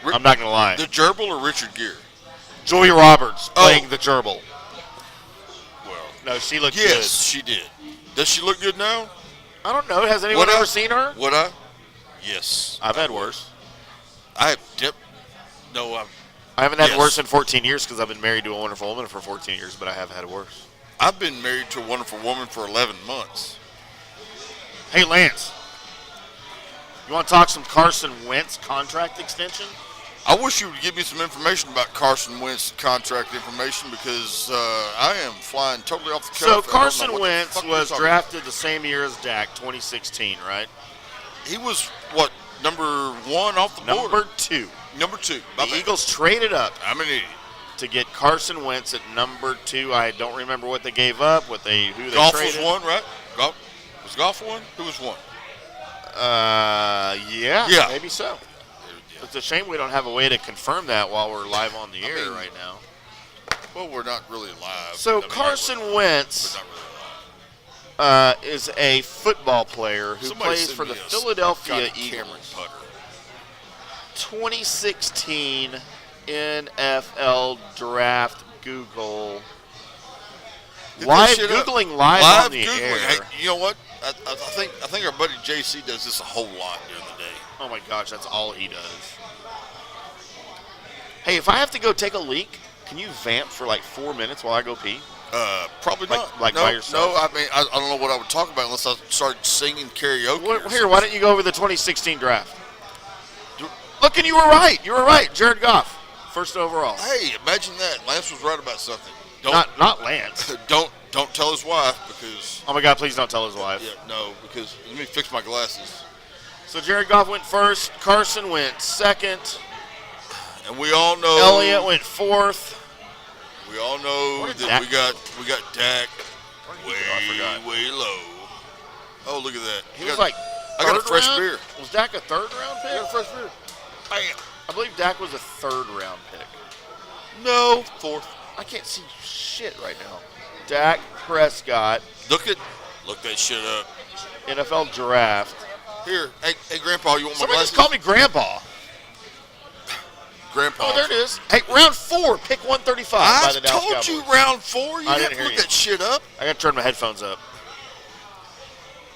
[SPEAKER 5] Ri-
[SPEAKER 4] I'm not going to lie.
[SPEAKER 5] The gerbil or Richard Gere?
[SPEAKER 4] Julia Roberts
[SPEAKER 5] Oh.
[SPEAKER 4] playing the gerbil.
[SPEAKER 5] Well,
[SPEAKER 4] No, she looked
[SPEAKER 5] yes, she did. Does she look good now?
[SPEAKER 4] good. I don't know. Has anyone
[SPEAKER 5] Would I?
[SPEAKER 4] ever seen her?
[SPEAKER 5] Would I? Yes.
[SPEAKER 4] I've had worse.
[SPEAKER 5] I have dipped. No,
[SPEAKER 4] I haven't had
[SPEAKER 5] Yes.
[SPEAKER 4] worse in 14 years because I've been married to a wonderful woman for 14 years, but I have had worse.
[SPEAKER 5] I've been married to a wonderful woman for 11 months.
[SPEAKER 4] Hey, Lance. You want to talk some Carson Wentz contract extension?
[SPEAKER 5] I wish you would give me some information about Carson Wentz contract information because I am flying totally off the cuff.
[SPEAKER 4] So
[SPEAKER 5] I don't know
[SPEAKER 4] Carson
[SPEAKER 5] what the
[SPEAKER 4] Wentz
[SPEAKER 5] fuck you're
[SPEAKER 4] was
[SPEAKER 5] talking
[SPEAKER 4] drafted the same year as Dak, 2016, right?
[SPEAKER 5] about. He was, what, number one off the board?
[SPEAKER 4] Number 2.
[SPEAKER 5] Number two.
[SPEAKER 4] The Eagles traded up
[SPEAKER 5] I'm an idiot.
[SPEAKER 4] to get Carson Wentz at number 2. I don't remember what they gave up, who they
[SPEAKER 5] Golf
[SPEAKER 4] traded.
[SPEAKER 5] was one, right? Golf was golf one? Who was one?
[SPEAKER 4] Yeah, maybe so. It's a shame we don't have a way to confirm that while we're live on the air
[SPEAKER 5] mean,
[SPEAKER 4] right now.
[SPEAKER 5] Well, we're not really live.
[SPEAKER 4] So
[SPEAKER 5] I mean,
[SPEAKER 4] Carson
[SPEAKER 5] we're
[SPEAKER 4] Wentz
[SPEAKER 5] not really live.
[SPEAKER 4] is a football player who
[SPEAKER 5] Somebody
[SPEAKER 4] plays
[SPEAKER 5] send
[SPEAKER 4] for
[SPEAKER 5] me
[SPEAKER 4] the
[SPEAKER 5] a
[SPEAKER 4] Philadelphia
[SPEAKER 5] Scotty Cameron
[SPEAKER 4] Eagles.
[SPEAKER 5] putter.
[SPEAKER 4] 2016 NFL Draft Google.
[SPEAKER 5] Get
[SPEAKER 4] Live
[SPEAKER 5] this shit up.
[SPEAKER 4] Googling live on the
[SPEAKER 5] Googling.
[SPEAKER 4] air.
[SPEAKER 5] Hey, you know what? I think our buddy JC does this a whole lot during the day.
[SPEAKER 4] Oh my gosh, that's all he does. Hey, if I have to go take a leak, can you vamp for like 4 minutes while I go pee?
[SPEAKER 5] Probably
[SPEAKER 4] Like-
[SPEAKER 5] not.
[SPEAKER 4] like
[SPEAKER 5] no,
[SPEAKER 4] by yourself?
[SPEAKER 5] No, I mean I don't know what I would talk about unless I started singing karaoke.
[SPEAKER 4] Well,
[SPEAKER 5] or
[SPEAKER 4] here, why don't you go over the 2016 draft? Look, and you were right. You were right. Jared Goff, first overall.
[SPEAKER 5] something. Hey, imagine that. Lance was right about something.
[SPEAKER 4] Not Lance.
[SPEAKER 5] Don't tell his wife because
[SPEAKER 4] Oh my God, please don't tell his wife.
[SPEAKER 5] because let me fix my glasses.
[SPEAKER 4] So Jared Goff went first. Carson went second.
[SPEAKER 5] And we all know
[SPEAKER 4] Elliott went fourth.
[SPEAKER 5] We all know
[SPEAKER 4] Where did
[SPEAKER 5] that
[SPEAKER 4] Dak
[SPEAKER 5] we got Dak
[SPEAKER 4] go? I forgot.
[SPEAKER 5] way low. Oh, look at that.
[SPEAKER 4] He was like
[SPEAKER 5] I got a
[SPEAKER 4] third
[SPEAKER 5] fresh
[SPEAKER 4] round?
[SPEAKER 5] beer.
[SPEAKER 4] Was Dak a third round
[SPEAKER 5] I got a
[SPEAKER 4] pick?
[SPEAKER 5] fresh beer. Bam.
[SPEAKER 4] I believe Dak was a third round pick.
[SPEAKER 5] No, fourth.
[SPEAKER 4] I can't see shit right now. Dak Prescott,
[SPEAKER 5] Look that shit up.
[SPEAKER 4] NFL draft.
[SPEAKER 5] Here, hey, Grandpa, you want my
[SPEAKER 4] Somebody
[SPEAKER 5] glasses?
[SPEAKER 4] just call me Grandpa.
[SPEAKER 5] Grandpa.
[SPEAKER 4] Oh, there it is. Hey, round 4, pick 135 by
[SPEAKER 5] I
[SPEAKER 4] the Dallas
[SPEAKER 5] told
[SPEAKER 4] Cowboys.
[SPEAKER 5] you round 4. You
[SPEAKER 4] I
[SPEAKER 5] have
[SPEAKER 4] didn't
[SPEAKER 5] to
[SPEAKER 4] hear
[SPEAKER 5] look
[SPEAKER 4] you.
[SPEAKER 5] that shit up.
[SPEAKER 4] I got to turn my headphones up.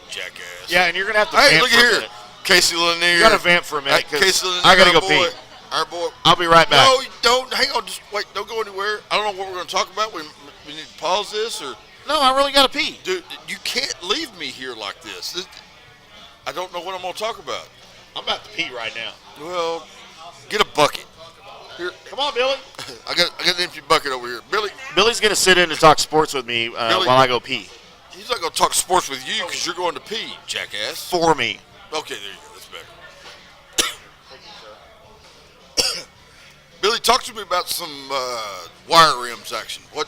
[SPEAKER 5] Jackass.
[SPEAKER 4] Yeah, and you're going to have to
[SPEAKER 5] Hey,
[SPEAKER 4] vamp
[SPEAKER 5] look
[SPEAKER 4] for a
[SPEAKER 5] here.
[SPEAKER 4] minute.
[SPEAKER 5] Casey Lanier.
[SPEAKER 4] You got to vamp for a minute
[SPEAKER 5] Hey,
[SPEAKER 4] because
[SPEAKER 5] Casey Lanier,
[SPEAKER 4] I got to go
[SPEAKER 5] our
[SPEAKER 4] pee.
[SPEAKER 5] boy, Our boy.
[SPEAKER 4] I'll be right back.
[SPEAKER 5] No, you don't. Hang on. Just wait. Don't go anywhere. I don't know what we're going to talk about. We need to pause this or.
[SPEAKER 4] No, I really got to pee.
[SPEAKER 5] Dude, you can't leave me here like this. I don't know what I'm going to talk about.
[SPEAKER 4] I'm about to pee right now.
[SPEAKER 5] Well, get a bucket. Here,
[SPEAKER 4] Come on, Billy.
[SPEAKER 5] I got an empty bucket over here. Billy,
[SPEAKER 4] Billy's going to sit in and talk sports with me while I go pee.
[SPEAKER 5] he's not going to talk sports with you because you're going to pee, jackass.
[SPEAKER 4] For me.
[SPEAKER 5] Okay, there you go. That's better. Billy, talk to me about some wire rims action. What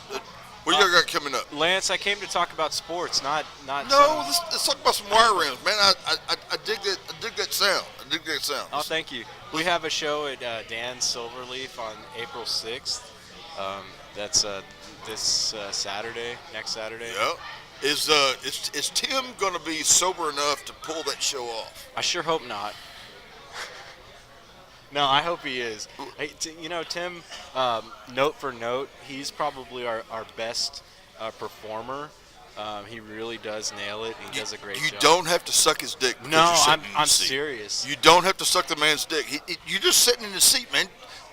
[SPEAKER 5] you got coming up?
[SPEAKER 8] Lance, I came to talk about sports, not.
[SPEAKER 5] No, let's talk about some wire rims, man. I dig that. I dig that sound. I Dig that sound.
[SPEAKER 8] Oh, thank you. We have a show at Dan's Silverleaf on April 6th. That's this Saturday, next Saturday.
[SPEAKER 5] Yeah. Is Tim going to be sober enough to pull that show off?
[SPEAKER 8] I sure hope not. No, I hope he is. Hey, Tim, note for note, he's probably our best performer. He really does nail it. He does a great job.
[SPEAKER 5] You don't have to suck his dick. Because
[SPEAKER 8] No,
[SPEAKER 5] you're sitting in the
[SPEAKER 8] I'm
[SPEAKER 5] seat.
[SPEAKER 8] serious.
[SPEAKER 5] You don't have to suck the man's dick. You're just sitting in the seat, man.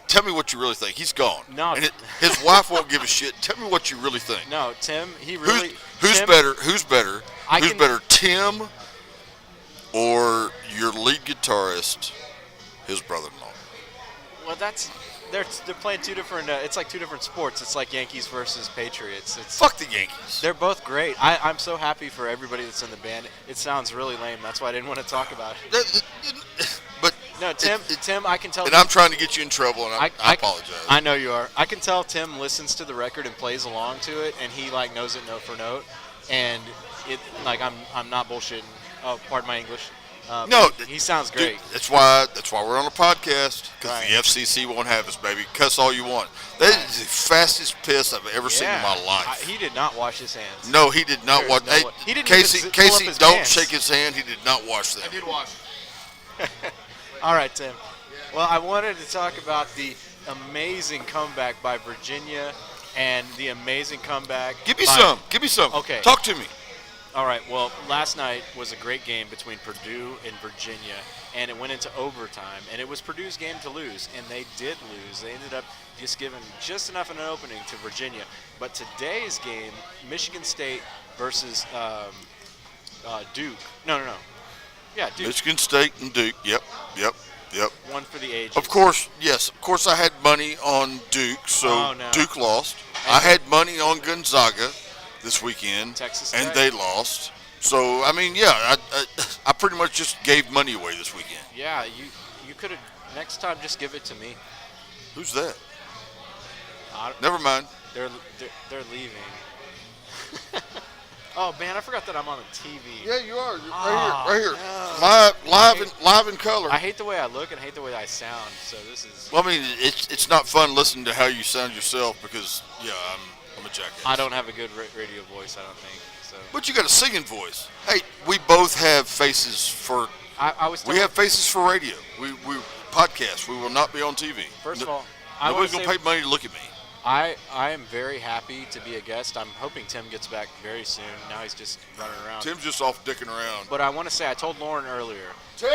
[SPEAKER 5] Tell me what you really think. He's gone.
[SPEAKER 8] No.
[SPEAKER 5] And his wife won't give a shit. Tell me what you really think.
[SPEAKER 8] No, Tim, he really.
[SPEAKER 5] Who's
[SPEAKER 8] Tim,
[SPEAKER 5] better? Who's better?
[SPEAKER 8] I
[SPEAKER 5] Who's
[SPEAKER 8] can-
[SPEAKER 5] better, Tim or your lead guitarist, his brother-in-law?
[SPEAKER 8] Well, they're playing two different. It's like two different sports. It's like Yankees versus Patriots.
[SPEAKER 5] Fuck the Yankees.
[SPEAKER 8] They're both great. I'm so happy for everybody that's in the band. It sounds really lame. That's why I didn't want to talk about it.
[SPEAKER 5] But
[SPEAKER 8] No, Tim, I can tell.
[SPEAKER 5] and I'm trying to get you in trouble, and I apologize.
[SPEAKER 8] I know you are. I can tell Tim listens to the record and plays along to it, and he like knows it note for note. And it like I'm not bullshitting. Oh, pardon my English.
[SPEAKER 5] No,
[SPEAKER 8] he sounds great.
[SPEAKER 5] Dude, that's why we're on a podcast, because
[SPEAKER 8] Right.
[SPEAKER 5] the FCC won't have us, baby. Cuss all you want. That is the fastest piss I've ever seen in my life.
[SPEAKER 8] He did not wash his hands.
[SPEAKER 5] No, he did not
[SPEAKER 8] There's
[SPEAKER 5] wash.
[SPEAKER 8] no
[SPEAKER 5] Hey,
[SPEAKER 8] way. He didn't even pull up
[SPEAKER 5] Casey,
[SPEAKER 8] his
[SPEAKER 5] don't
[SPEAKER 8] pants.
[SPEAKER 5] shake his hand. He did not wash them.
[SPEAKER 4] wash.
[SPEAKER 8] All right, Tim. Well, I wanted to talk about the amazing comeback by Virginia and the amazing comeback.
[SPEAKER 5] Give me
[SPEAKER 8] by-
[SPEAKER 5] some. Give me some.
[SPEAKER 8] Okay.
[SPEAKER 5] Talk to me.
[SPEAKER 8] All right. Well, last night was a great game between Purdue and Virginia, and it went into overtime. And it was Purdue's game to lose, and they did lose. They ended up just giving just enough of an opening to Virginia. But today's game, Michigan State versus Duke. No. Yeah, Duke.
[SPEAKER 5] Michigan State and Duke. Yep.
[SPEAKER 8] One for the ages.
[SPEAKER 5] Of course, yes. Of course, I had money on Duke, so
[SPEAKER 8] Oh, no.
[SPEAKER 5] Duke lost. I had money on Gonzaga this weekend,
[SPEAKER 8] Texas
[SPEAKER 5] and
[SPEAKER 8] Tech.
[SPEAKER 5] they lost. So, I mean, yeah, I pretty much just gave money away this weekend.
[SPEAKER 8] Yeah, you could have next time just give it to me.
[SPEAKER 5] Who's that?
[SPEAKER 8] I-
[SPEAKER 5] Never mind.
[SPEAKER 8] They're leaving. Oh man, I forgot that I'm on the TV.
[SPEAKER 5] Yeah, you are.
[SPEAKER 8] Ah,
[SPEAKER 5] right here.
[SPEAKER 8] no.
[SPEAKER 5] Live in color.
[SPEAKER 8] I hate the way I look and I hate the way I sound. So this is.
[SPEAKER 5] Well, I mean, it's not fun listening to how you sound yourself because, yeah, I'm a jackass.
[SPEAKER 8] I don't have a good radio voice. I don't think so.
[SPEAKER 5] But you got a singing voice. Hey, we both have faces for.
[SPEAKER 8] I was.
[SPEAKER 5] We have faces for radio. We podcast. We will not be on TV.
[SPEAKER 8] First of all, I
[SPEAKER 5] Nobody's
[SPEAKER 8] wanna
[SPEAKER 5] gonna
[SPEAKER 8] say-
[SPEAKER 5] pay money to look at me.
[SPEAKER 8] I am very happy to be a guest. I'm hoping Tim gets back very soon. Now he's just running around.
[SPEAKER 5] Tim's just off dicking around.
[SPEAKER 8] But I want to say, I told Lauren earlier.
[SPEAKER 5] Tim.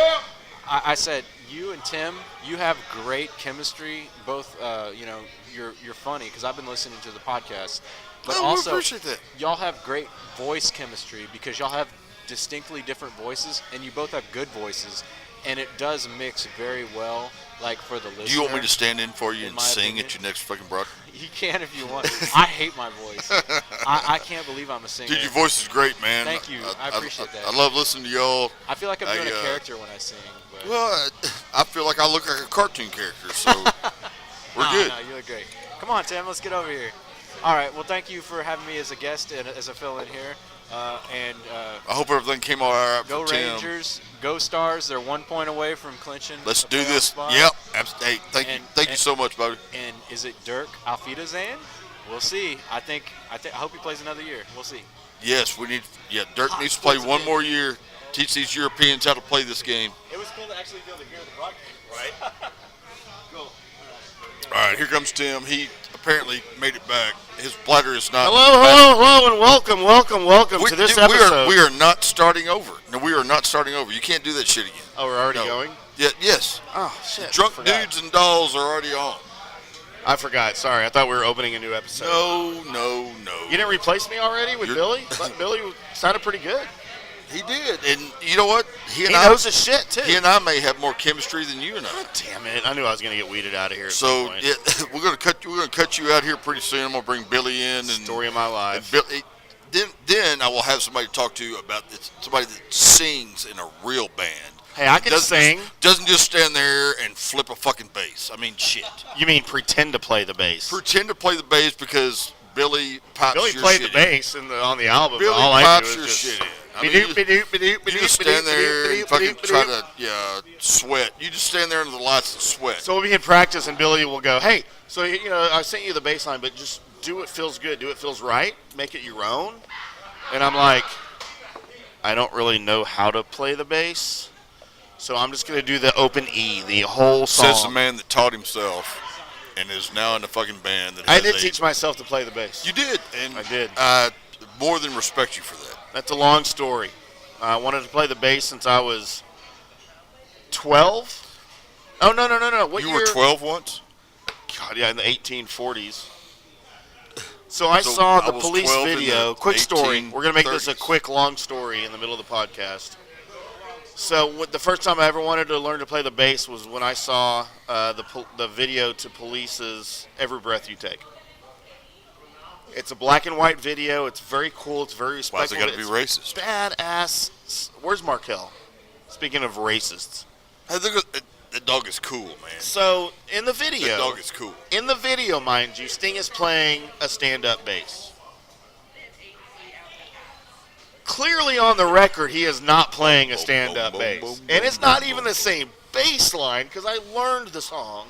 [SPEAKER 8] I said, you and Tim, you have great chemistry. Both, you're funny because I've been listening to the podcast. But
[SPEAKER 5] No, we
[SPEAKER 8] also,
[SPEAKER 5] appreciate that.
[SPEAKER 8] y'all have great voice chemistry because y'all have distinctly different voices, and you both have good voices, and it does mix very well. Like for the listener.
[SPEAKER 5] Do you want me to stand in for you
[SPEAKER 8] in
[SPEAKER 5] and
[SPEAKER 8] my
[SPEAKER 5] sing
[SPEAKER 8] opinion.
[SPEAKER 5] at your next fucking broadcast?
[SPEAKER 8] You can if you want. I hate my voice. I can't believe I'm a singer.
[SPEAKER 5] Dude, your voice is great, man.
[SPEAKER 8] Thank you. I appreciate that.
[SPEAKER 5] I love listening to y'all.
[SPEAKER 8] I feel like I'm doing a character when I sing. But
[SPEAKER 5] Well, I feel like I look like a cartoon character, so we're
[SPEAKER 8] no,
[SPEAKER 5] good.
[SPEAKER 8] No, you look great. Come on, Tim. Let's get over here. All right. Well, thank you for having me as a guest and as a fill-in here.
[SPEAKER 5] I hope everything came all right
[SPEAKER 8] Go
[SPEAKER 5] for Tim.
[SPEAKER 8] Rangers. Go Stars. They're 1 point away from clinching.
[SPEAKER 5] Let's
[SPEAKER 8] a
[SPEAKER 5] do
[SPEAKER 8] playoff
[SPEAKER 5] this.
[SPEAKER 8] spot.
[SPEAKER 5] Yep. Hey, thank you
[SPEAKER 8] And-
[SPEAKER 5] so much, buddy.
[SPEAKER 8] And is it Dirk Alfidazan? We'll see. I hope he plays another year. We'll see.
[SPEAKER 5] Yes, we need. Yeah, Dirk needs to play one more year. Teach these Europeans how to play this game.
[SPEAKER 8] It was cool to actually be able to hear the broadcast. Right. Cool.
[SPEAKER 5] All right, here comes Tim. He apparently made it back. His bladder is not.
[SPEAKER 4] Hello, and welcome to this episode.
[SPEAKER 5] We are not starting over. No, we are not starting over. You can't do that shit again.
[SPEAKER 4] Oh, we're already
[SPEAKER 5] No.
[SPEAKER 4] going?
[SPEAKER 5] Yeah, yes.
[SPEAKER 4] Oh, shit.
[SPEAKER 5] Drunk
[SPEAKER 4] Forgot.
[SPEAKER 5] dudes and dolls are already on.
[SPEAKER 4] I forgot. Sorry. I thought we were opening a new episode.
[SPEAKER 5] No.
[SPEAKER 4] You didn't replace me already with Billy? Billy sounded pretty good.
[SPEAKER 5] He did, and you know what?
[SPEAKER 4] He knows his shit, too.
[SPEAKER 5] He and I may have more chemistry than you and I.
[SPEAKER 4] God damn it. I knew I was going to get weeded out of here at some
[SPEAKER 5] So
[SPEAKER 4] point.
[SPEAKER 5] yeah, we're gonna cut you out here pretty soon. I'm gonna bring Billy in and
[SPEAKER 4] Story of my life.
[SPEAKER 5] and then I will have somebody to talk to about somebody that sings in a real band.
[SPEAKER 4] Hey, I can sing.
[SPEAKER 5] Doesn't just stand there and flip a fucking bass. I mean, shit.
[SPEAKER 4] You mean pretend to play the bass?
[SPEAKER 5] Pretend to play the bass because Billy pipes
[SPEAKER 4] Billy
[SPEAKER 5] your
[SPEAKER 4] played
[SPEAKER 5] shit
[SPEAKER 4] the bass on the album.
[SPEAKER 5] Billy
[SPEAKER 4] All I do
[SPEAKER 5] pipes
[SPEAKER 4] is
[SPEAKER 5] your
[SPEAKER 4] just
[SPEAKER 5] shit in. I mean, you just stand there and fucking try to sweat. You just stand there under the lights and sweat.
[SPEAKER 4] So we'll be in practice, and Billy will go, hey, so, I sent you the bass line, but just do what feels good. Do what feels right. Make it your own. And I'm like, I don't really know how to play the bass, so I'm just going to do the open E, the whole song.
[SPEAKER 5] Says the man that taught himself and is now in the fucking band.
[SPEAKER 4] I did teach myself to play the bass.
[SPEAKER 5] You did. And
[SPEAKER 4] I did.
[SPEAKER 5] More than respect you for that.
[SPEAKER 4] That's a long story. I wanted to play the bass since I was 12. Oh, no. What
[SPEAKER 5] you
[SPEAKER 4] year?
[SPEAKER 5] were 12 once?
[SPEAKER 4] God, yeah, in the 1840s. So I saw the police video. Quick story. We're going to make this a quick, long story in the middle of the podcast. So the first time I ever wanted to learn to play the bass was when I saw the video to Police's Every Breath You Take. It's a black and white video. It's very cool. It's very respectful.
[SPEAKER 5] Why's it got to be racist?
[SPEAKER 4] Badass. Where's Markel? Speaking of racists.
[SPEAKER 5] Hey, the dog is cool, man.
[SPEAKER 4] So, in the video.
[SPEAKER 5] The dog is cool.
[SPEAKER 4] In the video, mind you, Sting is playing a stand-up bass. Clearly on the record, he is not playing a stand-up bass. And it's not even the same bass line, because I learned the song.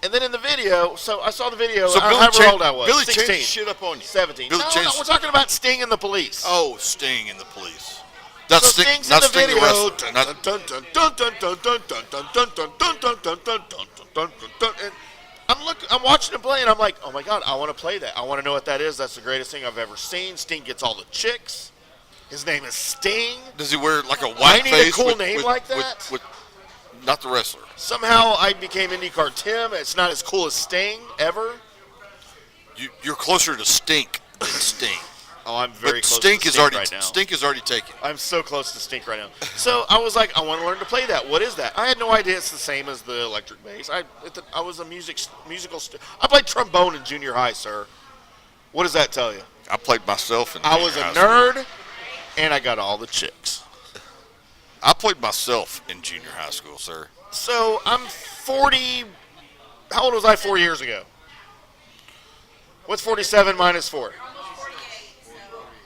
[SPEAKER 4] And then in the video, so I saw the video,
[SPEAKER 5] so
[SPEAKER 4] however old I was.
[SPEAKER 5] Billy
[SPEAKER 4] 16.
[SPEAKER 5] changed shit up on you.
[SPEAKER 4] 17.
[SPEAKER 5] Billy
[SPEAKER 4] No, we're talking about Sting and the Police.
[SPEAKER 5] Oh, Sting and the Police. That's
[SPEAKER 4] so
[SPEAKER 5] Sting,
[SPEAKER 4] Sting's
[SPEAKER 5] not
[SPEAKER 4] in the
[SPEAKER 5] Sting
[SPEAKER 4] video. And I'm watching him play, and I'm like, oh my God, I want to play that. I want to know what that is. That's the greatest thing I've ever seen. Sting gets all the chicks. His name is Sting.
[SPEAKER 5] Does he wear like a white face?
[SPEAKER 4] I need a cool name like that.
[SPEAKER 5] With not the wrestler.
[SPEAKER 4] Somehow I became IndyCarTim. It's not as cool as Sting ever.
[SPEAKER 5] You're closer to Stink than Sting.
[SPEAKER 4] Oh, I'm very close
[SPEAKER 5] Stink
[SPEAKER 4] to
[SPEAKER 5] is
[SPEAKER 4] Stink
[SPEAKER 5] already,
[SPEAKER 4] right now.
[SPEAKER 5] Stink is already taken.
[SPEAKER 4] I'm so close to Stink right now. So I was like, I want to learn to play that. What is that? I had no idea it's the same as the electric bass. I was a musical I played trombone in junior high, sir. What does that tell you?
[SPEAKER 5] I played myself in
[SPEAKER 4] I was a nerd, and I got all the chicks.
[SPEAKER 5] I played myself in junior high school, sir.
[SPEAKER 4] So I'm 40. How old was I 4 years ago? What's 47 minus 4?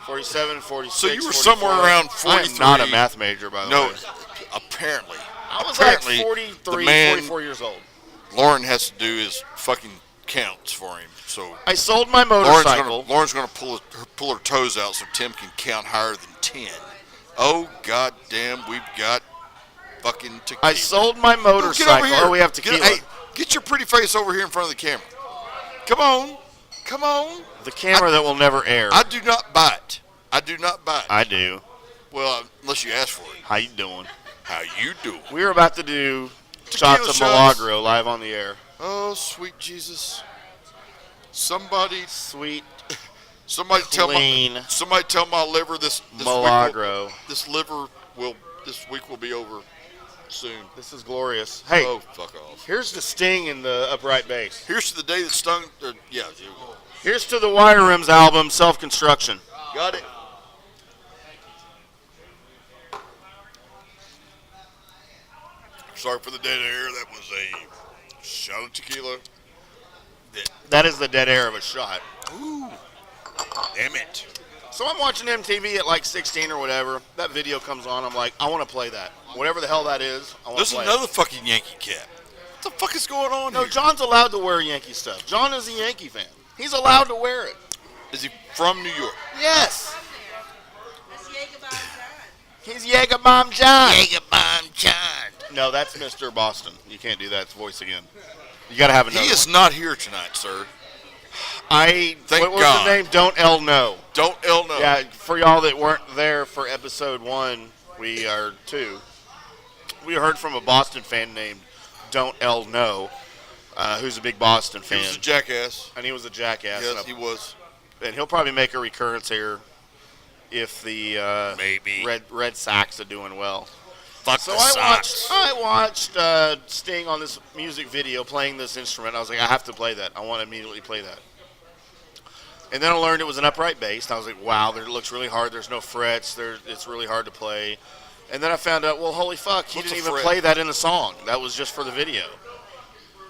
[SPEAKER 4] 47, 46,
[SPEAKER 5] So you were
[SPEAKER 4] 44.
[SPEAKER 5] somewhere around 43.
[SPEAKER 4] I'm not a math major, by the way.
[SPEAKER 5] No, apparently.
[SPEAKER 4] I was
[SPEAKER 5] apparently,
[SPEAKER 4] like 43,
[SPEAKER 5] the man
[SPEAKER 4] 44 years old.
[SPEAKER 5] Lauren has to do his fucking counts for him. So
[SPEAKER 4] I sold my motorcycle.
[SPEAKER 5] Lauren's gonna pull her toes out so Tim can count higher than 10. Oh, goddamn, we've got fucking tequila.
[SPEAKER 4] I sold my motorcycle.
[SPEAKER 5] Get over here.
[SPEAKER 4] Oh, we have tequila.
[SPEAKER 5] Get your pretty face over here in front of the camera. Come on. Come on.
[SPEAKER 4] The camera that will never air.
[SPEAKER 5] I do not bite. I do not bite.
[SPEAKER 4] I do.
[SPEAKER 5] Well, unless you ask for it.
[SPEAKER 4] How you doing?
[SPEAKER 5] How you doing?
[SPEAKER 4] We were about to do
[SPEAKER 5] Tequila
[SPEAKER 4] shots of
[SPEAKER 5] shots.
[SPEAKER 4] Milagro live on the air.
[SPEAKER 5] Oh, sweet Jesus. Somebody
[SPEAKER 4] Clean
[SPEAKER 5] tell my liver this
[SPEAKER 4] Milagro.
[SPEAKER 5] This week will be over soon.
[SPEAKER 4] This is glorious. Hey,
[SPEAKER 5] oh, fuck off.
[SPEAKER 4] Here's the Sting in the upright bass.
[SPEAKER 5] Here's to the day that stung. Yeah.
[SPEAKER 4] Here's to the Wire Rims album, Self-Construction.
[SPEAKER 5] Got it. Sorry for the dead air. That was a shot of tequila.
[SPEAKER 4] That is the dead air of a shot.
[SPEAKER 5] Ooh. Damn it.
[SPEAKER 4] So I'm watching MTV at like 16 or whatever. That video comes on. I'm like, I want to play that. Whatever the hell that is, I want to play
[SPEAKER 5] There's another fucking Yankee cap. What the fuck is going on
[SPEAKER 4] No,
[SPEAKER 5] here?
[SPEAKER 4] John's allowed to wear Yankee stuff. John is a Yankee fan. He's allowed to wear it.
[SPEAKER 5] Is he from New York?
[SPEAKER 4] Yes. He's Jägerbomb John.
[SPEAKER 5] Jägerbomb John.
[SPEAKER 4] No, that's Mr. Boston. You can't do that voice again. You got to have another.
[SPEAKER 5] He is not here tonight, sir.
[SPEAKER 4] Thank what was
[SPEAKER 5] God.
[SPEAKER 4] the name? Don't L No.
[SPEAKER 5] Don't L No.
[SPEAKER 4] Yeah, for y'all that weren't there for episode 1, we are 2. We heard from a Boston fan named Don't L No, who's a big Boston fan.
[SPEAKER 5] He was a jackass.
[SPEAKER 4] And he was a jackass.
[SPEAKER 5] Yes, he was.
[SPEAKER 4] And he'll probably make a recurrence here if the
[SPEAKER 5] maybe
[SPEAKER 4] Red Sox are doing well.
[SPEAKER 5] Fuck
[SPEAKER 4] so
[SPEAKER 5] the
[SPEAKER 4] I watched Sting on this music video playing this instrument. I was like, I have to play that. I want to immediately play that. And then I learned it was an upright bass. And I was like, wow, it looks really hard. There's no frets. It's really hard to play. And then I found out, well, holy fuck, he didn't even play that in the song. That was just for the video.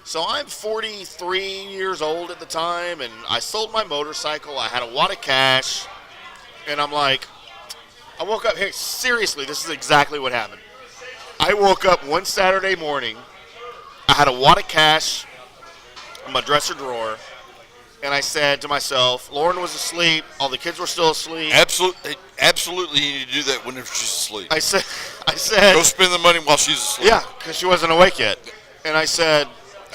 [SPEAKER 4] So I'm 43 years old at the time, and I sold my motorcycle. I had a wad of cash, and I'm like, I woke up. Hey, seriously, this is exactly what happened. I woke up one Saturday morning. I had a wad of cash in my dresser drawer, and I said to myself, Lauren was asleep. All the kids were still asleep.
[SPEAKER 5] Absolutely, you need to do that whenever she's asleep.
[SPEAKER 4] I said,
[SPEAKER 5] go spend the money while she's asleep.
[SPEAKER 4] Yeah, because she wasn't awake yet. And I said,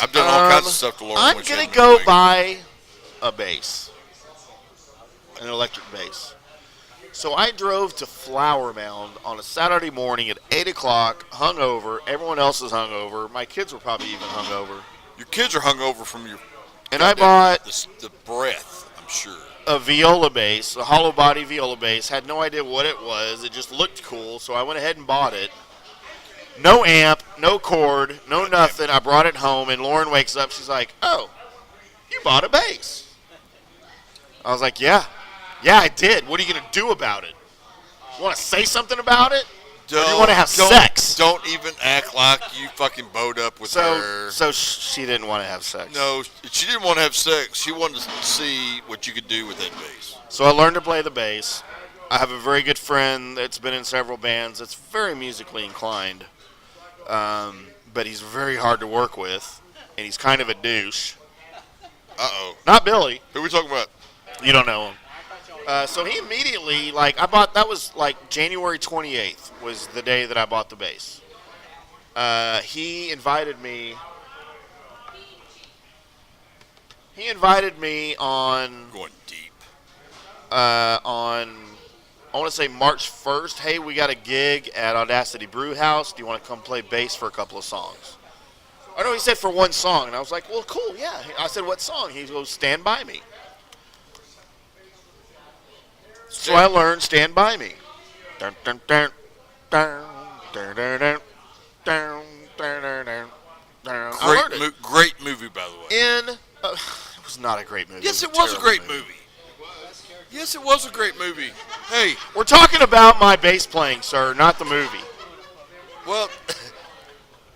[SPEAKER 5] I've done all kinds of stuff to Lauren.
[SPEAKER 4] I'm going to go buy a bass, an electric bass. So I drove to Flower Mound on a Saturday morning at 8 o'clock, hungover. Everyone else is hungover. My kids were probably even hungover.
[SPEAKER 5] Your kids are hungover from your...
[SPEAKER 4] And I bought...
[SPEAKER 5] The breath, I'm sure.
[SPEAKER 4] A viola bass, a hollow body viola bass. Had no idea what it was. It just looked cool, so I went ahead and bought it. No amp, no cord, no nothing. I brought it home, and Lauren wakes up. She's like, oh, you bought a bass. I was like, yeah. Yeah, I did. What are you going to do about it? You want to say something about it? Or do you want to have sex?
[SPEAKER 5] Don't even act like you fucking bowed up with her.
[SPEAKER 4] So she didn't want to have sex.
[SPEAKER 5] No, she didn't want to have sex. She wanted to see what you could do with that bass.
[SPEAKER 4] So I learned to play the bass. I have a very good friend that's been in several bands that's very musically inclined. But he's very hard to work with, and he's kind of a douche.
[SPEAKER 5] Uh-oh.
[SPEAKER 4] Not Billy.
[SPEAKER 5] Who are we talking about?
[SPEAKER 4] You don't know him. So he immediately, that was January 28th was the day that I bought the bass. He invited me on...
[SPEAKER 5] Going deep.
[SPEAKER 4] I want to say March 1st. Hey, we got a gig at Audacity Brew House. Do you want to come play bass for a couple of songs? I know he said for one song, and I was like, well, cool, yeah. I said, what song? He goes, Stand By Me. So I learned Stand By Me. Dun, dun, dun, dun, dun, dun, dun, dun, dun, dun, dun.
[SPEAKER 5] Great movie, by the way.
[SPEAKER 4] It was not a great movie.
[SPEAKER 5] Yes, it was a great movie. Yes, it was a great movie. Hey.
[SPEAKER 4] We're talking about my bass playing, sir, not the movie.
[SPEAKER 5] Well,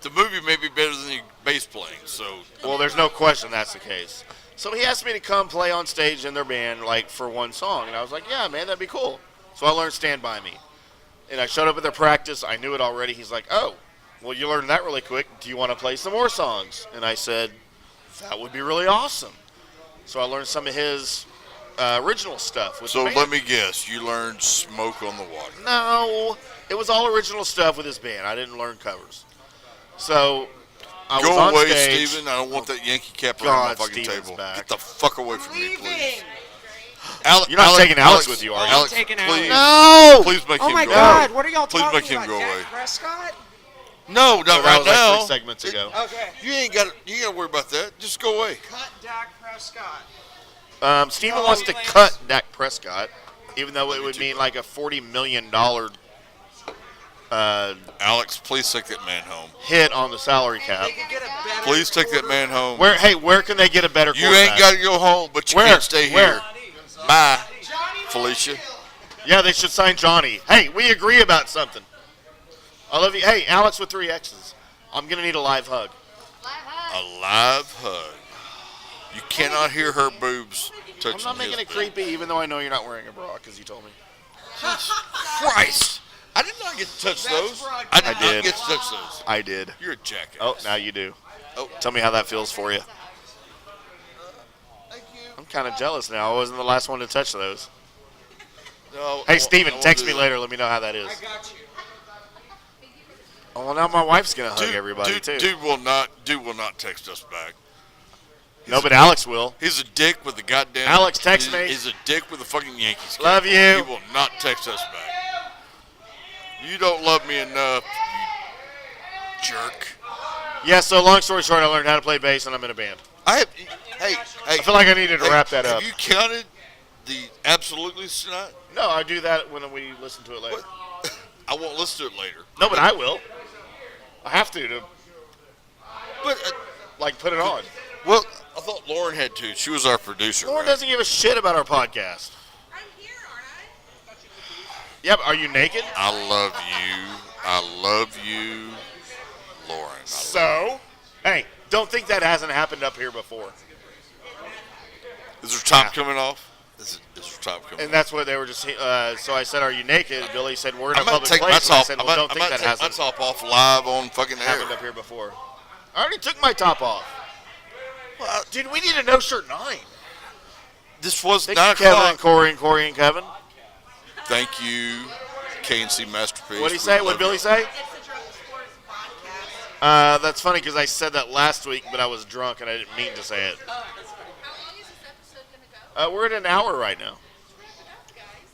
[SPEAKER 5] the movie may be better than the bass playing, so.
[SPEAKER 4] Well, there's no question that's the case. So he asked me to come play on stage in their band, for one song. And I was like, yeah, man, that'd be cool. So I learned Stand By Me. And I showed up at their practice. I knew it already. He's like, oh, well, you learned that really quick. Do you want to play some more songs? And I said, that would be really awesome. So I learned some of his original stuff.
[SPEAKER 5] So let me guess. You learned Smoke on the Water.
[SPEAKER 4] No. It was all original stuff with his band. I didn't learn covers. So...
[SPEAKER 5] Go away, Steven. I don't want that Yankee cap around my fucking table.
[SPEAKER 4] Back.
[SPEAKER 5] Get the fuck away from me, please.
[SPEAKER 4] You're not taking Alex with you, are you?
[SPEAKER 5] Alex,
[SPEAKER 2] taking
[SPEAKER 5] please.
[SPEAKER 4] No!
[SPEAKER 5] Please make him go away.
[SPEAKER 2] Oh, my God. What are y'all
[SPEAKER 5] please
[SPEAKER 2] talking
[SPEAKER 5] make him
[SPEAKER 2] about?
[SPEAKER 5] go
[SPEAKER 2] Dak
[SPEAKER 5] away.
[SPEAKER 2] Prescott?
[SPEAKER 5] No, not right
[SPEAKER 4] that was
[SPEAKER 5] now.
[SPEAKER 4] 3 segments ago.
[SPEAKER 2] Okay.
[SPEAKER 5] You ain't got to worry about that. Just go away.
[SPEAKER 2] Cut Dak Prescott.
[SPEAKER 4] Steven wants to cut Dak Prescott, even though it would mean like a $40 million
[SPEAKER 5] Alex, please take that man home.
[SPEAKER 4] hit on the salary cap.
[SPEAKER 2] They could get a better
[SPEAKER 5] Please take that man home.
[SPEAKER 4] Where can they get a better
[SPEAKER 5] You
[SPEAKER 4] quarterback?
[SPEAKER 5] ain't got to go home, but you can't stay here. Bye, Felicia.
[SPEAKER 4] Yeah, they should sign Johnny. Hey, we agree about something. I love you. Hey, Alex with 3 X's. I'm going to need a live hug.
[SPEAKER 5] A live hug. You cannot hear her boobs touching
[SPEAKER 4] I'm not making it creepy, even though I know you're not wearing a bra, because you told me.
[SPEAKER 5] Christ. I did not get to touch those. I did not get to touch those.
[SPEAKER 4] I did.
[SPEAKER 5] You're a jackass.
[SPEAKER 4] Oh, now you do.
[SPEAKER 5] Oh.
[SPEAKER 4] Tell me how that feels for you.
[SPEAKER 5] Thank you.
[SPEAKER 4] I'm kind of jealous now. I wasn't the last one to touch those.
[SPEAKER 5] No,
[SPEAKER 4] Hey, Steven, text me later. Let me know how that is.
[SPEAKER 2] I got you.
[SPEAKER 4] Oh, well, now my wife's going to hug everybody, too.
[SPEAKER 5] Dude will not text us back.
[SPEAKER 4] No, but Alex will.
[SPEAKER 5] He's a dick with the goddamn...
[SPEAKER 4] Alex, text me.
[SPEAKER 5] He's a dick with the fucking Yankees cap.
[SPEAKER 4] Love you.
[SPEAKER 5] He will not text us back. You don't love me enough, you jerk.
[SPEAKER 4] Yeah, so long story short, I learned how to play bass, and I'm in a band.
[SPEAKER 5] Hey,
[SPEAKER 4] I feel like I needed to wrap that up.
[SPEAKER 5] Have you counted the absolutelys tonight?
[SPEAKER 4] No, I do that when we listen to it later.
[SPEAKER 5] What? I won't listen to it later.
[SPEAKER 4] No, but I will. I have to
[SPEAKER 5] But,
[SPEAKER 4] put it on.
[SPEAKER 5] well, I thought Lauren had to. She was our producer.
[SPEAKER 4] Lauren
[SPEAKER 5] right?
[SPEAKER 4] doesn't give a shit about our podcast.
[SPEAKER 6] I'm here, aren't I?
[SPEAKER 4] Yeah, but are you naked?
[SPEAKER 5] I love you, Lauren.
[SPEAKER 4] So, hey, don't think that hasn't happened up here before.
[SPEAKER 5] Is her top coming off? Is your top coming?
[SPEAKER 4] And that's what they were just. So I said, "Are you naked?" Billy said, "We're in a
[SPEAKER 5] I'm gonna
[SPEAKER 4] public
[SPEAKER 5] take my
[SPEAKER 4] place." And I
[SPEAKER 5] top.
[SPEAKER 4] said,
[SPEAKER 5] I'm
[SPEAKER 4] "Well,
[SPEAKER 5] gonna
[SPEAKER 4] don't think that
[SPEAKER 5] take my
[SPEAKER 4] hasn't
[SPEAKER 5] top off live on fucking air.
[SPEAKER 4] happened up here before." I already took my top off. Well, dude, we need a no shirt 9.
[SPEAKER 5] This was
[SPEAKER 4] Thank
[SPEAKER 5] 9
[SPEAKER 4] you, Kevin
[SPEAKER 5] o'clock.
[SPEAKER 4] and Corey and Kevin.
[SPEAKER 5] Thank you, KNC Masterpiece.
[SPEAKER 4] What did he say? What did Billy say?
[SPEAKER 6] It's the Drunk Sports Podcast.
[SPEAKER 4] That's funny because I said that last week, but I was drunk and I didn't mean to say it.
[SPEAKER 6] How long is this episode going to go?
[SPEAKER 4] We're at an hour right now.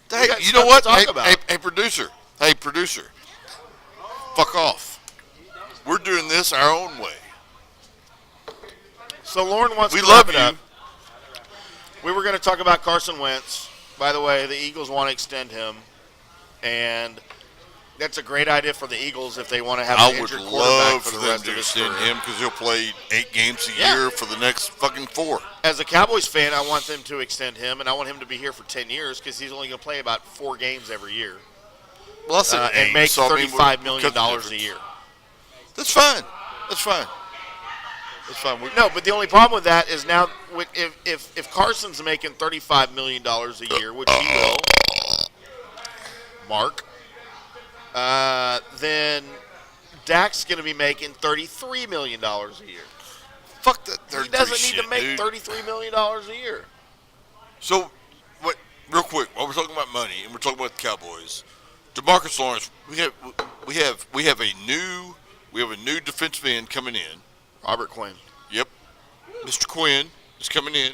[SPEAKER 5] Hey,
[SPEAKER 4] We got
[SPEAKER 5] you know
[SPEAKER 4] stuff
[SPEAKER 5] what?
[SPEAKER 4] to talk
[SPEAKER 5] Hey,
[SPEAKER 4] about.
[SPEAKER 5] hey, producer. Hey, producer. Fuck off. We're doing this our own way.
[SPEAKER 4] So Lauren wants
[SPEAKER 5] We
[SPEAKER 4] to
[SPEAKER 5] love
[SPEAKER 4] wrap it
[SPEAKER 5] you.
[SPEAKER 4] up. We were going to talk about Carson Wentz. By the way, the Eagles want to extend him, and that's a great idea for the Eagles if they want to have
[SPEAKER 5] I
[SPEAKER 4] an
[SPEAKER 5] would
[SPEAKER 4] injured quarterback
[SPEAKER 5] love
[SPEAKER 4] for
[SPEAKER 5] for
[SPEAKER 4] the
[SPEAKER 5] them
[SPEAKER 4] rest
[SPEAKER 5] to
[SPEAKER 4] of his
[SPEAKER 5] extend
[SPEAKER 4] career.
[SPEAKER 5] him because he'll play 8 games a
[SPEAKER 4] Yeah.
[SPEAKER 5] year for the next fucking 4.
[SPEAKER 4] As a Cowboys fan, I want them to extend him, and I want him to be here for 10 years because he's only going to play about 4 games every year
[SPEAKER 5] Well, that's
[SPEAKER 4] and make $35 million a year.
[SPEAKER 5] That's fine. That's fine. That's fine.
[SPEAKER 4] No, but the only problem with that is now if Carson's making $35 million a year, which he will, Mark, then Dak's going to be making $33 million a year.
[SPEAKER 5] Fuck that.
[SPEAKER 4] He doesn't need to make
[SPEAKER 5] dude.
[SPEAKER 4] $33 million a year.
[SPEAKER 5] So, what? Real quick, while we're talking about money and we're talking about the Cowboys, DeMarcus Lawrence, we have a new defensive end coming in.
[SPEAKER 4] Robert Quinn.
[SPEAKER 5] Yep, Mr. Quinn is coming in.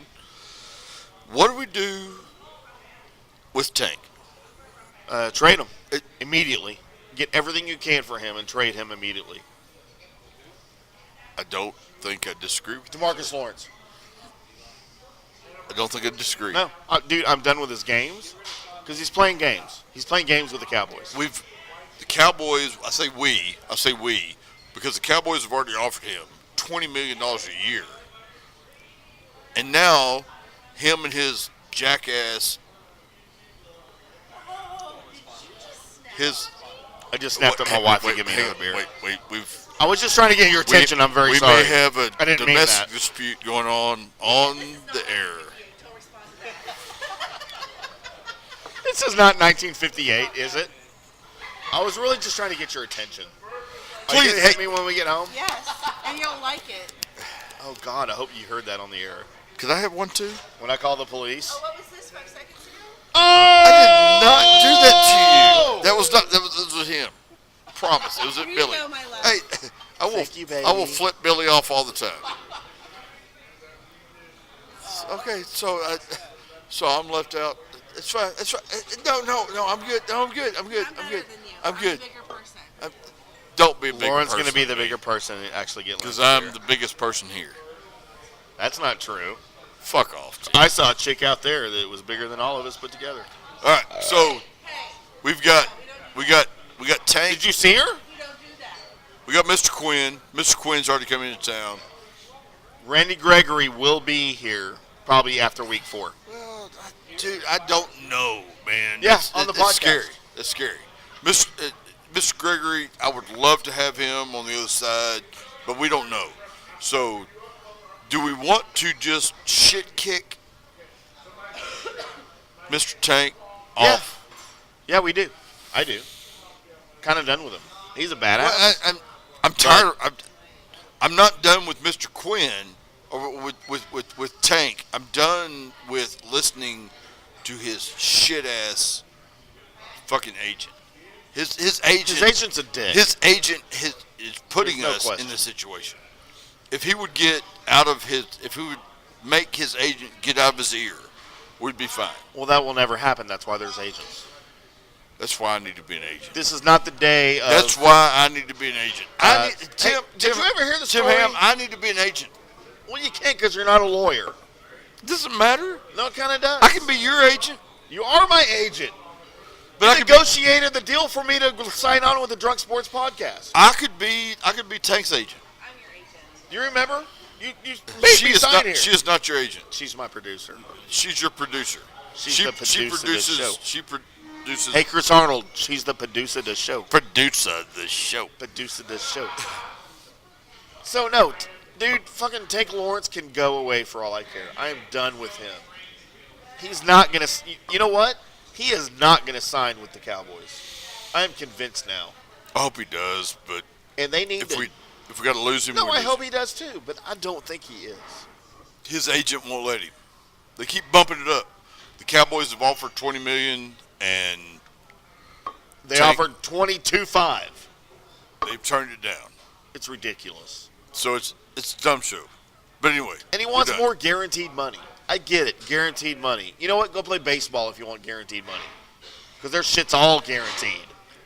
[SPEAKER 5] What do we do with Tank?
[SPEAKER 4] Trade him immediately. Get everything you can for him and trade him immediately.
[SPEAKER 5] I don't think I disagree with you.
[SPEAKER 4] DeMarcus Lawrence.
[SPEAKER 5] I don't think I disagree.
[SPEAKER 4] No, dude, I'm done with his games because he's playing games. He's playing games with the Cowboys.
[SPEAKER 5] The Cowboys. I say we because the Cowboys have already offered him $20 million a year, and now him and his jackass.
[SPEAKER 4] I just snapped at my wife to give me another beer.
[SPEAKER 5] Wait.
[SPEAKER 4] I was just trying to get your attention. I'm very sorry.
[SPEAKER 5] We may have a
[SPEAKER 4] I didn't mean
[SPEAKER 5] domestic
[SPEAKER 4] that.
[SPEAKER 5] dispute going on the air.
[SPEAKER 4] This is not 1958, is it? I was really just trying to get your attention. Are you
[SPEAKER 5] Please,
[SPEAKER 4] gonna hit me when we get home?
[SPEAKER 6] Yes, and you'll like it.
[SPEAKER 4] Oh God, I hope you heard that on the air.
[SPEAKER 5] Could I have one too?
[SPEAKER 4] When I call the police.
[SPEAKER 6] Oh, what was this 5 seconds ago?
[SPEAKER 5] I did not do that to you. That was him. I promise. It was
[SPEAKER 6] You
[SPEAKER 5] Billy.
[SPEAKER 6] know my love.
[SPEAKER 5] Hey,
[SPEAKER 4] Thank you, baby.
[SPEAKER 5] I will flip Billy off all the time. Okay, so I'm left out. It's fine. It's fine. No, I'm good. No, I'm good. I'm good.
[SPEAKER 6] I'm
[SPEAKER 5] I'm
[SPEAKER 6] better
[SPEAKER 5] good.
[SPEAKER 6] than you.
[SPEAKER 5] I'm good.
[SPEAKER 6] a bigger person.
[SPEAKER 5] Don't be a big
[SPEAKER 4] Lauren's
[SPEAKER 5] person.
[SPEAKER 4] going to be the bigger person and actually get
[SPEAKER 5] because
[SPEAKER 4] lunch
[SPEAKER 5] I'm
[SPEAKER 4] here.
[SPEAKER 5] the biggest person here.
[SPEAKER 4] That's not true.
[SPEAKER 5] Fuck off.
[SPEAKER 4] I saw a chick out there that was bigger than all of us put together.
[SPEAKER 5] All right, so we got Tank.
[SPEAKER 4] Did you see her?
[SPEAKER 6] We don't do that.
[SPEAKER 5] We got Mr. Quinn. Mr. Quinn's already coming into town.
[SPEAKER 4] Randy Gregory will be here probably after week 4.
[SPEAKER 5] Well, dude, I don't know, man.
[SPEAKER 4] Yeah, on the
[SPEAKER 5] that's
[SPEAKER 4] podcast.
[SPEAKER 5] scary. That's scary. Mr. Gregory, I would love to have him on the other side, but we don't know. So, do we want to just shit kick Mr. Tank off?
[SPEAKER 4] Yeah, we do. I do. Kind of done with him. He's a badass.
[SPEAKER 5] Well, I'm tired. I'm not done with Mr. Quinn or with Tank. I'm done with listening to his shit ass fucking agent. His agent.
[SPEAKER 4] His agent's a dick.
[SPEAKER 5] His agent is putting
[SPEAKER 4] There's no
[SPEAKER 5] us
[SPEAKER 4] question.
[SPEAKER 5] in this situation. If he would if he would make his agent get out of his ear, we'd be fine.
[SPEAKER 4] Well, that will never happen. That's why there's agents.
[SPEAKER 5] That's why I need to be an agent.
[SPEAKER 4] This is not the day of...
[SPEAKER 5] That's why I need to be an agent.
[SPEAKER 4] Tim, did you ever hear the
[SPEAKER 5] Tim
[SPEAKER 4] story?
[SPEAKER 5] Ham, I need to be an agent.
[SPEAKER 4] Well, you can't because you're not a lawyer.
[SPEAKER 5] Doesn't matter.
[SPEAKER 4] No, it kind of does.
[SPEAKER 5] I can be your agent.
[SPEAKER 4] You are my agent.
[SPEAKER 5] But
[SPEAKER 4] You
[SPEAKER 5] I could
[SPEAKER 4] negotiated the deal for me to sign on with the Drunk Sports Podcast.
[SPEAKER 5] I could be Tank's agent.
[SPEAKER 6] I'm your agent.
[SPEAKER 4] You remember? You made me sign here.
[SPEAKER 5] She is not your agent.
[SPEAKER 4] She's my producer.
[SPEAKER 5] She's your producer.
[SPEAKER 4] She's the producer of the show.
[SPEAKER 5] She produces.
[SPEAKER 4] Hey, Chris Arnold, she's the producer of the show.
[SPEAKER 5] Producer of the show.
[SPEAKER 4] Producer of the show. So, no, dude, fucking Tank Lawrence can go away for all I care. I am done with him. He's not going to. You know what? He is not going to sign with the Cowboys. I am convinced now.
[SPEAKER 5] I hope he does, but
[SPEAKER 4] And they need
[SPEAKER 5] if we got to lose him,
[SPEAKER 4] No,
[SPEAKER 5] we
[SPEAKER 4] I
[SPEAKER 5] lose
[SPEAKER 4] hope
[SPEAKER 5] him.
[SPEAKER 4] he does too, but I don't think he is.
[SPEAKER 5] His agent won't let him. They keep bumping it up. The Cowboys have offered $20 million, and
[SPEAKER 4] They offered $22.5.
[SPEAKER 5] they've turned it down.
[SPEAKER 4] It's ridiculous.
[SPEAKER 5] So it's a dumb show. But anyway,
[SPEAKER 4] And he
[SPEAKER 5] we're
[SPEAKER 4] wants
[SPEAKER 5] done.
[SPEAKER 4] more guaranteed money. I get it, guaranteed money. You know what? Go play baseball if you want guaranteed money. Because their shit's all guaranteed.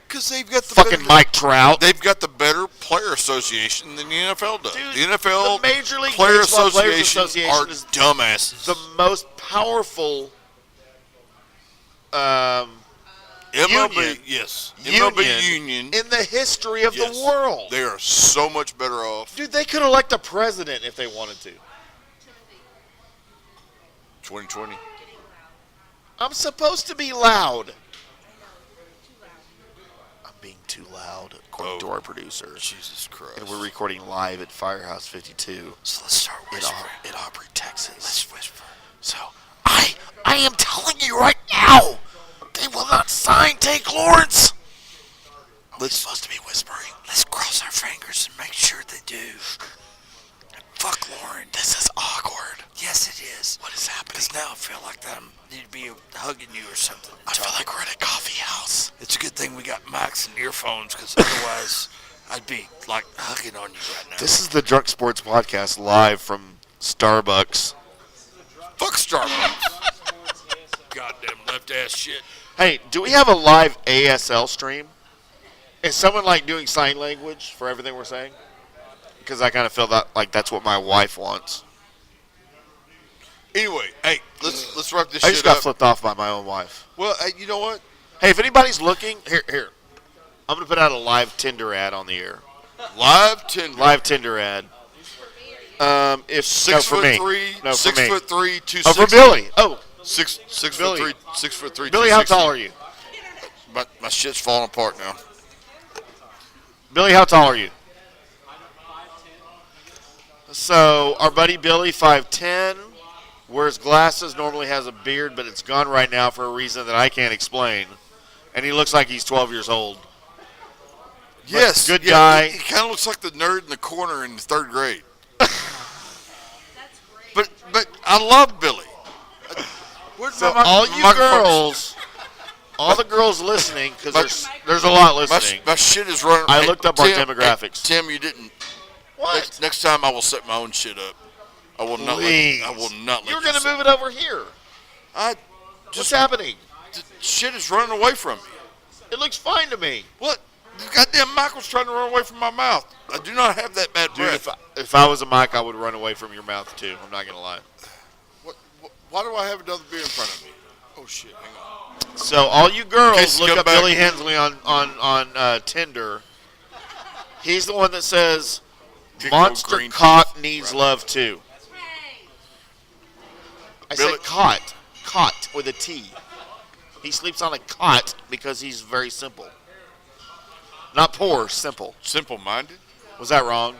[SPEAKER 5] Because they've got the
[SPEAKER 4] Fucking
[SPEAKER 5] better,
[SPEAKER 4] Mike Trout.
[SPEAKER 5] They've got the better player association than the NFL does.
[SPEAKER 4] Dude,
[SPEAKER 5] the NFL
[SPEAKER 4] the Major League
[SPEAKER 5] Player
[SPEAKER 4] Baseball Players
[SPEAKER 5] Association
[SPEAKER 4] Association
[SPEAKER 5] are
[SPEAKER 4] is
[SPEAKER 5] dumbasses.
[SPEAKER 4] the most powerful
[SPEAKER 5] MLB, yes. MLB union.
[SPEAKER 4] in the history of
[SPEAKER 5] Yes.
[SPEAKER 4] the world.
[SPEAKER 5] They are so much better off.
[SPEAKER 4] Dude, they could elect a president if they wanted to.
[SPEAKER 5] 2020.
[SPEAKER 4] I'm supposed to be loud. I'm being too loud, according to our producer.
[SPEAKER 5] Jesus Christ.
[SPEAKER 4] And we're recording live at Firehouse 52
[SPEAKER 5] So let's start whispering.
[SPEAKER 4] in Aubrey, Texas.
[SPEAKER 5] Let's whisper.
[SPEAKER 4] So, I am telling you right now, they will not sign Tank Lawrence. We're supposed to be whispering.
[SPEAKER 3] Let's cross our fingers and make sure they do. Fuck Lauren.
[SPEAKER 4] This is awkward.
[SPEAKER 3] Yes, it is.
[SPEAKER 4] What is happening?
[SPEAKER 3] Because now I feel like I need to be hugging you or something.
[SPEAKER 4] I feel like we're at a coffee house.
[SPEAKER 3] It's a good thing we got mics and earphones, because otherwise I'd be like hugging on you right now.
[SPEAKER 4] This is the Drunk Sports Podcast live from Starbucks.
[SPEAKER 5] Fuck Starbucks. Goddamn left-ass shit.
[SPEAKER 4] Hey, do we have a live ASL stream? Is someone like doing sign language for everything we're saying? Because I kind of feel that like that's what my wife wants.
[SPEAKER 5] Anyway, hey, let's wrap this
[SPEAKER 4] I
[SPEAKER 5] shit
[SPEAKER 4] just got
[SPEAKER 5] up.
[SPEAKER 4] flipped off by my own wife.
[SPEAKER 5] Well, hey, you know what?
[SPEAKER 4] Hey, if anybody's looking, here. I'm gonna put out a live Tinder ad on the air.
[SPEAKER 5] Live Tinder.
[SPEAKER 4] Live Tinder ad. If
[SPEAKER 5] 6'3",
[SPEAKER 4] no, for
[SPEAKER 5] 6'3",
[SPEAKER 4] me.
[SPEAKER 5] 260.
[SPEAKER 4] Oh, for Billy. Oh,
[SPEAKER 5] Six
[SPEAKER 4] Billy.
[SPEAKER 5] foot 3, 6'3".
[SPEAKER 4] Billy, how
[SPEAKER 5] 260.
[SPEAKER 4] tall are you?
[SPEAKER 5] My shit's falling apart now.
[SPEAKER 4] Billy, how tall are you? So, our buddy Billy, 5'10", wears glasses, normally has a beard, but it's gone right now for a reason that I can't explain. And he looks like he's 12 years old.
[SPEAKER 5] Yes,
[SPEAKER 4] good guy.
[SPEAKER 5] He kind of looks like the nerd in the corner in the third grade. But I love Billy. Where's
[SPEAKER 4] So,
[SPEAKER 5] my
[SPEAKER 4] all you
[SPEAKER 5] microphone?
[SPEAKER 4] girls, all the girls listening, because there's a lot listening.
[SPEAKER 5] My shit is running.
[SPEAKER 4] I
[SPEAKER 5] Hey,
[SPEAKER 4] looked up our
[SPEAKER 5] Tim,
[SPEAKER 4] demographics.
[SPEAKER 5] hey, Tim, you didn't.
[SPEAKER 4] What?
[SPEAKER 5] Next time I will set my own shit up. I will not.
[SPEAKER 4] Please.
[SPEAKER 5] I will not let
[SPEAKER 4] You're
[SPEAKER 5] you
[SPEAKER 4] going to
[SPEAKER 5] set-
[SPEAKER 4] move it over here.
[SPEAKER 5] I
[SPEAKER 4] What's
[SPEAKER 5] just
[SPEAKER 4] happening?
[SPEAKER 5] shit is running away from me.
[SPEAKER 4] It looks fine to me.
[SPEAKER 5] What? The goddamn Michael's trying to run away from my mouth. I do not have that bad
[SPEAKER 4] Dude,
[SPEAKER 5] breath.
[SPEAKER 4] if I was a Mike, I would run away from your mouth, too. I'm not going to lie.
[SPEAKER 5] Why do I have another beer in front of me? Oh shit! Hang on.
[SPEAKER 4] So all you girls
[SPEAKER 5] Casey,
[SPEAKER 4] look
[SPEAKER 5] come
[SPEAKER 4] up
[SPEAKER 5] back.
[SPEAKER 4] Billy Hensley on Tinder. He's the one that says
[SPEAKER 5] Big
[SPEAKER 4] Monster
[SPEAKER 5] old green
[SPEAKER 4] Cock
[SPEAKER 5] teeth.
[SPEAKER 4] needs
[SPEAKER 5] Right.
[SPEAKER 4] love too. I
[SPEAKER 5] Billy-
[SPEAKER 4] said cot with a T. He sleeps on a cot because he's very simple. Not poor, simple.
[SPEAKER 5] Simple-minded.
[SPEAKER 4] Was that wrong?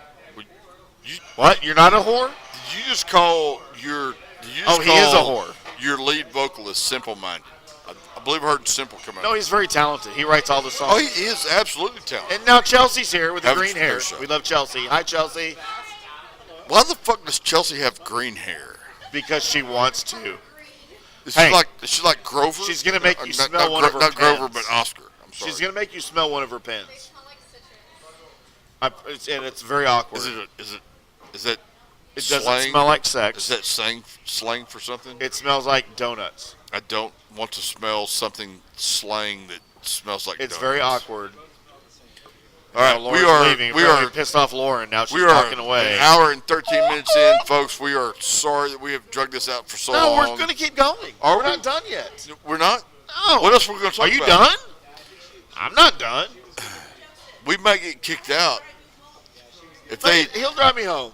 [SPEAKER 5] You,
[SPEAKER 4] What? You're not a whore?
[SPEAKER 5] did you just call your? Did you just
[SPEAKER 4] Oh, he is a
[SPEAKER 5] call
[SPEAKER 4] whore.
[SPEAKER 5] Your lead vocalist simple-minded. I believe I heard simple come out.
[SPEAKER 4] No, he's very talented. He writes all the songs.
[SPEAKER 5] Oh, he is absolutely talented.
[SPEAKER 4] And now Chelsea's here with the
[SPEAKER 5] Have a
[SPEAKER 4] green hair.
[SPEAKER 5] shot.
[SPEAKER 4] We love Chelsea. Hi, Chelsea.
[SPEAKER 5] Why the fuck does Chelsea have green hair?
[SPEAKER 4] Because she wants to.
[SPEAKER 5] Is
[SPEAKER 4] Hey.
[SPEAKER 5] She like Grover?
[SPEAKER 4] She's gonna make
[SPEAKER 5] Or
[SPEAKER 4] you
[SPEAKER 5] not-
[SPEAKER 4] smell
[SPEAKER 5] not
[SPEAKER 4] one of her
[SPEAKER 5] Not Grover,
[SPEAKER 4] pens.
[SPEAKER 5] but Oscar. I'm sorry.
[SPEAKER 4] She's gonna make you smell one of her pens. And it's very awkward.
[SPEAKER 5] Is that
[SPEAKER 4] It
[SPEAKER 5] slang?
[SPEAKER 4] doesn't smell like sex.
[SPEAKER 5] Is that slang for something?
[SPEAKER 4] It smells like donuts.
[SPEAKER 5] I don't want to smell something slang that smells like
[SPEAKER 4] It's
[SPEAKER 5] donuts.
[SPEAKER 4] very awkward.
[SPEAKER 5] All right,
[SPEAKER 4] Lauren's
[SPEAKER 5] we are
[SPEAKER 4] leaving.
[SPEAKER 5] we
[SPEAKER 4] Apparently
[SPEAKER 5] are
[SPEAKER 4] pissed off Lauren. Now she's
[SPEAKER 5] we are
[SPEAKER 4] walking away.
[SPEAKER 5] an hour and 13 minutes in, folks. We are sorry that we have drugged this out for so
[SPEAKER 4] No,
[SPEAKER 5] long.
[SPEAKER 4] we're gonna keep going.
[SPEAKER 5] Are
[SPEAKER 4] We're
[SPEAKER 5] we?
[SPEAKER 4] not done yet.
[SPEAKER 5] We're not.
[SPEAKER 4] No.
[SPEAKER 5] What else are we going to talk
[SPEAKER 4] Are you
[SPEAKER 5] about?
[SPEAKER 4] done? I'm not done.
[SPEAKER 5] We might get kicked out if they.
[SPEAKER 4] He'll drive me home.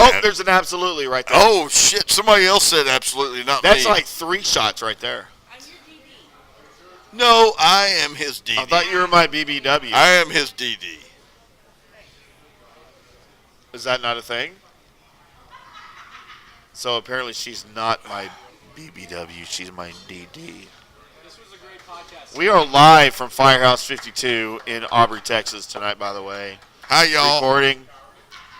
[SPEAKER 4] Oh, there's an absolutely right there.
[SPEAKER 5] Oh shit! Somebody else said absolutely, not
[SPEAKER 4] That's
[SPEAKER 5] me.
[SPEAKER 4] like 3 shots right there.
[SPEAKER 5] No, I am his DD.
[SPEAKER 4] I thought you were my BBW.
[SPEAKER 5] I am his DD.
[SPEAKER 4] Is that not a thing? So apparently she's not my BBW. She's my DD. We are live from Firehouse 52 in Aubrey, Texas tonight, by the way.
[SPEAKER 5] Hi, y'all.
[SPEAKER 4] Recording.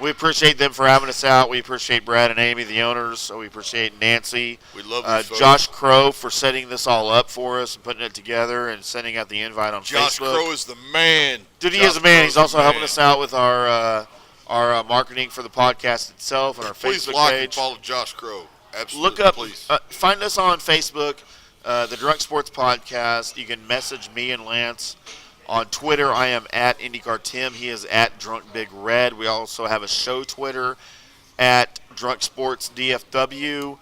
[SPEAKER 4] We appreciate them for having us out. We appreciate Brad and Amy, the owners. So we appreciate Nancy.
[SPEAKER 5] We love you folks.
[SPEAKER 4] Josh Crow for setting this all up for us and putting it together and sending out the invite on
[SPEAKER 5] Josh
[SPEAKER 4] Facebook.
[SPEAKER 5] Crow is the man.
[SPEAKER 4] Dude, he is a man. He's also helping us out with our marketing for the podcast itself and our
[SPEAKER 5] Please
[SPEAKER 4] Facebook
[SPEAKER 5] like
[SPEAKER 4] page.
[SPEAKER 5] and follow Josh Crow. Absolutely,
[SPEAKER 4] Look up,
[SPEAKER 5] please.
[SPEAKER 4] find us on Facebook, the Drunk Sports Podcast. You can message me and Lance on Twitter. I am at IndyCarTim. He is at DrunkBigRed. We also have a show Twitter at Drunk Sports DFW.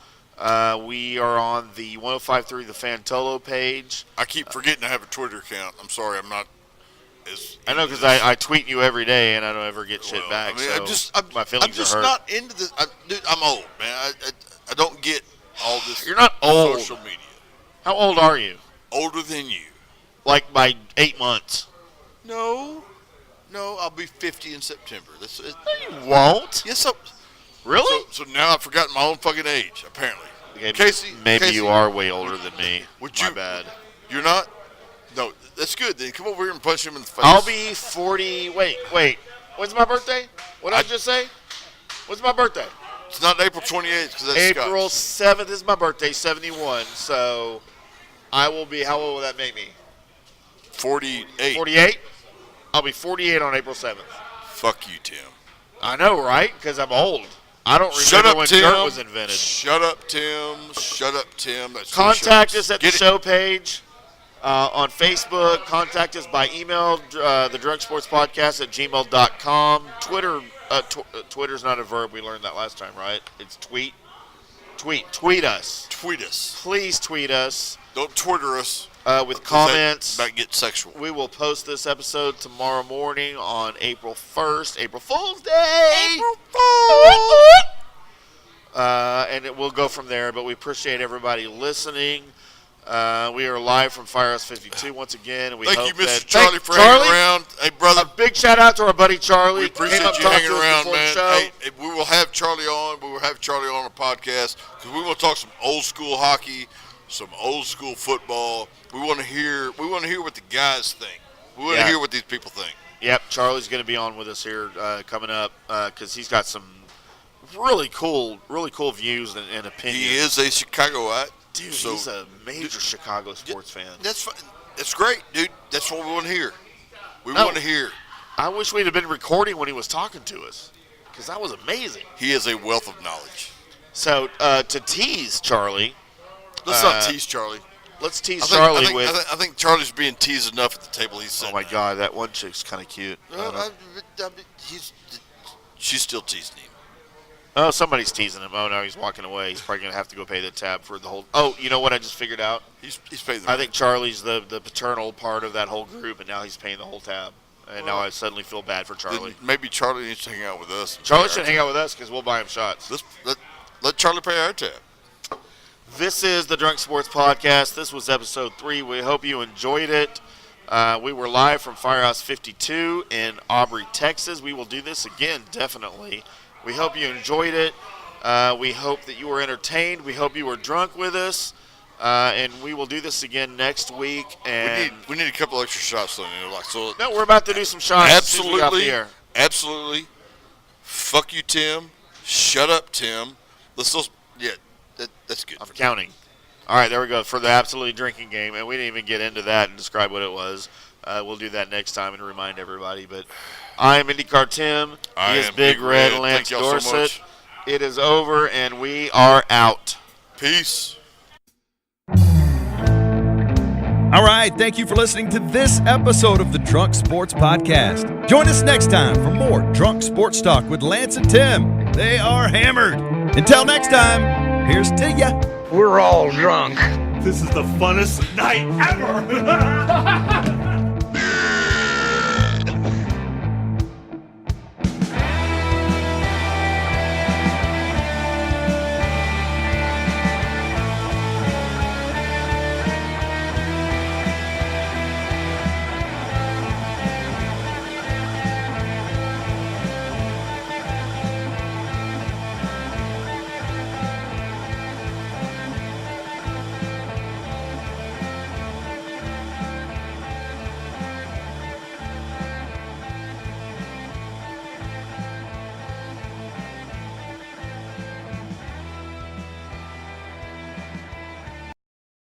[SPEAKER 4] We are on the 105.3 The Fantolo page.
[SPEAKER 5] I keep forgetting I have a Twitter account. I'm sorry, I'm not as.
[SPEAKER 4] I know because I tweet you every day and I don't ever get shit back.
[SPEAKER 5] I mean,
[SPEAKER 4] so
[SPEAKER 5] I'm
[SPEAKER 4] my feelings
[SPEAKER 5] just
[SPEAKER 4] are hurt.
[SPEAKER 5] not into this. Dude, I'm old, man. I don't get all this.
[SPEAKER 4] You're not old.
[SPEAKER 5] Social media.
[SPEAKER 4] How old are you?
[SPEAKER 5] Older than you.
[SPEAKER 4] Like by 8 months.
[SPEAKER 5] No, I'll be 50 in September. That's it.
[SPEAKER 4] No, you won't.
[SPEAKER 5] Yes,
[SPEAKER 4] Really?
[SPEAKER 5] So now I've forgotten my own fucking age, apparently.
[SPEAKER 4] Okay,
[SPEAKER 5] Casey,
[SPEAKER 4] maybe
[SPEAKER 5] Casey,
[SPEAKER 4] you are way older than me.
[SPEAKER 5] My
[SPEAKER 4] bad.
[SPEAKER 5] You're not? No, that's good. Then come over here and punch him in the face.
[SPEAKER 4] I'll be 40. Wait. When's my birthday? What did I just say? When's my birthday?
[SPEAKER 5] It's not April 28th because that's
[SPEAKER 4] April
[SPEAKER 5] Scott's.
[SPEAKER 4] 7th is my birthday, 71. So I will be, how old will that make me?
[SPEAKER 5] 48.
[SPEAKER 4] 48? I'll be 48 on April 7th.
[SPEAKER 5] Fuck you, Tim.
[SPEAKER 4] I know, right? Because I'm old. I don't
[SPEAKER 5] Shut
[SPEAKER 4] remember
[SPEAKER 5] up,
[SPEAKER 4] when
[SPEAKER 5] Tim.
[SPEAKER 4] dirt was invented.
[SPEAKER 5] Shut up, Tim. Shut up, Tim. That's
[SPEAKER 4] Contact us at the
[SPEAKER 5] Get it.
[SPEAKER 4] show page on Facebook. Contact us by email, the Drunk Sports Podcast at gmail.com. Twitter, Twitter's not a verb. We learned that last time, right? It's tweet. Tweet us.
[SPEAKER 5] Tweet us.
[SPEAKER 4] Please tweet us.
[SPEAKER 5] Don't Twitter us.
[SPEAKER 4] With comments.
[SPEAKER 5] That might get sexual.
[SPEAKER 4] We will post this episode tomorrow morning on April 1st, April Fool's Day. April Fool's! And it will go from there, but we appreciate everybody listening. We are live from Firehouse 52 once again. And we
[SPEAKER 5] Thank
[SPEAKER 4] hope
[SPEAKER 5] you, Mr.
[SPEAKER 4] that,
[SPEAKER 5] Charlie, for hanging around. Hey, brother.
[SPEAKER 4] A big shout out to our buddy Charlie.
[SPEAKER 5] We appreciate
[SPEAKER 4] Came up,
[SPEAKER 5] you
[SPEAKER 4] talked
[SPEAKER 5] hanging
[SPEAKER 4] to us
[SPEAKER 5] around,
[SPEAKER 4] before the
[SPEAKER 5] man.
[SPEAKER 4] show.
[SPEAKER 5] Hey, we will have Charlie on. We will have Charlie on a podcast because we want to talk some old school hockey, some old school football. We want to hear what the guys think. We want to hear what these people think.
[SPEAKER 4] Yep, Charlie's going to be on with us here coming up because he's got some really cool views and opinions.
[SPEAKER 5] He is a Chicagoite.
[SPEAKER 4] Dude,
[SPEAKER 5] so,
[SPEAKER 4] he's a major Chicago sports fan.
[SPEAKER 5] That's fine. That's great, dude. That's what we want to hear. We want to hear.
[SPEAKER 4] I wish we'd have been recording when he was talking to us because that was amazing.
[SPEAKER 5] He is a wealth of knowledge.
[SPEAKER 4] So to tease Charlie.
[SPEAKER 5] Let's not tease Charlie.
[SPEAKER 4] Let's tease Charlie with.
[SPEAKER 5] I think Charlie's being teased enough at the table he's sitting
[SPEAKER 4] Oh my
[SPEAKER 5] at.
[SPEAKER 4] God, that one chick's kind of cute.
[SPEAKER 5] She's still teasing him.
[SPEAKER 4] Oh, somebody's teasing him. Oh no, he's walking away. He's probably gonna have to go pay the tab for the whole. Oh, you know what I just figured out?
[SPEAKER 5] He's paid the.
[SPEAKER 4] I think Charlie's the paternal part of that whole group, and now he's paying the whole tab. And now I suddenly feel bad for Charlie.
[SPEAKER 5] Maybe Charlie needs to hang out with us.
[SPEAKER 4] Charlie should hang out with us because we'll buy him shots.
[SPEAKER 5] Let Charlie pay our tab.
[SPEAKER 4] This is the Drunk Sports Podcast. This was episode 3. We hope you enjoyed it. We were live from Firehouse 52 in Aubrey, Texas. We will do this again, definitely. We hope you enjoyed it. We hope that you were entertained. We hope you were drunk with us. And we will do this again next week. And
[SPEAKER 5] We need a couple extra shots, though.
[SPEAKER 4] no, we're about to do some shots. As soon as we get off the air.
[SPEAKER 5] Absolutely. Fuck you, Tim. Shut up, Tim. That's good.
[SPEAKER 4] I'm counting. All right, there we go for the absolutely drinking game. And we didn't even get into that and describe what it was. We'll do that next time and remind everybody. But I'm IndyCarTim. He is Big Red and Lance
[SPEAKER 5] Thank y'all
[SPEAKER 4] Dorset.
[SPEAKER 5] so much.
[SPEAKER 4] It is over, and we are out.
[SPEAKER 5] Peace.
[SPEAKER 1] All right, thank you for listening to this episode of the Drunk Sports Podcast. Join us next time for more Drunk Sports Talk with Lance and Tim. They are hammered. Until next time, here's to ya.
[SPEAKER 9] We're all drunk.
[SPEAKER 10] This is the funnest night ever.